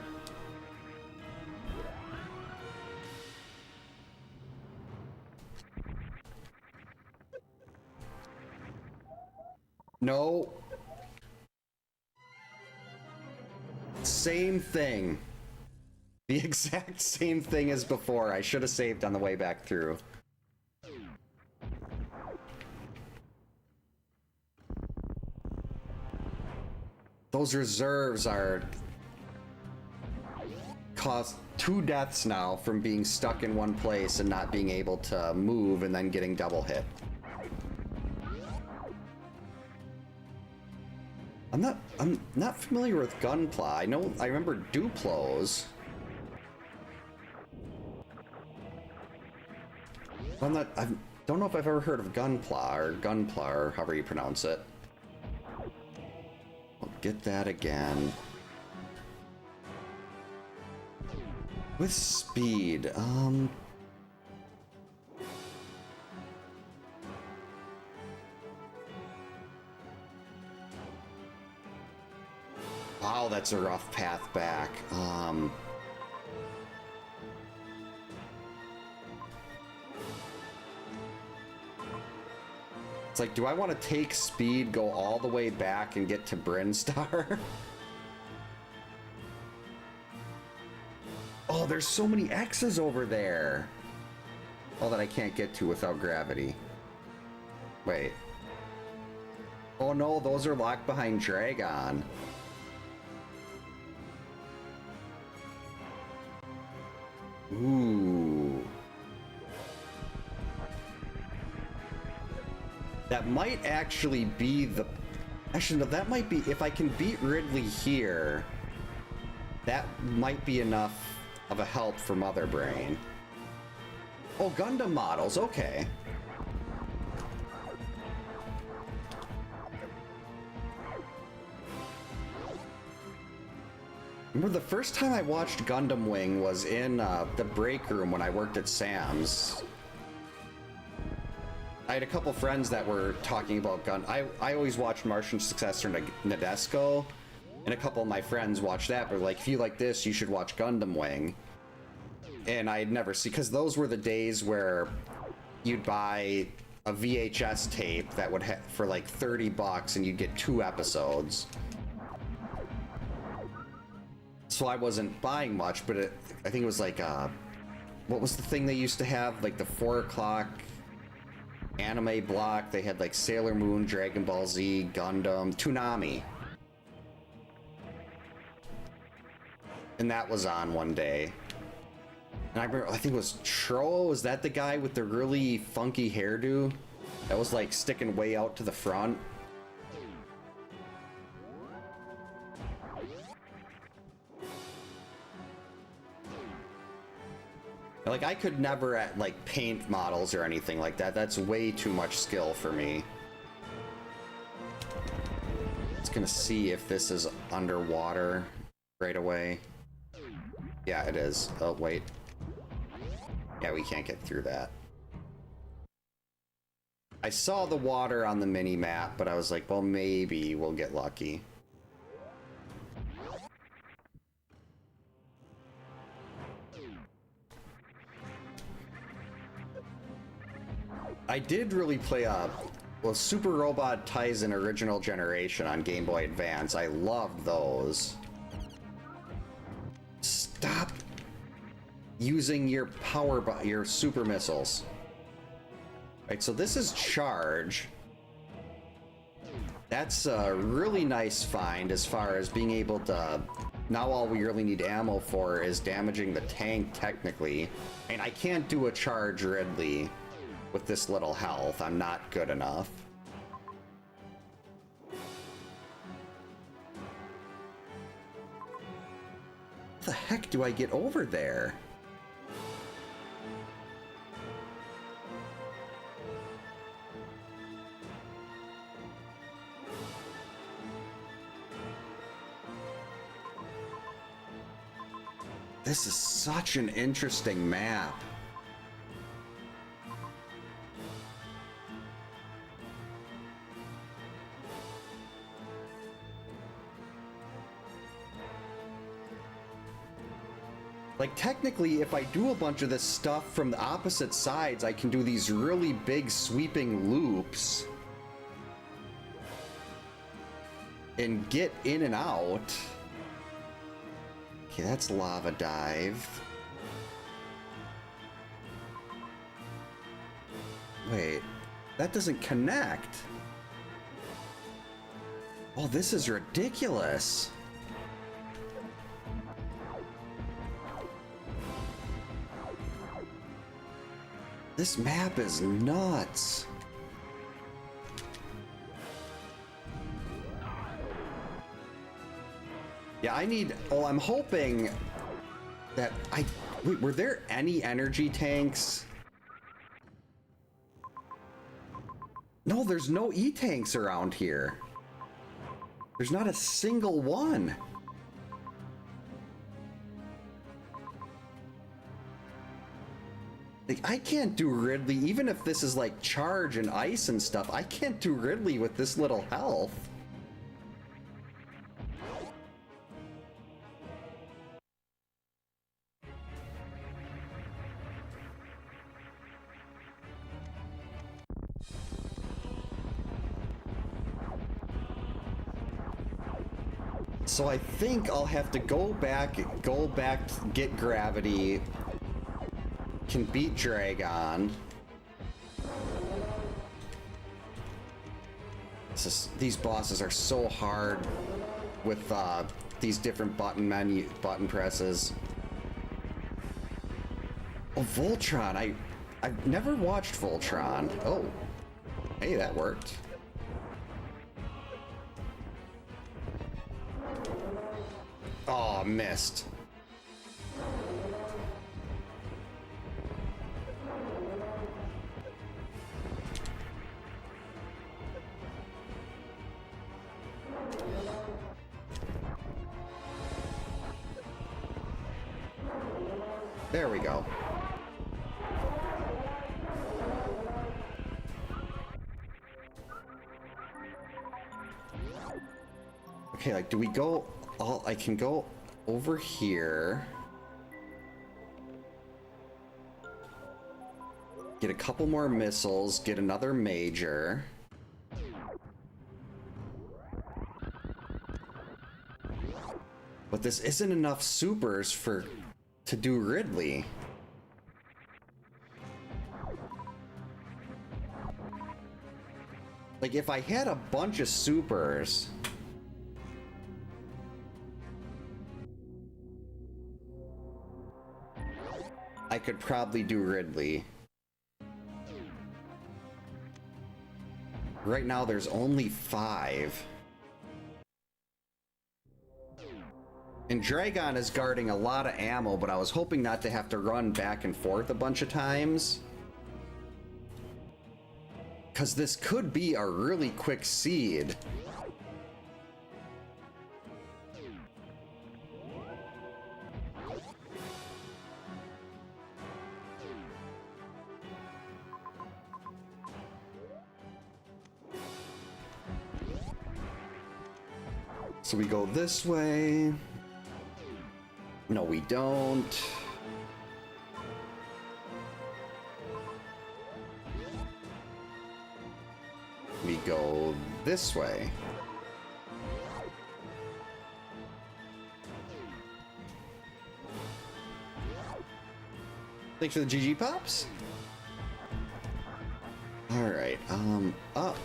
No. Same thing. The exact same thing as before. I should have saved on the way back through. Those reserves are... caused 2 deaths now from being stuck in one place and not being able to move and then getting double hit. I'm not familiar with Gunpla. I remember Duplos. I don't know if I've ever heard of Gunpla or however you pronounce it. I'll get that again. With speed, wow, that's a rough path back. It's like, do I want to take speed, go all the way back, and get to Brinstar? Oh, there's so many X's over there. Oh, that I can't get to without gravity. Wait. Oh no, those are locked behind Dragon. Ooh. That might actually be the... Actually, no, that might be... If I can beat Ridley here, that might be enough of a help for Mother Brain. Oh, Gundam models, okay. Remember the first time I watched Gundam Wing was in the break room when I worked at Sam's. I had a couple friends that were talking about I always watched Martian Successor Nadesco, and a couple of my friends watched that, but like, if you like this, you should watch Gundam Wing. And I had never seen, because those were the days where you'd buy a VHS tape that would for like $30 and you'd get 2 episodes. So I wasn't buying much, but I think it was like, what was the thing they used to have? Like the 4 o'clock anime block. They had like Sailor Moon, Dragon Ball Z, Gundam, Toonami. And that was on one day. And I remember, I think it was Tro. Was that the guy with the really funky hairdo? That was like sticking way out to the front. Like, I could never like paint models or anything like that. That's way too much skill for me. Just gonna see if this is underwater right away. Yeah, it is. Oh, wait. Yeah, we can't get through that. I saw the water on the mini-map, but I was like, well, maybe we'll get lucky. I did really play well, Super Robot Taisen Original Generation on Game Boy Advance. I loved those. Stop using your your super missiles. Right, so this is charge. That's a really nice find as far as being able to... Now all we really need ammo for is damaging the tank, technically. And I can't do a charge Ridley with this little health. I'm not good enough. How the heck do I get over there? This is such an interesting map. Like, technically, if I do a bunch of this stuff from the opposite sides, I can do these really big sweeping loops and get in and out. Okay, that's Lava Dive. Wait, that doesn't connect. Oh, this is ridiculous. This map is nuts. Yeah, I need... Oh, I'm hoping that Wait, were there any energy tanks? No, there's no E-tanks around here. There's not a single one. Like, I can't do Ridley, even if this is like charge and ice and stuff, I can't do Ridley with this little health. So I think I'll have to go back, get gravity, can beat Dragon. These bosses are so hard with these different button presses. Oh, Voltron! I've never watched Voltron. Oh, hey, that worked. Oh, missed. There we go. Okay, like, do we go all... I can go over here. Get a couple more missiles, get another major. But this isn't enough supers to do Ridley. Like, if I had a bunch of supers... I could probably do Ridley. Right now, there's only 5. And Dragon is guarding a lot of ammo, but I was hoping not to have to run back and forth a bunch of times. Because this could be a really quick seed. So we go this way. No, we don't. We go this way. Thanks for the GG pops. All right, up.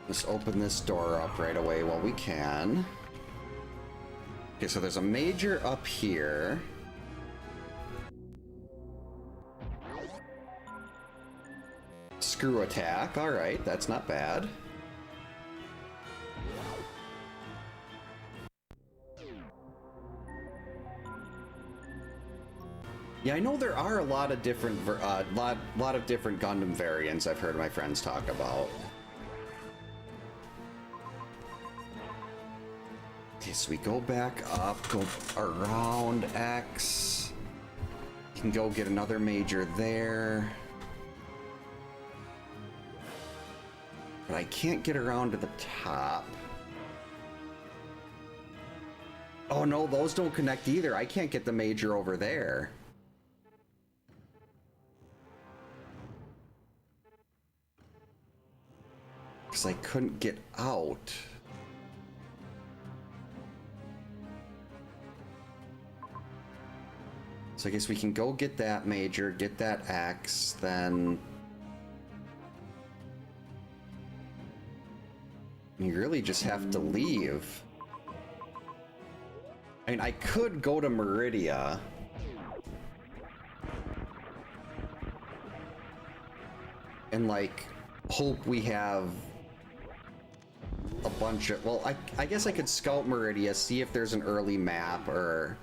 Let's open this door up right away while we can. Okay, so there's a major up here. Screw attack. All right, that's not bad. Yeah, I know there are a lot of different lot of different Gundam variants I've heard my friends talk about. Okay, so we go back up, go around X. Can go get another major there. But I can't get around to the top. Oh no, those don't connect either. I can't get the major over there. Because I couldn't get out. So I guess we can go get that major, get that X, then... You really just have to leave. I mean, I could go to Meridia. And, like, hope we have a bunch of... Well, I guess I could scout Meridia, see if there's an early map, or...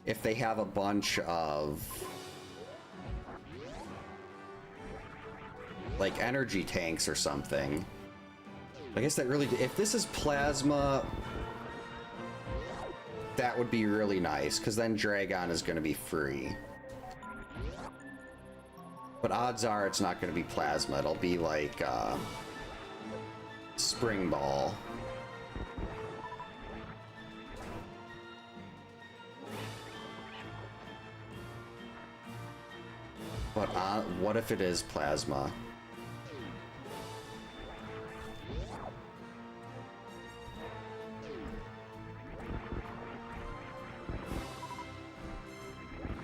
if they have a bunch of like energy tanks or something. I guess that really, if this is plasma, that would be really nice, because then Dragon is going to be free. But odds are it's not going to be plasma, it'll be like Spring Ball. But What if it is plasma?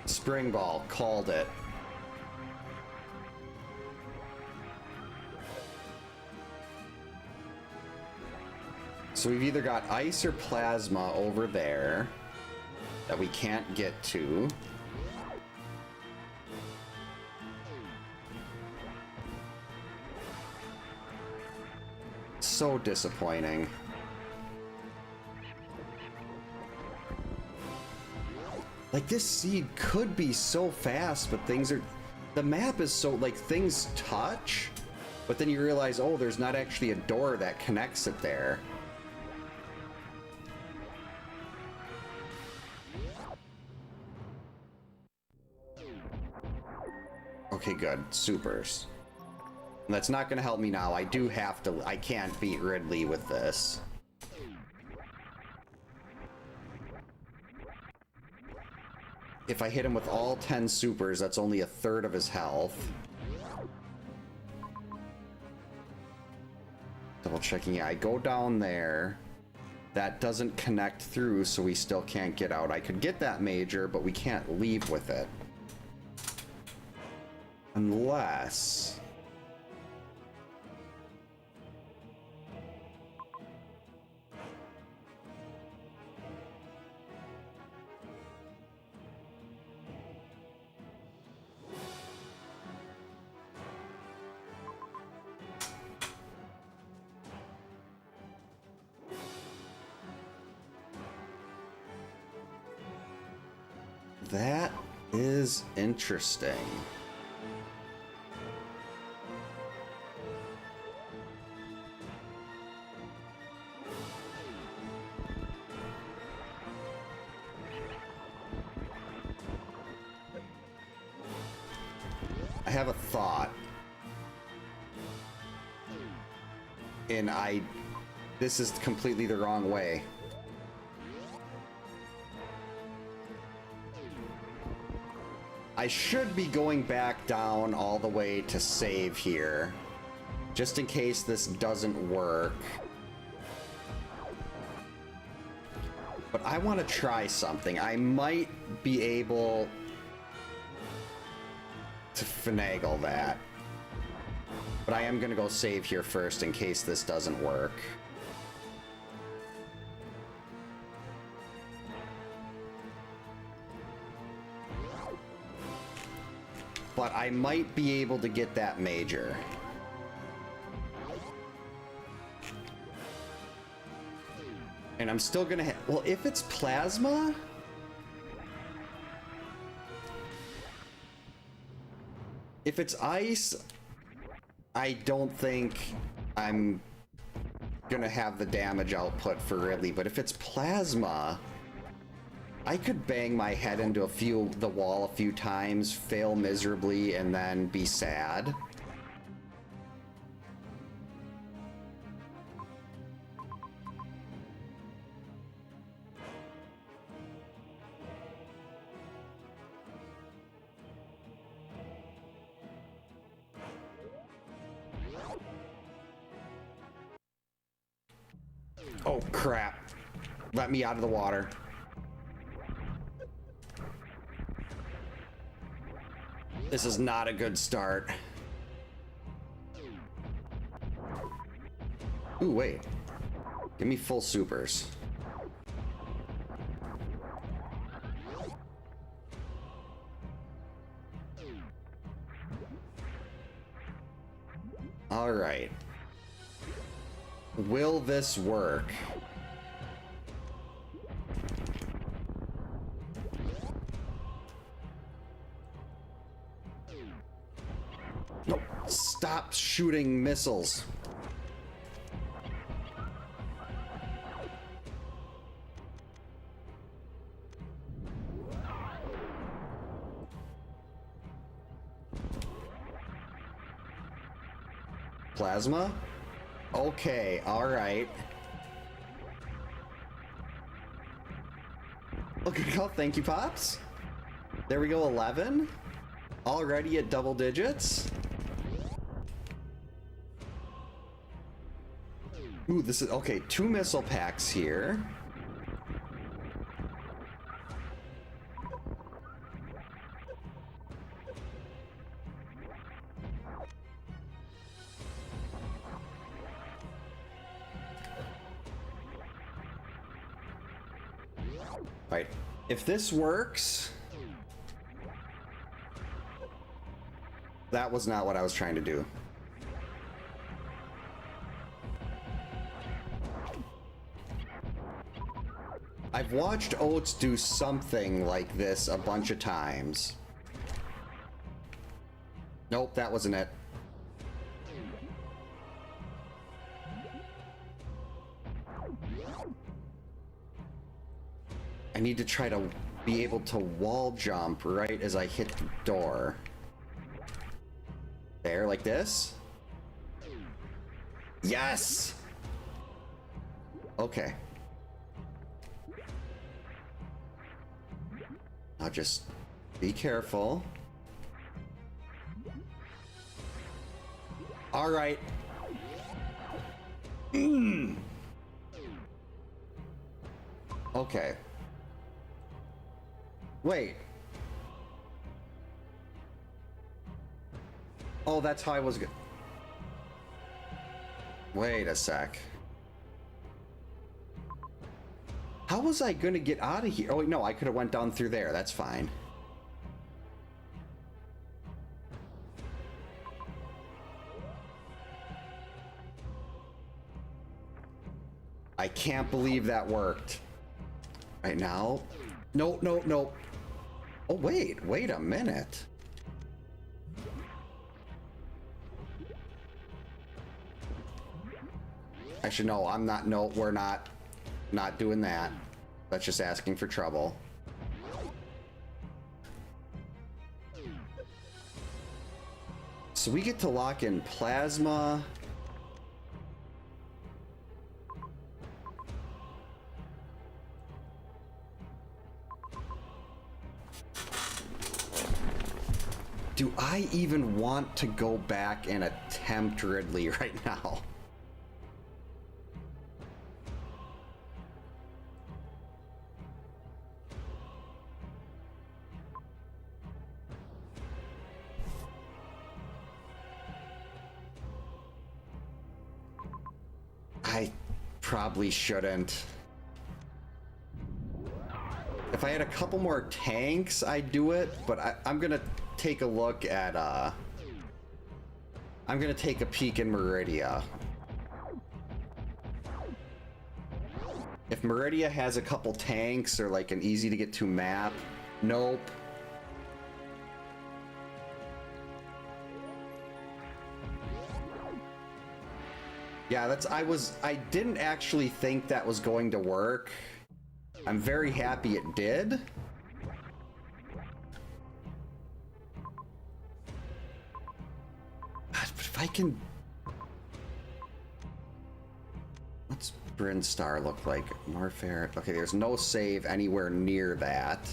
Spring ball, called it. So we've either got ice or plasma over there that we can't get to. So disappointing. Like, this seed could be so fast, but things are... The map is so, like, things touch, but then you realize, oh, there's not actually a door that connects it there. Okay, good. Supers. That's not gonna help me now. I do have to... I can't beat Ridley with this. If I hit him with all 10 supers, that's only a third of his health. Double checking. Yeah, I go down there. That doesn't connect through, so we still can't get out. I could get that major, but we can't leave with it. Unless... That is interesting. I have a thought. And this is completely the wrong way. I should be going back down all the way to save here, just in case this doesn't work. But I want to try something. I might be able to finagle that. But I am going to go save here first in case this doesn't work. But I might be able to get that major. And I'm still gonna well, if it's plasma... If it's ice, I don't think I'm gonna have the damage output for Ridley. But if it's plasma... I could bang my head into the wall a few times, fail miserably, and then be sad. Oh, crap. Let me out of the water. This is not a good start. Ooh, wait. Give me full supers. All right. Will this work? No, stop shooting missiles. Plasma? Okay, alright. Look at how, thank you, Pops. There we go, 11. Already at double digits? Ooh, this is... Okay, 2 missile packs here. Right. If this works... That was not what I was trying to do. I've watched Oats do something like this a bunch of times. Nope, that wasn't it. I need to try to be able to wall jump right as I hit the door. There, like this. Yes! Okay. Now just be careful. All right. Okay. Wait. Oh, that's how I was good. Wait a sec. How was I gonna get out of here? Oh, wait, no, I could have went down through there. That's fine. I can't believe that worked. Right now. Nope, nope, nope. Oh, wait a minute. Actually, no, I'm not. No, we're not doing that. That's just asking for trouble. So we get to lock in plasma. Do I even want to go back and attempt Ridley right now? I probably shouldn't. If I had a couple more tanks, I'd do it, but I'm gonna take a look at, I'm gonna take a peek in Meridia. If Meridia has a couple tanks or like an easy to get to map, nope. Yeah, I didn't actually think that was going to work. I'm very happy it did. But if I can... What's Brinstar look like? Morfair. Okay, there's no save anywhere near that.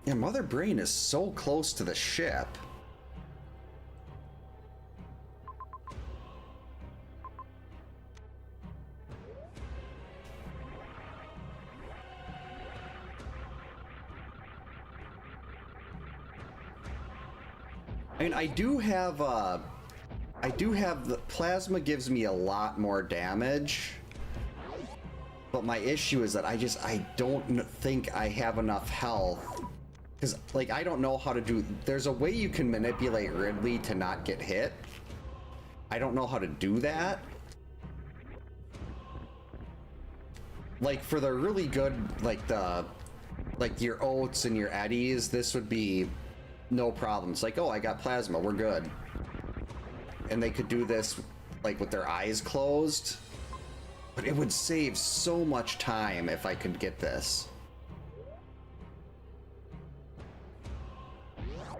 Yeah, Mother Brain is so close to the ship. I mean, I do have the plasma gives me a lot more damage. But my issue is that I don't think I have enough health. Because, like, I don't know how to do... There's a way you can manipulate Ridley to not get hit. I don't know how to do that. Like, for the really good, like, your Oats and your Eddies, this would be no problem. It's like, oh, I got plasma, we're good. And they could do this, like, with their eyes closed. But it would save so much time if I could get this.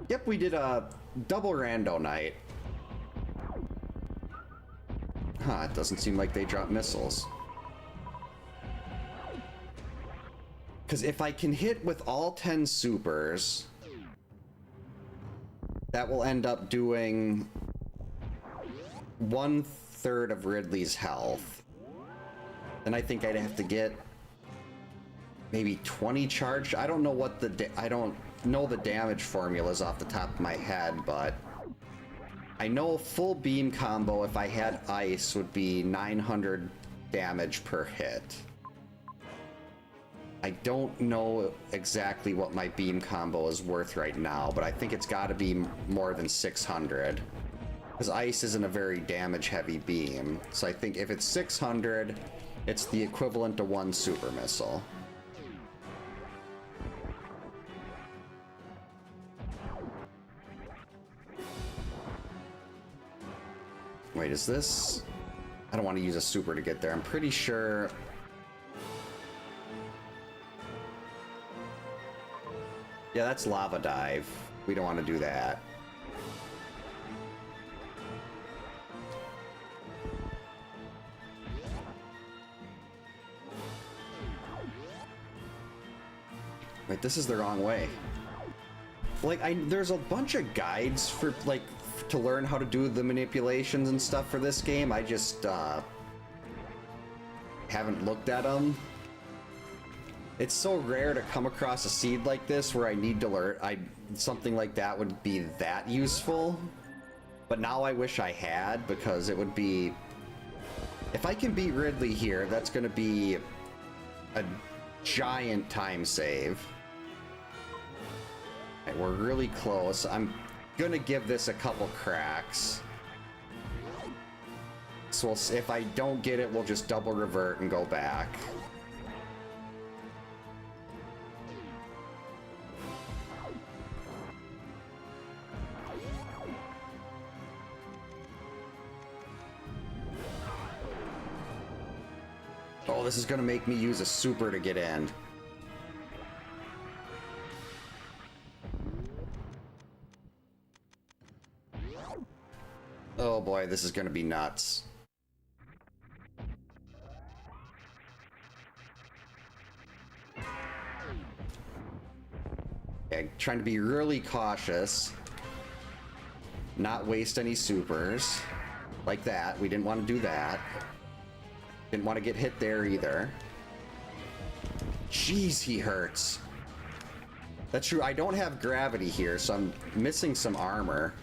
Yep, we did a double rando night. Huh, it doesn't seem like they drop missiles. Because if I can hit with all 10 supers, that will end up doing 1/3 of Ridley's health. Then I think I'd have to get maybe 20 charged. I don't know what I don't know the damage formulas off the top of my head, but I know a full beam combo if I had ice would be 900 damage per hit. I don't know exactly what my beam combo is worth right now, but I think it's got to be more than 600. Because ice isn't a very damage-heavy beam. So I think if it's 600, it's the equivalent to 1 super missile. Wait, is this... I don't want to use a super to get there. I'm pretty sure... Yeah, that's lava dive. We don't want to do that. Wait, this is the wrong way. Like, there's a bunch of guides for, like, to learn how to do the manipulations and stuff for this game. I just, haven't looked at them. It's so rare to come across a seed like this where I need to learn. Something like that would be that useful. But now I wish I had, because it would be... If I can beat Ridley here, that's going to be a giant time save. Okay, we're really close. I'm going to give this a couple cracks. So if I don't get it, we'll just double revert and go back. Oh, this is gonna make me use a super to get in. Oh boy, this is gonna be nuts. Okay, trying to be really cautious. Not waste any supers. Like that. We didn't want to do that. Didn't want to get hit there either. Jeez, he hurts. That's true. I don't have gravity here, so I'm missing some armor.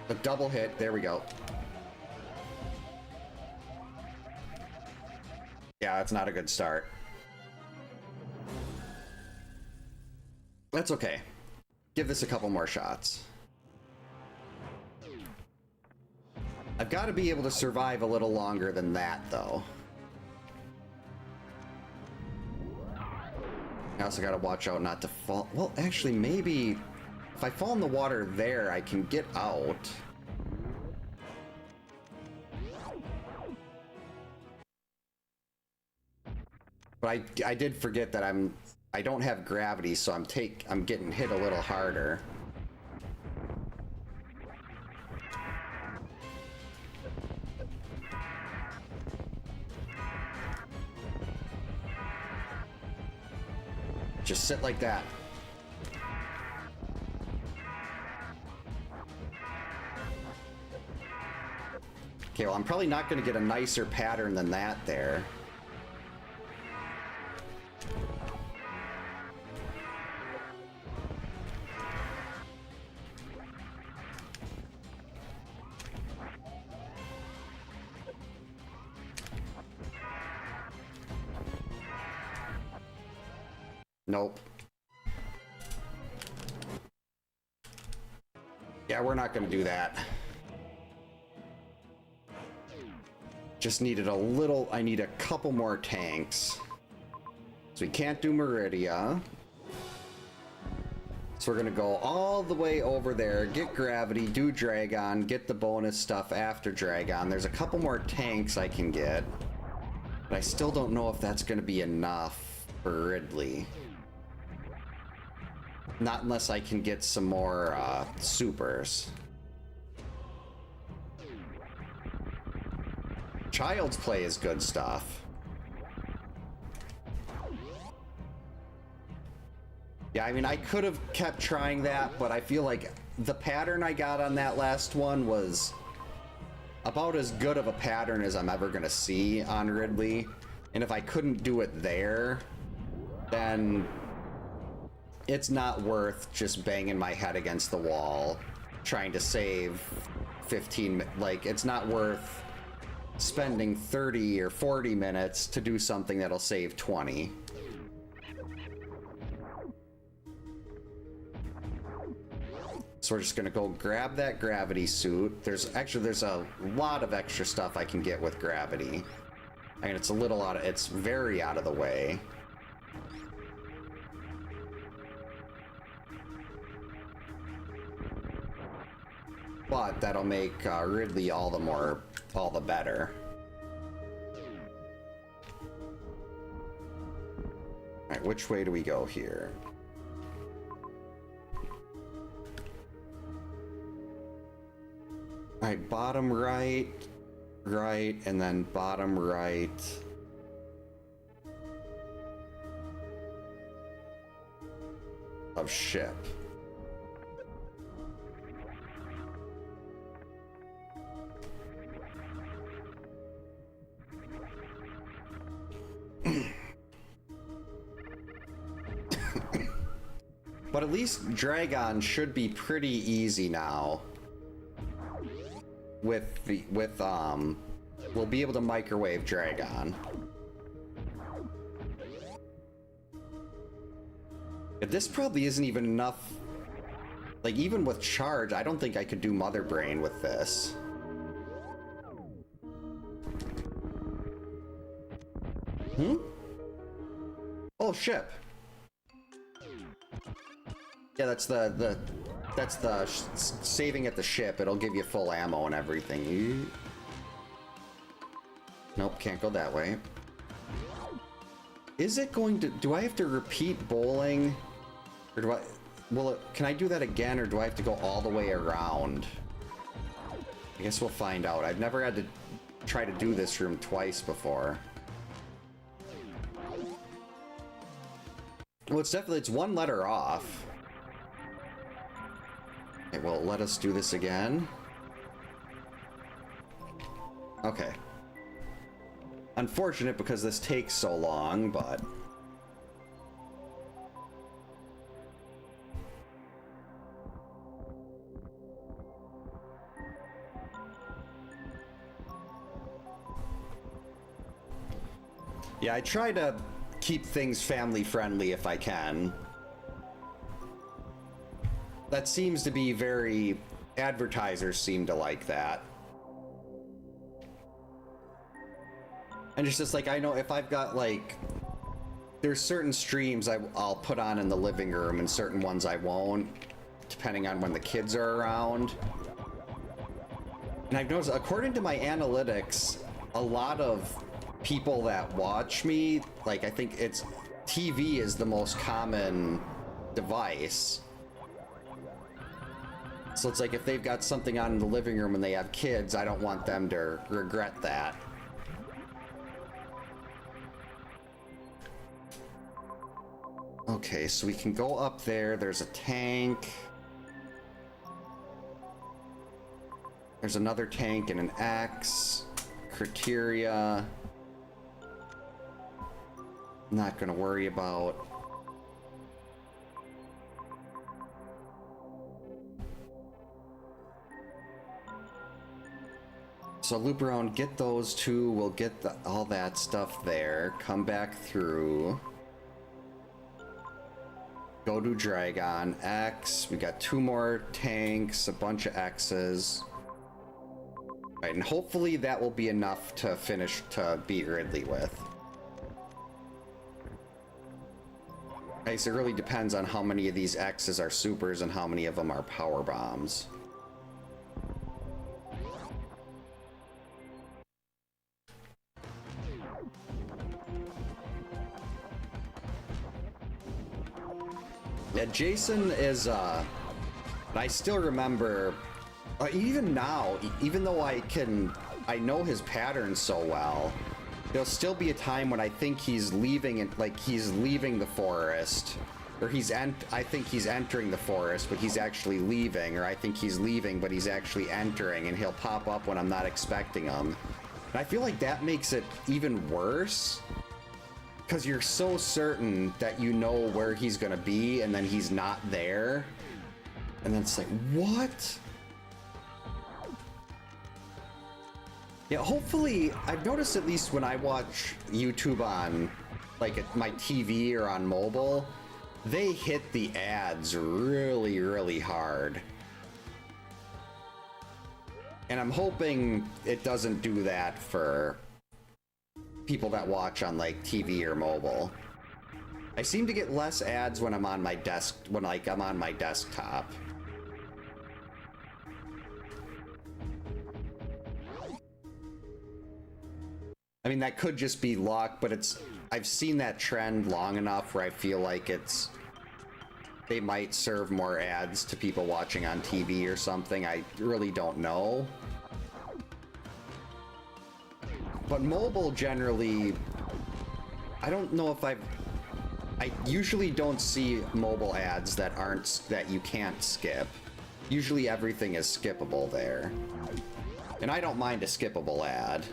The double hit. There we go. Yeah, that's not a good start. That's okay. Give this a couple more shots. I've got to be able to survive a little longer than that, though. I also got to watch out not to fall. Well, actually, maybe if I fall in the water there, I can get out. But I did forget that I don't have gravity, so I'm getting hit a little harder. Just sit like that. Okay, well, I'm probably not going to get a nicer pattern than that there. Nope. Yeah, we're not going to do that. Just needed a little... I need a couple more tanks. So we can't do Meridia. So we're going to go all the way over there, get Gravity, do Dragon, get the bonus stuff after Dragon. There's a couple more tanks I can get. But I still don't know if that's going to be enough for Ridley. Not unless I can get some more supers. Child's Play is good stuff. Yeah, I mean, I could have kept trying that, but I feel like the pattern I got on that last one was about as good of a pattern as I'm ever gonna see on Ridley. And if I couldn't do it there, then it's not worth just banging my head against the wall trying to save 15, like, it's not worth spending 30 or 40 minutes to do something that'll save 20. So we're just gonna go grab that gravity suit. There's a lot of extra stuff I can get with gravity. I mean, it's very out of the way. But that'll make Ridley all the better. Alright, which way do we go here? Alright, bottom right, and then bottom right. Of ship. But at least Dragon should be pretty easy now. We'll be able to microwave Dragon. But this probably isn't even enough. Like, even with charge, I don't think I could do Mother Brain with this. Oh, ship. Yeah, that's the saving at the ship. It'll give you full ammo and everything. Nope, can't go that way. Is it going to... Do I have to repeat bowling? Or do I... can I do that again, or do I have to go all the way around? I guess we'll find out. I've never had to try to do this room twice before. Well, it's one letter off. Okay, well, let us do this again. Okay. Unfortunate because this takes so long, but... Yeah, I try to keep things family friendly if I can. That seems to be very... Advertisers seem to like that. And it's just like, I know if I've got, like... There's certain streams I'll put on in the living room and certain ones I won't, depending on when the kids are around. And I've noticed, according to my analytics, a lot of people that watch me, like, I think it's... TV is the most common device. So it's like, if they've got something on in the living room and they have kids, I don't want them to regret that. Okay, so we can go up there. There's a tank. There's another tank and an axe. Criteria. Not gonna worry about. So loop around, get those two. We'll get all that stuff there. Come back through. Go to Dragon. X. We got 2 more tanks, a bunch of X's. Right, and hopefully that will be enough to beat Ridley with. I guess it really depends on how many of these X's are supers and how many of them are power bombs. Yeah, Jason is, I still remember, even now, even though I know his patterns so well, there'll still be a time when I think he's leaving it, like he's leaving the forest, or I think he's entering the forest, but he's actually leaving, or I think he's leaving, but he's actually entering, and he'll pop up when I'm not expecting him. And I feel like that makes it even worse, because you're so certain that you know where he's gonna be, and then he's not there. And then it's like, what? Yeah, hopefully, I've noticed at least when I watch YouTube on, like, my TV or on mobile, they hit the ads really, really hard. And I'm hoping it doesn't do that for people that watch on, like, TV or mobile. I seem to get less ads when I'm on my I'm on my desktop. I mean, that could just be luck, but I've seen that trend long enough where I feel like they might serve more ads to people watching on TV or something. I really don't know. But mobile generally, I don't know if I usually don't see mobile ads that you can't skip. Usually everything is skippable there. And I don't mind a skippable ad.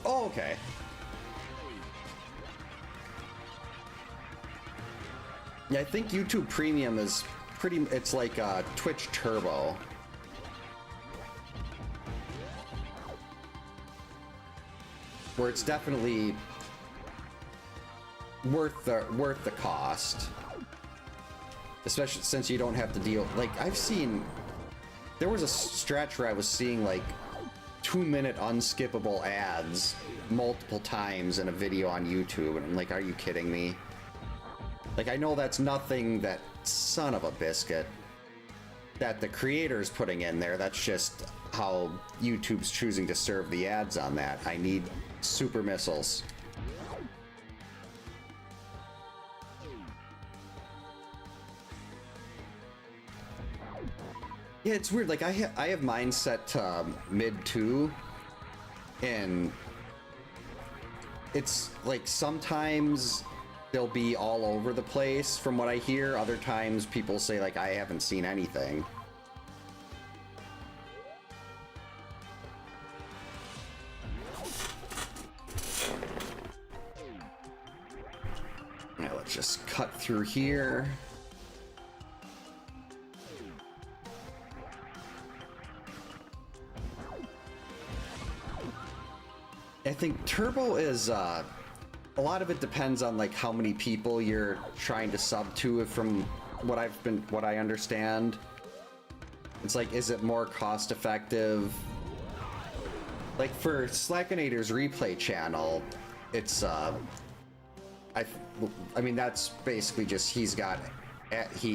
Oh, okay. Yeah, I think YouTube Premium is it's like Twitch Turbo. Where it's definitely worth the cost. Especially since you don't have to deal, like, there was a stretch where I was seeing like 2-minute unskippable ads multiple times in a video on YouTube, and I'm like, are you kidding me? Like, I know that's nothing that son of a biscuit that the creator's putting in there. That's just how YouTube's choosing to serve the ads on that. I need super missiles. Yeah, it's weird. Like, I have mine set to mid 2, and it's like sometimes they'll be all over the place from what I hear. Other times people say like, I haven't seen anything. Now let's just cut through here. I think Turbo is, a lot of it depends on like how many people you're trying to sub to, from what I understand. It's like, is it more cost effective? Like for Slackinator's replay channel, it's, I mean, that's basically just, he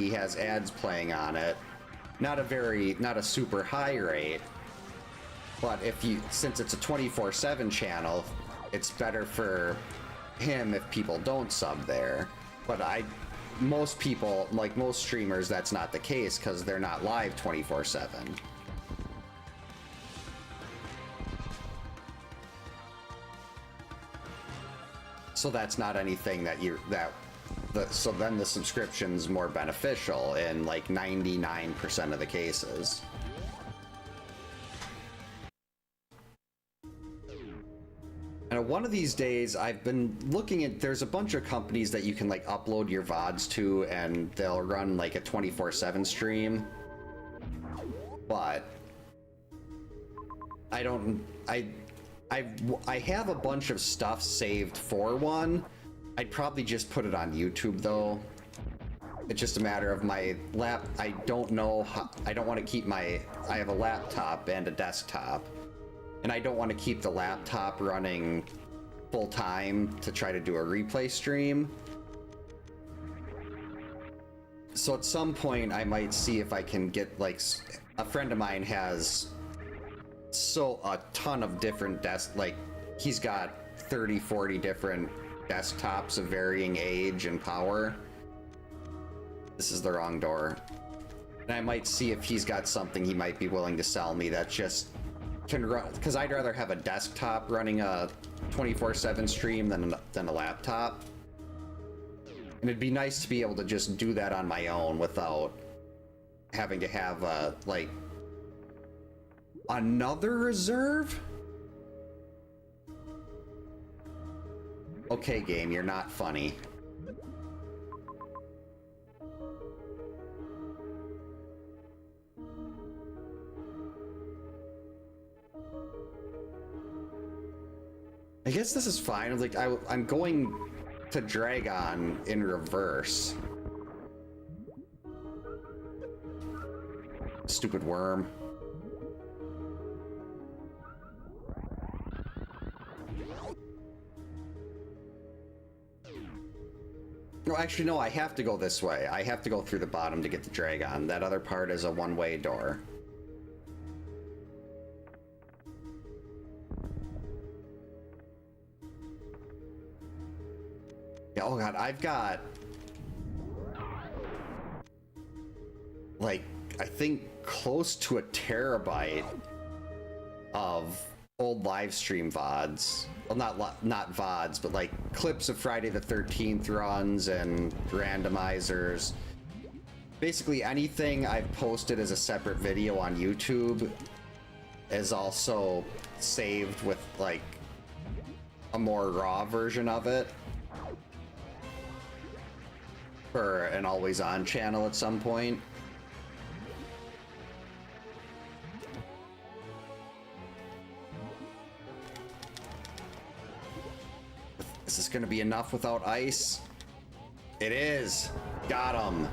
has ads playing on it. Not a super high rate. But since it's a 24/7 channel, it's better for him if people don't sub there. But most people, like most streamers, that's not the case because they're not live 24/7. So that's not anything so then the subscription's more beneficial in like 99% of the cases. And one of these days, I've been looking at, there's a bunch of companies that you can like upload your VODs to, and they'll run like a 24/7 stream. But I have a bunch of stuff saved for one. I'd probably just put it on YouTube though. It's just a matter of my I don't know how, I don't want to keep I have a laptop and a desktop. And I don't want to keep the laptop running full time to try to do a replay stream. So at some point I might see if I can get, like, a friend of mine has so a ton of different like he's got 30, 40 different desktops of varying age and power. This is the wrong door. And I might see if he's got something he might be willing to sell me that just can run, because I'd rather have a desktop running a 24/7 stream than a laptop. And it'd be nice to be able to just do that on my own without having to have like another reserve. Okay, game, you're not funny. I guess this is fine. Like I'm going to Dragon in reverse. Stupid worm. No, actually, no, I have to go this way. I have to go through the bottom to get the Dragon. That other part is a one-way door. Yeah, oh god, I've got... like, I think close to a terabyte of old live stream VODs. Well, not VODs, but like clips of Friday the 13th runs and randomizers. Basically anything I've posted as a separate video on YouTube is also saved with like a more raw version of it for an always on channel at some point. Is this gonna be enough without ice? It is. Got him.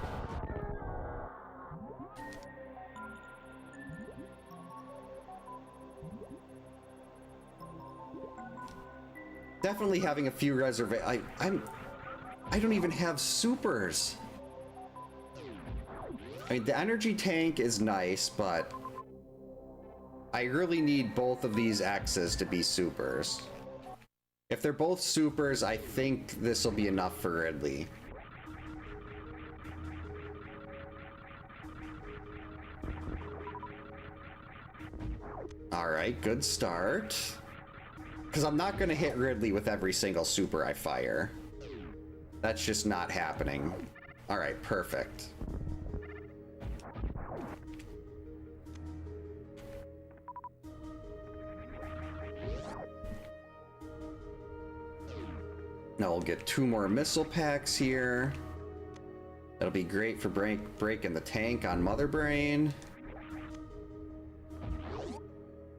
Definitely having a few reservations. I don't even have supers. I mean, the energy tank is nice, but I really need both of these X's to be supers. If they're both supers, I think this will be enough for Ridley. Alright, good start. Because I'm not going to hit Ridley with every single super I fire. That's just not happening. Alright, perfect. Now we'll get 2 more missile packs here. That'll be great for breaking the tank on Mother Brain.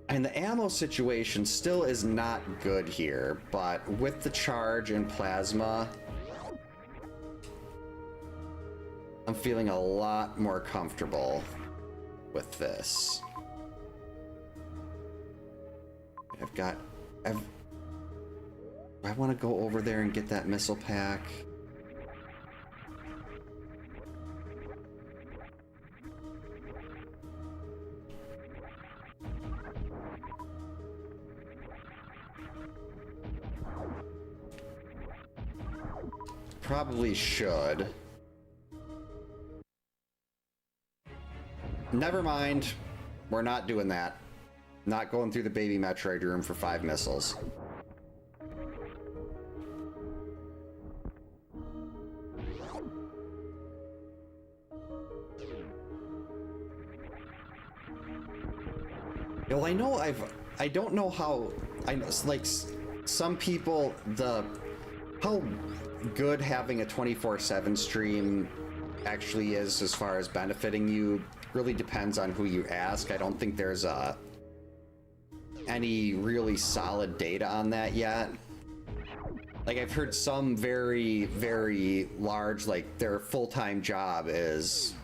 And the ammo situation still is not good here, but with the charge and plasma, I'm feeling a lot more comfortable with this. I want to go over there and get that missile pack. Probably should. Never mind. We're not doing that. Not going through the baby Metroid room for 5 missiles. Well, I know I don't know how, I know, like, some people, how good having a 24/7 stream actually is as far as benefiting you really depends on who you ask. I don't think there's any really solid data on that yet. Like, I've heard some very, very large, like, their full-time job is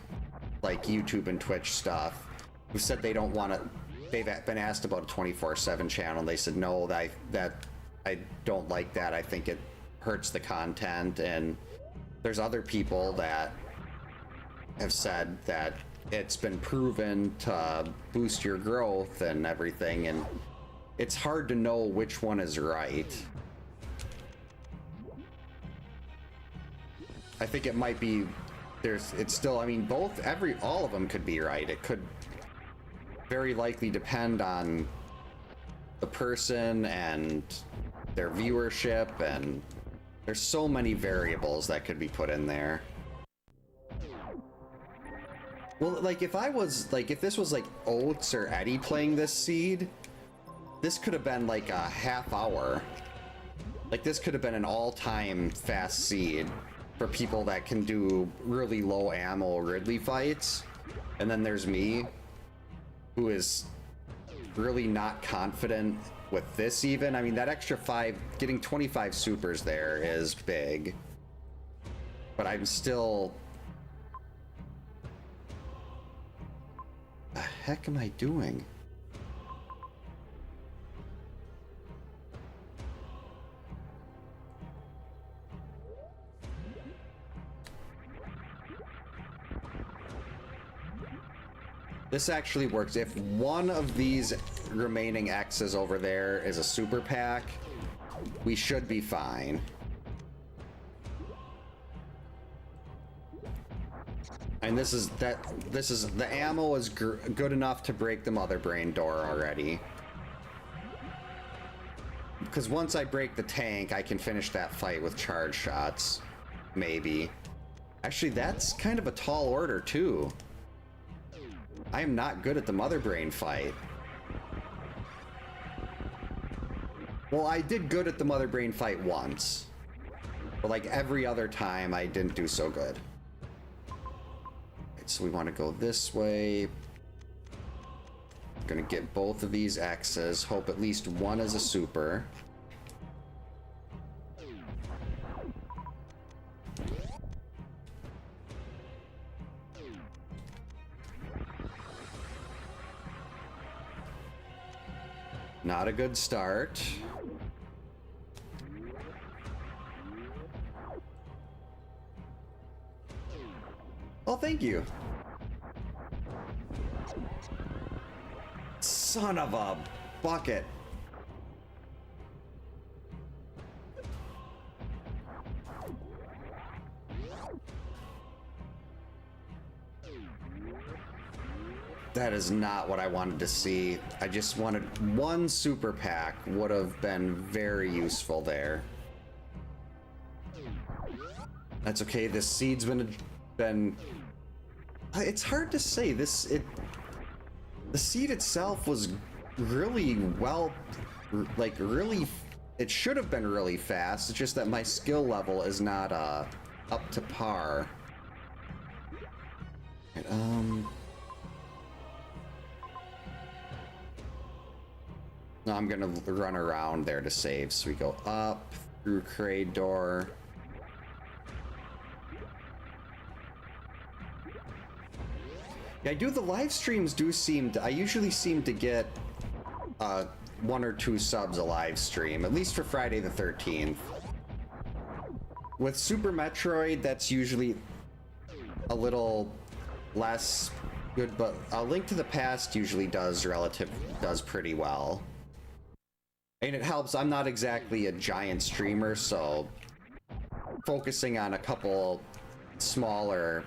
like YouTube and Twitch stuff, who said they don't want to. They've been asked about a 24/7 channel, and they said, no, that I don't like that. I think it hurts the content. And there's other people that have said that it's been proven to boost your growth and everything, and it's hard to know which one is right. I think it might be, it's still, I mean, all of them could be right. It could very likely depend on the person and their viewership, and there's so many variables that could be put in there. Well, like, if this was like Oats or Eddie playing this seed, this could have been like a half hour. Like, this could have been an all-time fast seed for people that can do really low ammo Ridley fights. And then there's me, who is really not confident with this even. I mean, that extra 5, getting 25 supers there is big. But I'm still... The heck am I doing? This actually works. If one of these remaining X's over there is a super pack, we should be fine. And the ammo is good enough to break the mother brain door already. Because once I break the tank, I can finish that fight with charge shots. Maybe. Actually, that's kind of a tall order, too. I am not good at the mother brain fight. Well, I did good at the mother brain fight once. But like every other time, I didn't do so good. Right, so we want to go this way. Gonna get both of these X's. Hope at least one is a super. Not a good start. Oh, thank you. Son of a bucket. That is not what I wanted to see. I just wanted one super pack. Would have been very useful there. That's okay. This seed's been. It's hard to say. The seed itself was really well, like really. It should have been really fast. It's just that my skill level is not up to par. No, I'm gonna run around there to save. So we go up through Crate Door. Yeah, I do. The live streams do seem to. I usually seem to get 1 or 2 subs a live stream, at least for Friday the 13th. With Super Metroid, that's usually a little less good, but A Link to the Past usually does pretty well. And it helps. I'm not exactly a giant streamer, so focusing on a couple smaller,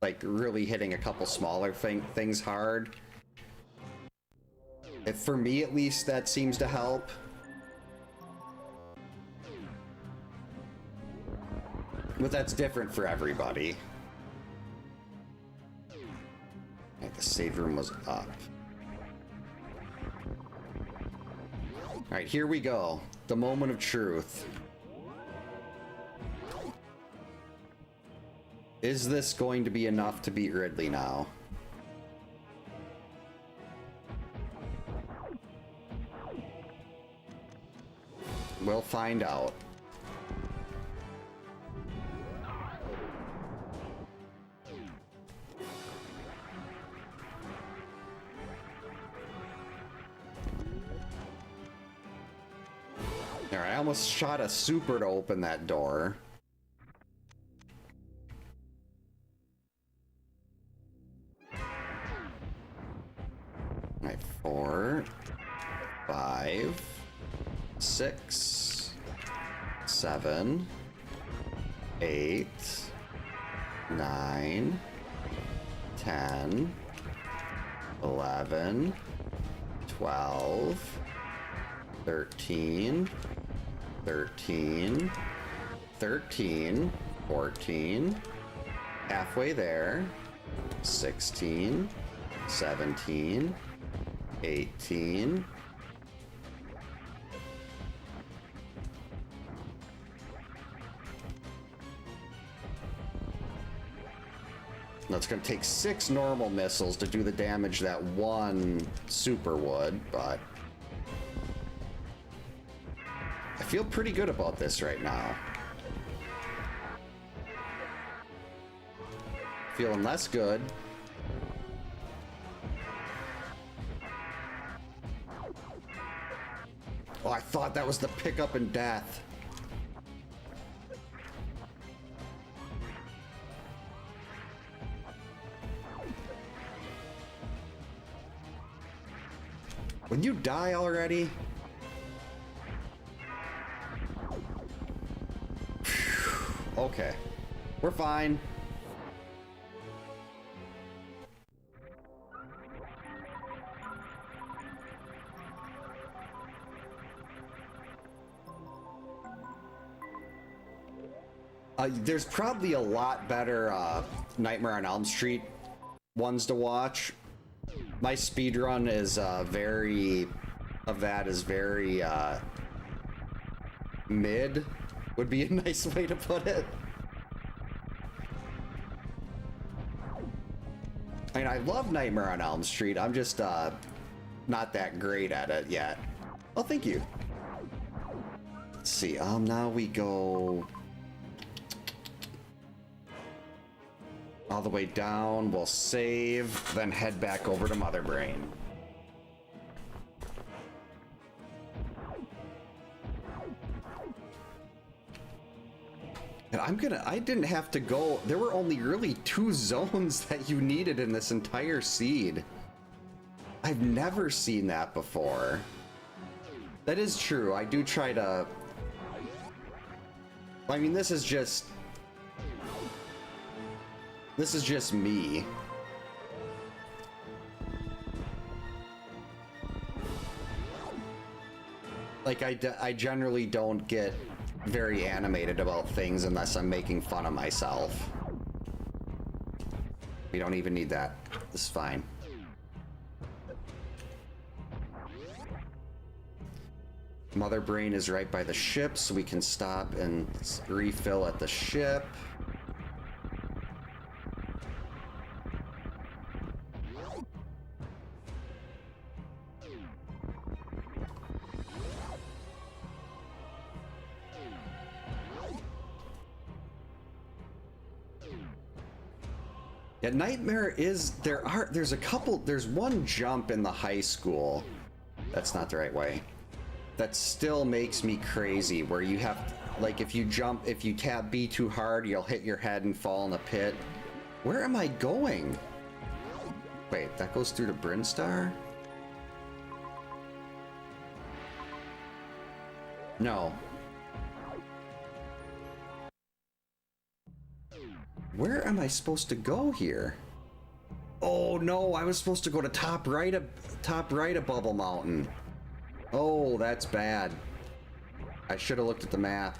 like really hitting a couple smaller things hard. For me, at least, that seems to help. But that's different for everybody. Okay, the save room was up. Alright, here we go. The moment of truth. Is this going to be enough to beat Ridley now? We'll find out. Alright, I almost shot a super to open that door. 4, 5, 6, 7, 8, 9, 10, 11, 12, 13, 13, 13, 14, halfway there, 16, 17, 18, That's going to take 6 normal missiles to do the damage that one super would, but I feel pretty good about this right now. Feeling less good. Oh, I thought that was the pickup and death. Would you die already? Okay. We're fine. There's probably a lot better Nightmare on Elm Street ones to watch. My speedrun is very mid, would be a nice way to put it. I mean, I love Nightmare on Elm Street. I'm just not that great at it yet. Oh, thank you. Let's see. Now we go all the way down. We'll save, then head back over to Mother Brain. And I didn't have to go. There were only really 2 zones that you needed in this entire seed. I've never seen that before. That is true. I do try to... I mean, this is just me. Like, I generally don't get very animated about things unless I'm making fun of myself. We don't even need that. This is fine. Mother Brain is right by the ship, so we can stop and refill at the ship. Yeah, Nightmare is, there's one jump in the high school. That's not the right way. That still makes me crazy, where you have, like, if you tab B too hard, you'll hit your head and fall in a pit. Where am I going? Wait, that goes through to Brinstar? No. Where am I supposed to go here? Oh no, I was supposed to go to top right of Bubble Mountain. Oh, that's bad. I should have looked at the map.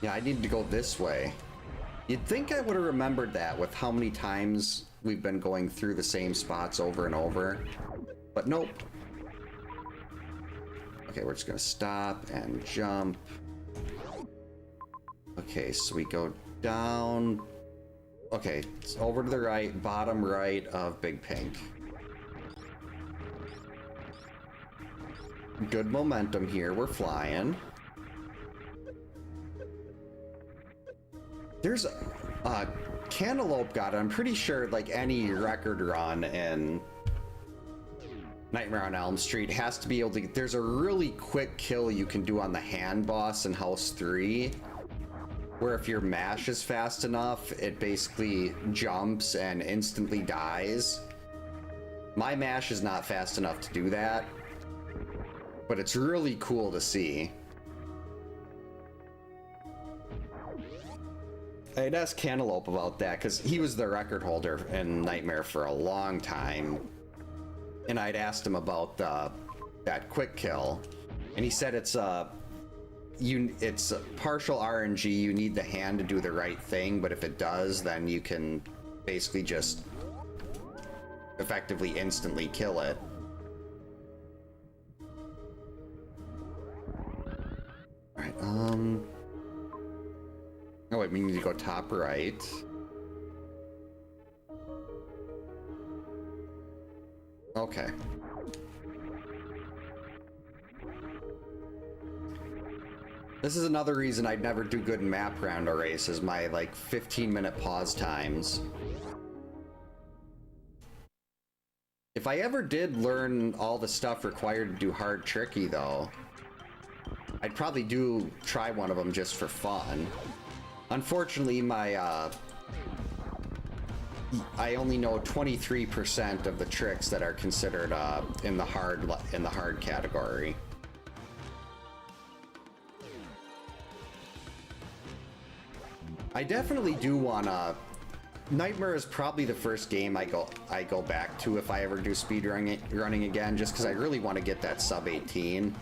Yeah, I need to go this way. You'd think I would have remembered that with how many times we've been going through the same spots over and over. But nope. Okay, we're just gonna stop and jump. Okay, so we go down. Okay, it's over to the right, bottom right of Big Pink. Good momentum here, we're flying. There's Cantaloupe got it. I'm pretty sure, like, any record run in Nightmare on Elm Street has to be able to... There's a really quick kill you can do on the hand boss in House 3, where if your mash is fast enough, it basically jumps and instantly dies. My mash is not fast enough to do that, but it's really cool to see. I'd ask Cantaloupe about that, because he was the record holder in Nightmare for a long time. And I'd asked him about that quick kill, and he said it's partial RNG. You need the hand to do the right thing, but if it does, then you can basically just effectively instantly kill it. Alright, oh wait, we need to go top right. Okay. This is another reason I'd never do good in map Rando races, my like 15-minute pause times. If I ever did learn all the stuff required to do hard tricky though, I'd probably try one of them just for fun. Unfortunately, I only know 23% of the tricks that are considered in the hard category. I definitely do wanna... Nightmare is probably the first game I go back to if I ever do speed running again, just because I really want to get that sub 18.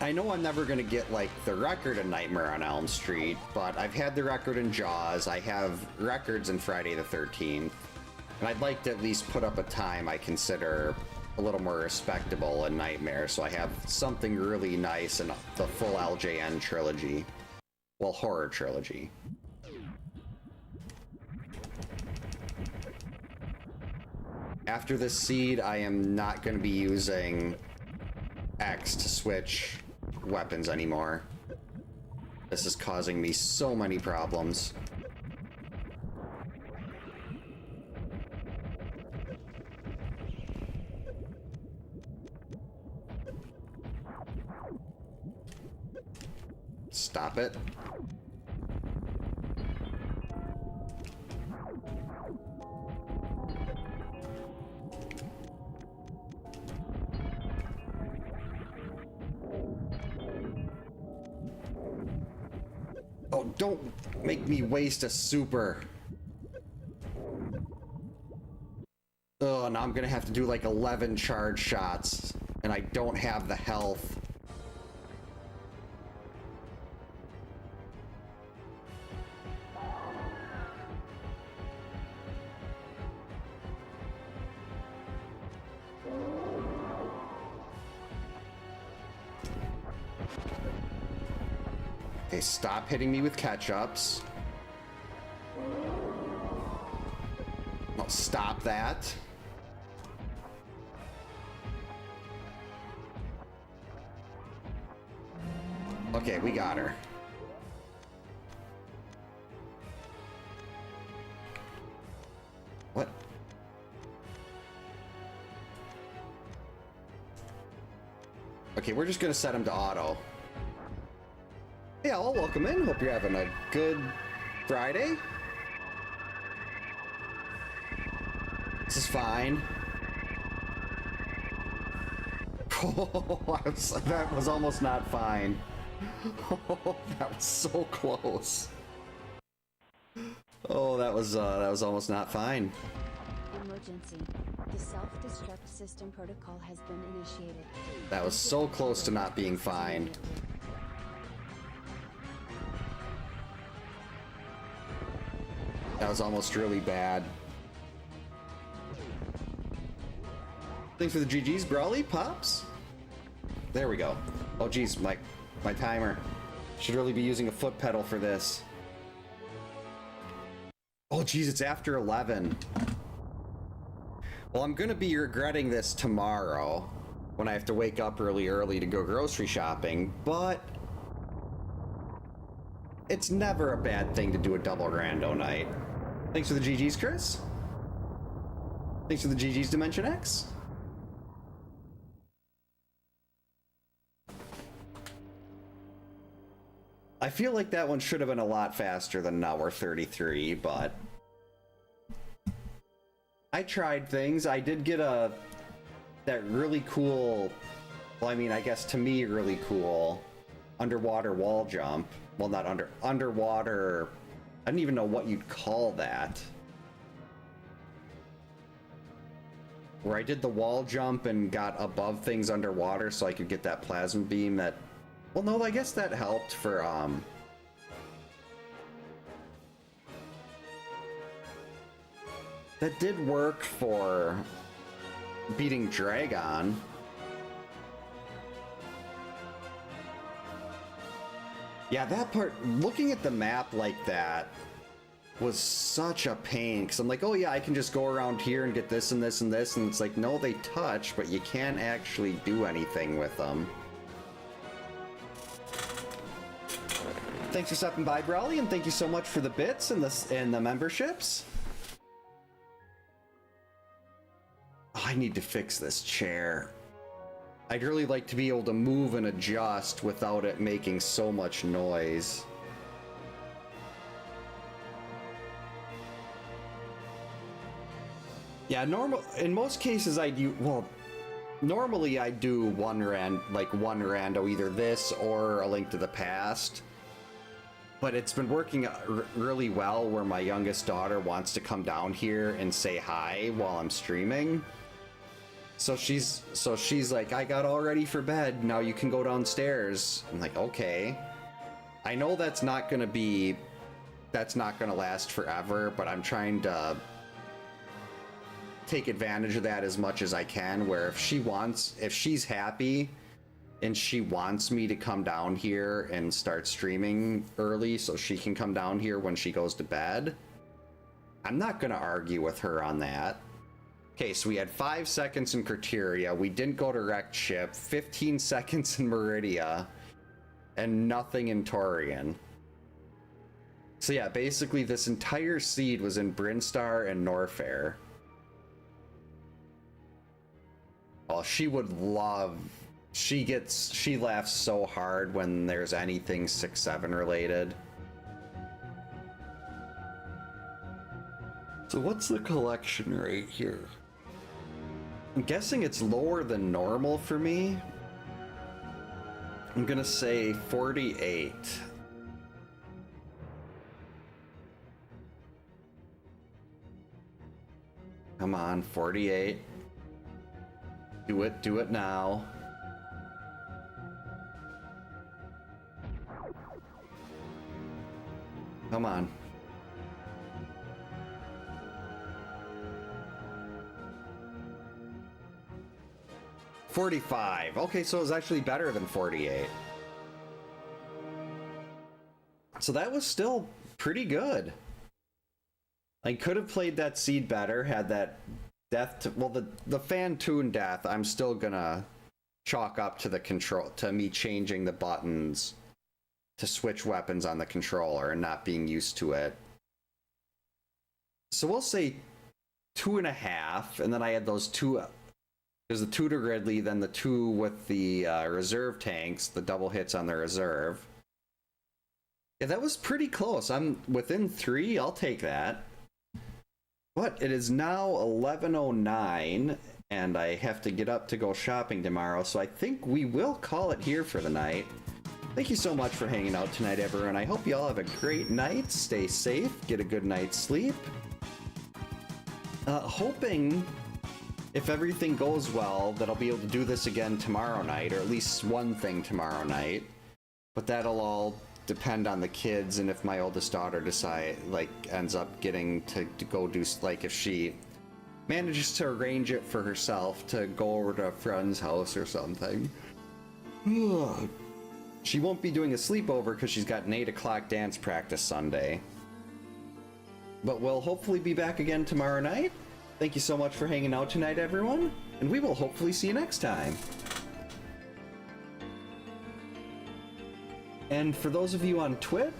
I know I'm never going to get like the record in Nightmare on Elm Street, but I've had the record in Jaws, I have records in Friday the 13th, and I'd like to at least put up a time I consider a little more respectable in Nightmare, so I have something really nice in the full LJN trilogy. Well, horror trilogy. After this seed, I am not going to be using X to switch weapons anymore. This is causing me so many problems. Stop it. Oh, don't make me waste a super. Oh, now I'm gonna have to do like 11 charge shots, and I don't have the health. Okay, stop hitting me with catch-ups. Oh, stop that. Okay, we got her. What? Okay, we're just gonna set him to auto. Yeah, I'll welcome in. Hope you're having a good Friday. This is fine. Oh, that was almost not fine. Oh, that was so close. Oh, that was almost not fine. Emergency. The self-destruct system protocol has been initiated. That was so close to not being fine. That was almost really bad. Thanks for the GGs, Brawly Pops. There we go. Oh geez, my timer. Should really be using a foot pedal for this. Oh geez, it's after 11. Well, I'm gonna be regretting this tomorrow when I have to wake up early to go grocery shopping, but it's never a bad thing to do a double rando night. Thanks for the GGs, Chris. Thanks for the GG's Dimension X. I feel like that one should have been a lot faster than an hour 33, but I tried things. I did get that really cool, well, I mean, I guess to me, really cool underwater wall jump. Well, not underwater. I don't even know what you'd call that. Where I did the wall jump and got above things underwater so I could get that plasma beam that, well, no, I guess that helped for, that did work for beating Dragon. Yeah, that part, looking at the map like that was such a pain, because I'm like, oh yeah, I can just go around here and get this and this and this, and it's like, no, they touch, but you can't actually do anything with them. Thanks for stopping by, Brawley, and thank you so much for the bits and the memberships. Oh, I need to fix this chair. I'd really like to be able to move and adjust without it making so much noise. Yeah, in most cases I do, well, normally I do one rando, either this or A Link to the Past. But it's been working really well where my youngest daughter wants to come down here and say hi while I'm streaming. So she's like, I got all ready for bed, now you can go downstairs. I'm like, okay. I know that's not gonna last forever, but I'm trying to take advantage of that as much as I can, where if she's happy and she wants me to come down here and start streaming early so she can come down here when she goes to bed, I'm not gonna argue with her on that. Okay, so we had 5 seconds in Criteria, we didn't go to Wrecked Ship, 15 seconds in Meridia, and nothing in Torian. So yeah, basically this entire seed was in Brinstar and Norfair. Oh, she would love... She laughs so hard when there's anything 6-7 related. So what's the collection rate here? I'm guessing it's lower than normal for me. I'm gonna say 48. Come on, 48. Do it now. Come on. $45. Okay, so it was actually better than 48. So that was still pretty good. I could have played that seed better, had that death to, well, the fan tune death, I'm still gonna chalk up to the control, to me changing the buttons to switch weapons on the controller and not being used to it. So we'll say 2.5, and then I had those two. There's the 2 to Ridley, then the 2 with the reserve tanks, the double hits on the reserve. Yeah, that was pretty close. I'm within 3. I'll take that. But it is now 11:09, and I have to get up to go shopping tomorrow, so I think we will call it here for the night. Thank you so much for hanging out tonight, everyone. I hope you all have a great night. Stay safe. Get a good night's sleep. Hoping, if everything goes well, that I'll be able to do this again tomorrow night, or at least one thing tomorrow night. But that'll all depend on the kids, and if my oldest daughter ends up getting to go do, like, if she manages to arrange it for herself to go over to a friend's house or something. She won't be doing a sleepover because she's got an 8 o'clock dance practice Sunday. But we'll hopefully be back again tomorrow night. Thank you so much for hanging out tonight, everyone, and we will hopefully see you next time. And for those of you on Twitch,